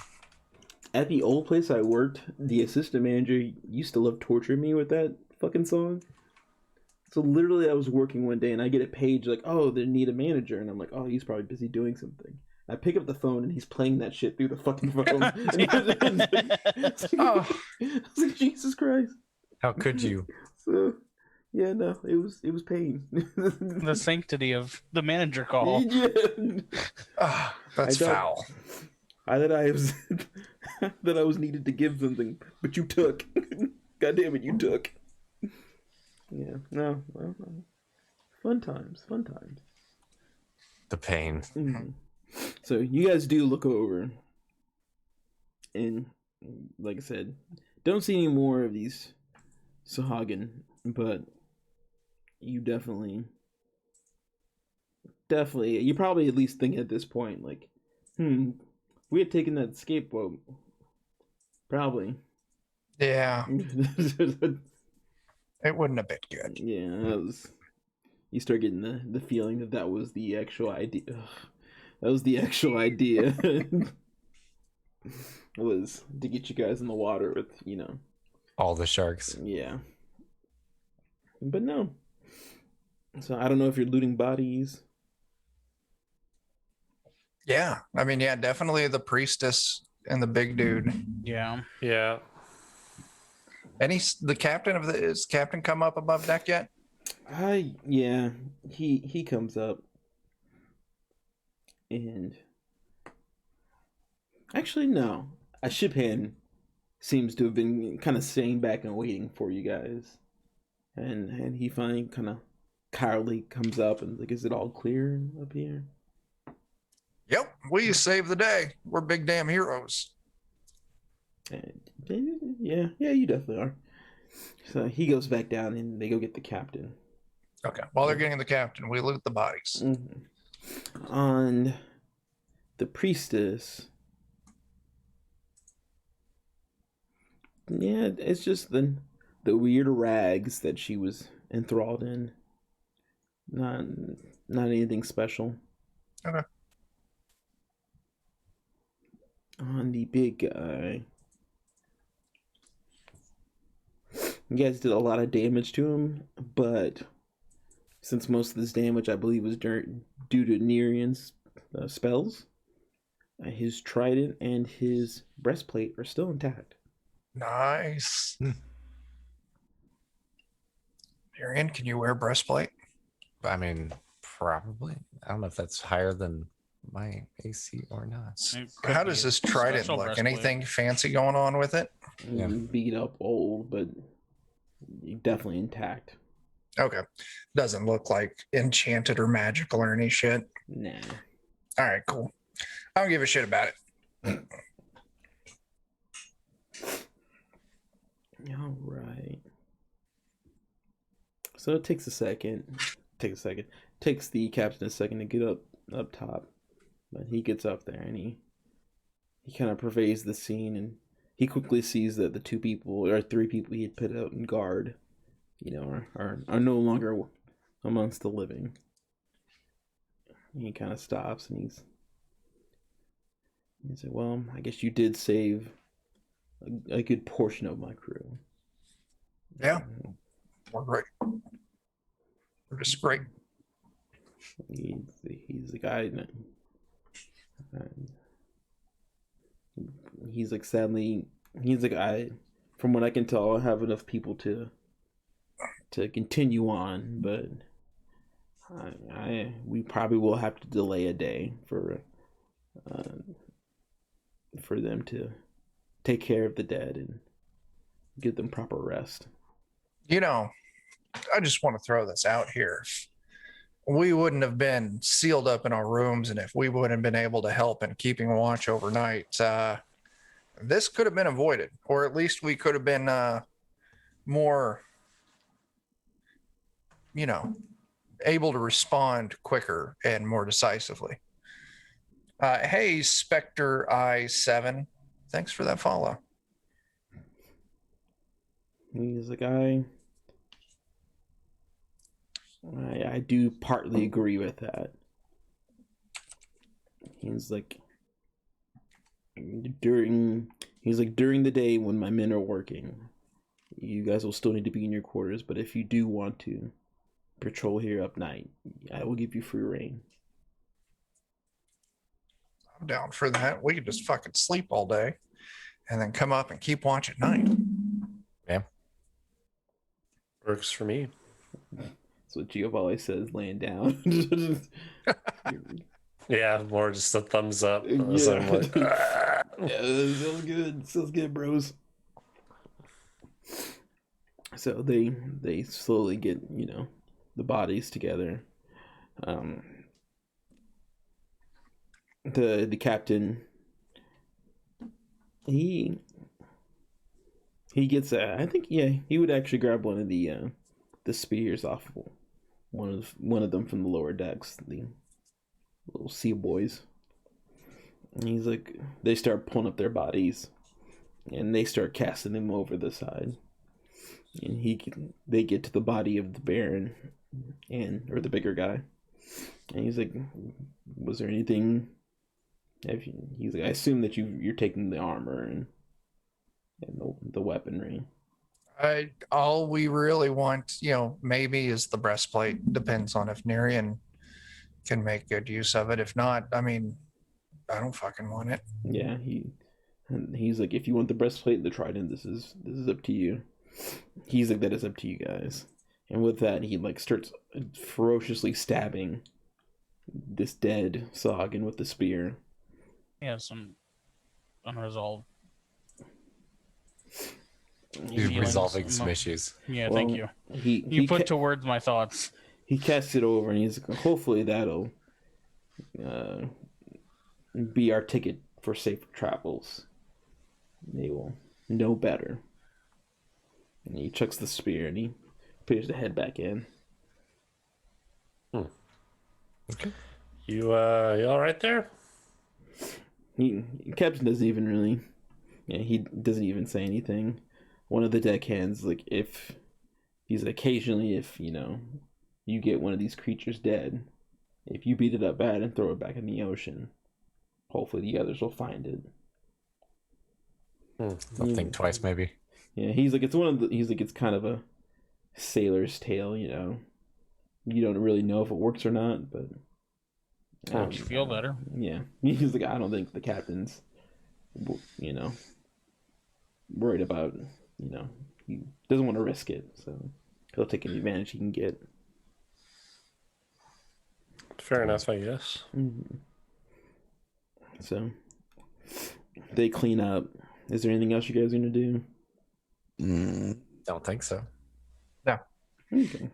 At the old place I worked, the assistant manager used to love torturing me with that fucking song. So literally, I was working one day and I get a page like, "Oh, they need a manager," and I'm like, "Oh, he's probably busy doing something." I pick up the phone and he's playing that shit through the fucking phone. Oh. I was like, Jesus Christ! How could you? So, yeah, no, it was pain. The sanctity of the manager call. Yeah. That's I don't- foul. That I was needed to give something, but you took. God damn it, you took. Yeah, no. Fun times. Fun times. The pain. Mhm. So you guys do look over, and like I said, don't see any more of these Sahagin, but you definitely, you probably at least think at this point, like, we had taken that scapegoat, probably. Yeah, Yeah, it wouldn't have been good. that was. You start getting the feeling that that was the actual idea. Ugh, that was the actual idea. Was to get you guys in the water with, All the sharks. yeah. But no. So I don't know if you're looting bodies. Yeah, I mean, yeah, definitely the priestess and the big dude. Yeah. Yeah. And the captain of is captain come up above deck yet? Yeah, he comes up, and actually no, a ship hand seems to have been kind of staying back and waiting for you guys, and he finally kind of cowardly comes up and like, is it all clear up here? Yep, we saved the day. We're big damn heroes. And, yeah, you definitely are. So he goes back down and they go get the captain. Okay, while they're getting the captain, we loot the bodies. Mm-hmm. On the priestess, yeah, it's just the weird rags that she was enthralled in. Not anything special. Okay. On the big guy, you guys did a lot of damage to him, but since most of this damage, I believe, was due to Nerian's spells, his trident and his breastplate are still intact. Nice. Marion, can you wear breastplate? I mean, probably. I don't know if that's higher than my AC or not. How does this trident look? Anything fancy going on with it? Yeah. Beat up, old, but definitely intact. Okay. Doesn't look like enchanted or magical or any shit. Nah. All right, cool. I don't give a shit about it. All right. So it takes a second. Takes the captain a second to get up top, but he gets up there and he kind of pervades the scene, and he quickly sees that the 2 people or 3 people he had put out in guard, are no longer amongst the living. He kind of stops and he's like, well, I guess you did save a good portion of my crew. Yeah. We're great. We're just great. He's the guy. He's like, sadly, he's like, from what I can tell, I have enough people to continue on, but we probably will have to delay a day for them to take care of the dead and give them proper rest. I just want to throw this out here. We wouldn't have been sealed up in our rooms, and if we wouldn't have been able to help in keeping watch overnight, this could have been avoided, or at least we could have been more, able to respond quicker and more decisively. Hey, Spectre I7, thanks for that follow. He's like, I do partly agree with that. He's like, during the day when my men are working, you guys will still need to be in your quarters, but if you do want to patrol here up night, I will give you free reign. I'm down for that. We could just fucking sleep all day and then come up and keep watch at night. Yeah. Works for me. That's what Giovanni says, laying down. Yeah, more just a thumbs up. Yeah. So I'm like, "Ah." Yeah, feels good, bros. So they slowly get, the bodies together. The captain, he gets I think, yeah, he would actually grab one of the spears off one of them from the lower decks, the little sea boys. And he's like, they start pulling up their bodies, and they start casting them over the side. And they get to the body of the Baron, or the bigger guy, and he's like, "Was there anything?" He's like, "I assume that you're taking the armor and the weaponry." All we really want, maybe is the breastplate. Depends on if Nerian can make good use of it. If not, I mean, I don't fucking want it. Yeah, he's like, "If you want the breastplate and the trident, this is up to you." He's like, "That is up to you guys." And with that, he like starts ferociously stabbing this dead Sagan with the spear. He has some unresolved. He's feelings. resolving some issues. Yeah, Well, thank you. He You put to words my thoughts. he casts it over, and he's like, "Hopefully that'll be our ticket for safer travels. They will know better." And he chucks the spear, and he puts the head back in. Okay. You all right there? Captain doesn't even really. Yeah, he doesn't even say anything. One of the deckhands, like, if he's occasionally, if you get one of these creatures dead, if you beat it up bad and throw it back in the ocean, hopefully the others will find it. I'll think twice, maybe. Yeah, he's like, it's kind of a sailor's tale, You don't really know if it works or not, but Makes you feel better. yeah. He's like, I don't think the captain's, worried about, he doesn't want to risk it, so he'll take any advantage he can get. Fair enough, I guess. Mm-hmm. So they clean up. Is there anything else you guys are gonna do? Don't think so. Okay.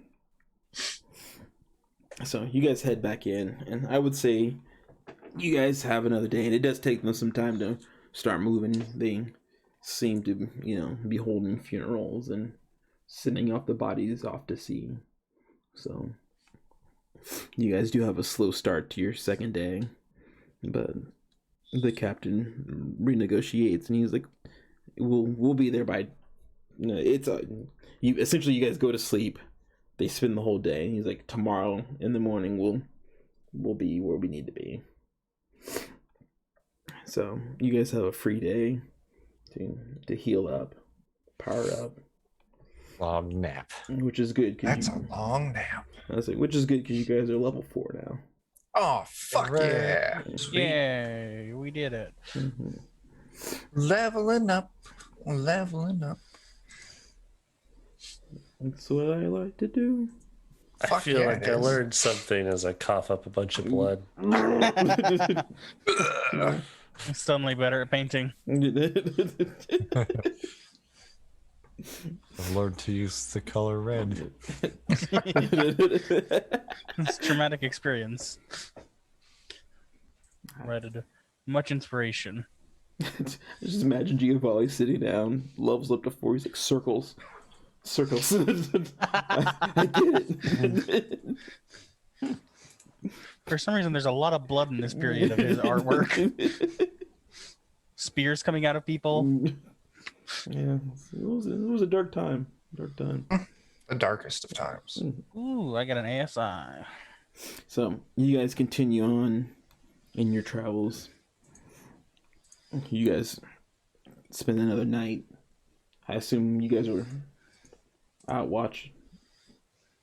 So you guys head back in, and I would say you guys have another day, and it does take them some time to start moving. They seem to, be holding funerals and sending off the bodies off to sea. So you guys do have a slow start to your second day, but the captain renegotiates, and he's like, "We'll be there by." It's you. Essentially, you guys go to sleep. They spend the whole day. He's like, "Tomorrow in the morning, we'll be where we need to be." So you guys have a free day to heal up, power up, Long nap. which is good. That's a long nap. I was like, which is good because you guys are level 4 now. Oh, fuck yeah. Yay, we did it. Mm-hmm. Leveling up. That's what I like to do. I Fuck feel yeah, like it I is. learned something as I cough up a bunch of blood. Suddenly better at painting. I've learned to use the color red. It's a traumatic experience. Read much inspiration. Just imagine Giovanni sitting down, levels up to 4. He's like, circles. I get it. For some reason, there's a lot of blood in this period of his artwork. Spears coming out of people. Yeah, it was a dark time. The darkest of times. Ooh, I got an ASI. So you guys continue on in your travels. You guys spend another night. I assume you guys were at watch,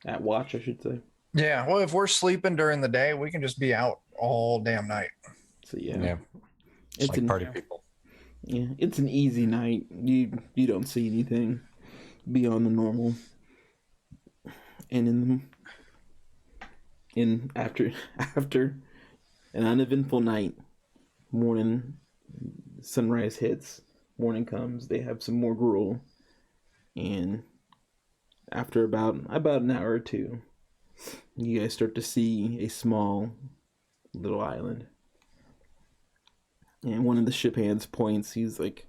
I should say. Yeah, well, if we're sleeping during the day, we can just be out all damn night. So yeah, Yeah. it's Like an, party people. yeah, it's an easy night. You don't see anything beyond the normal. And after an uneventful night, morning, sunrise hits, morning comes. They have some more gruel, and after about an hour or two, you guys start to see a small little island. And one of the ship hands points. He's like,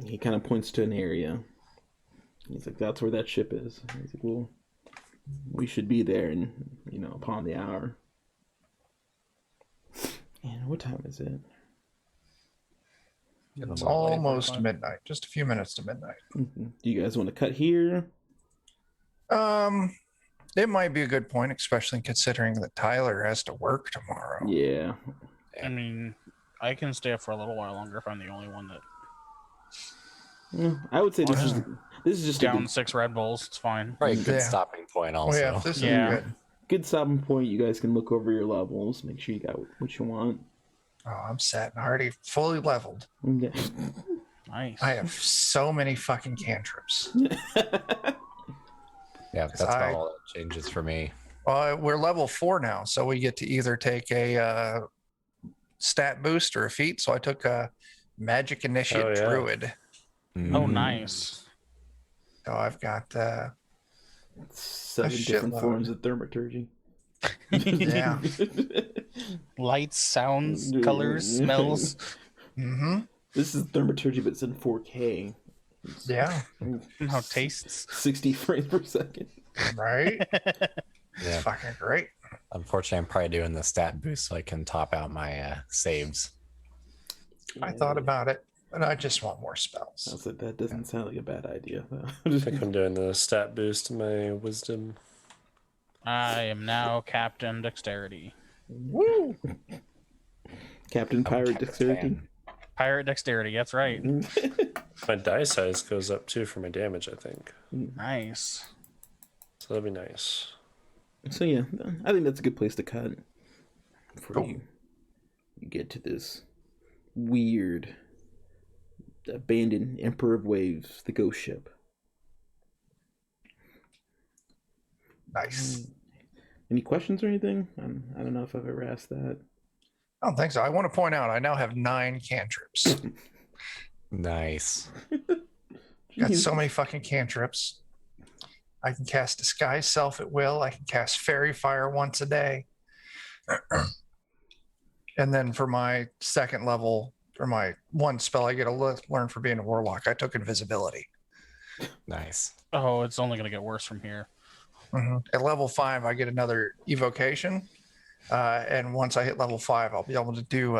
he kind of points to an area. He's like, that's where that ship is. He's like, well, we should be there, and upon the hour. And what time is it? It's almost midnight. Just a few minutes to midnight. Mm-hmm. Do you guys want to cut here? It might be a good point, especially considering that Tyler has to work tomorrow. Yeah. I mean, I can stay up for a little while longer if I'm the only one that I would say this is just down 6 Red Bulls. It's fine. Right, good Yeah. stopping point Oh also. yeah, this is Yeah. good. good stopping point. You guys can look over your levels, make sure you got what you want. Oh, I'm set. I'm already fully leveled. Yeah. Nice. I have so many fucking cantrips. Yeah, that's about all that changes for me. We're level 4 now, so we get to either take a stat boost or a feat. So I took a Magic Initiate Druid. Oh, nice. So I've got 7 a different shitload. forms of thaumaturgy. yeah. Lights, sounds, colors, smells. Mm-hmm. This is thaumaturgy, but it's in 4K. Yeah. How tastes. 60 frames per second. Right. Yeah. It's fucking great. Unfortunately, I'm probably doing the stat boost so I can top out my saves. I thought about it, but I just want more I spells. was like, that doesn't sound like a bad idea. I think I'm doing the stat boost to my wisdom. I am now Captain Dexterity. Woo! Captain Pirate Dexterity. Pirate Dexterity, that's right. My die size goes up too for my damage, I think. Nice. So that'd be nice. So yeah, I think that's a good place to cut before Cool. you get to this weird abandoned Emperor of Waves, the ghost ship. Nice. Any questions or anything? I don't know if I've ever asked that. I don't think so. I want to point out I now have 9 cantrips. Nice. Got so many fucking cantrips. I can cast Disguise Self at will. I can cast Fairy Fire once a day. And then for my second level, for my one spell I get to learn for being a warlock, I took Invisibility. Nice. Oh, it's only going to get worse from here. At level 5, I get another Evocation. And once I hit level 5, I'll be able to do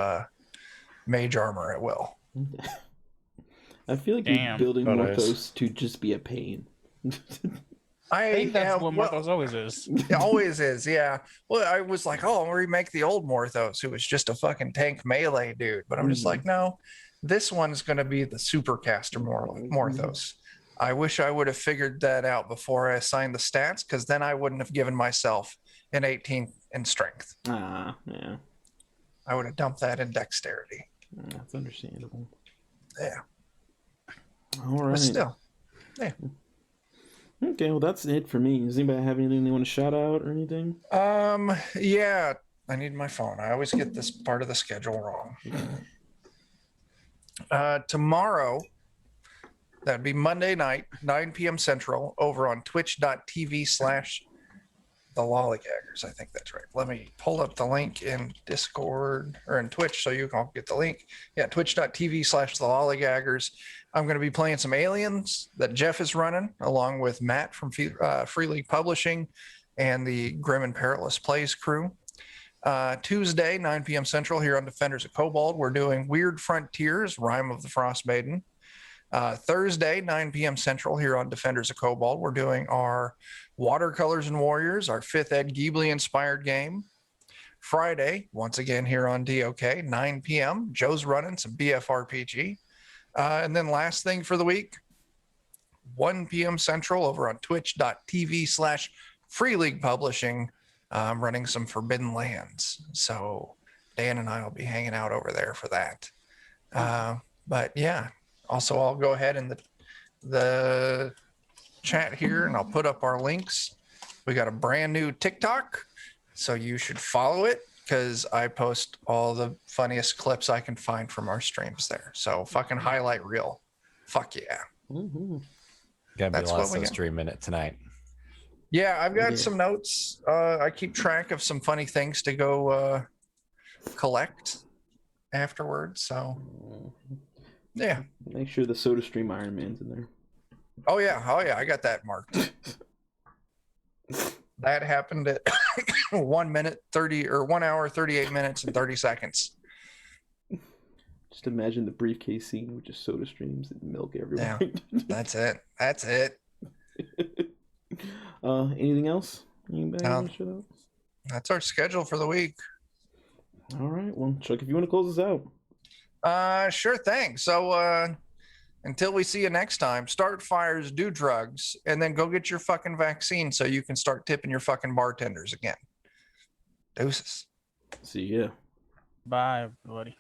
Mage Armor at will. I feel like you're Damn. building Oh, nice. Morthos to just be a pain. I think that's what well, Morthos always is. it always is, yeah. Well, I was like, oh, I'll remake the old Morthos, who was just a fucking tank melee dude. But I'm just like, no, this one's going to be the supercaster Morthos. I wish I would have figured that out before I assigned the stats, because then I wouldn't have given myself an 18 in strength. Yeah. I would have dumped that in dexterity. That's understandable. Yeah. All right. But still, Okay, well that's it for me. Does anybody have anything they want to shout out or anything? yeah, I need my phone. I always get this part of the schedule wrong. Tomorrow, that'd be Monday night, 9 p.m. Central, over on twitch.tv/the Lollygaggers. I think that's right. Let me pull up the link in Discord or in Twitch so you can all get the link. Yeah, twitch.tv/the Lollygaggers. I'm going to be playing some Aliens that Jeff is running, along with Matt from Free League Publishing and the Grim and Perilous Plays crew. Tuesday, 9 p.m. Central, here on Defenders of Cobalt, we're doing Weird Frontiers, Rime of the Frost Maiden. Thursday, 9 p.m. Central, here on Defenders of Cobalt, we're doing our Watercolors and Warriors, our 5th Ed Ghibli-inspired game. Friday, once again here on DOK, 9 p.m., Joe's running some BFRPG. And then last thing for the week, 1 p.m. Central over on twitch.tv/Free League Publishing. I'm running some Forbidden Lands. So Dan and I will be hanging out over there for that. But yeah, also I'll go ahead in the chat here and I'll put up our links. We got a brand new TikTok, so you should follow it, because I post all the funniest clips I can find from our streams there. So fucking highlight reel. Fuck yeah. Mm-hmm. Gotta be That's what less we of got. stream minute tonight. Yeah, I've got Yeah. some notes. I keep track of some funny things to go collect afterwards. So yeah. Make sure the SodaStream Iron Man's in there. Oh yeah. I got that marked. That happened at 1 minute 30 or 1 hour 38 minutes and 30 seconds. Just imagine the briefcase scene with just Soda Streams and milk everywhere. Yeah. That's it. Anything else? Anybody No. want to shout out? That's our schedule for the week. All right. Well, Chuck, if you want to close us out. Sure thing. So until we see you next time, start fires, do drugs, and then go get your fucking vaccine so you can start tipping your fucking bartenders again. Deuces. See ya. Bye, everybody.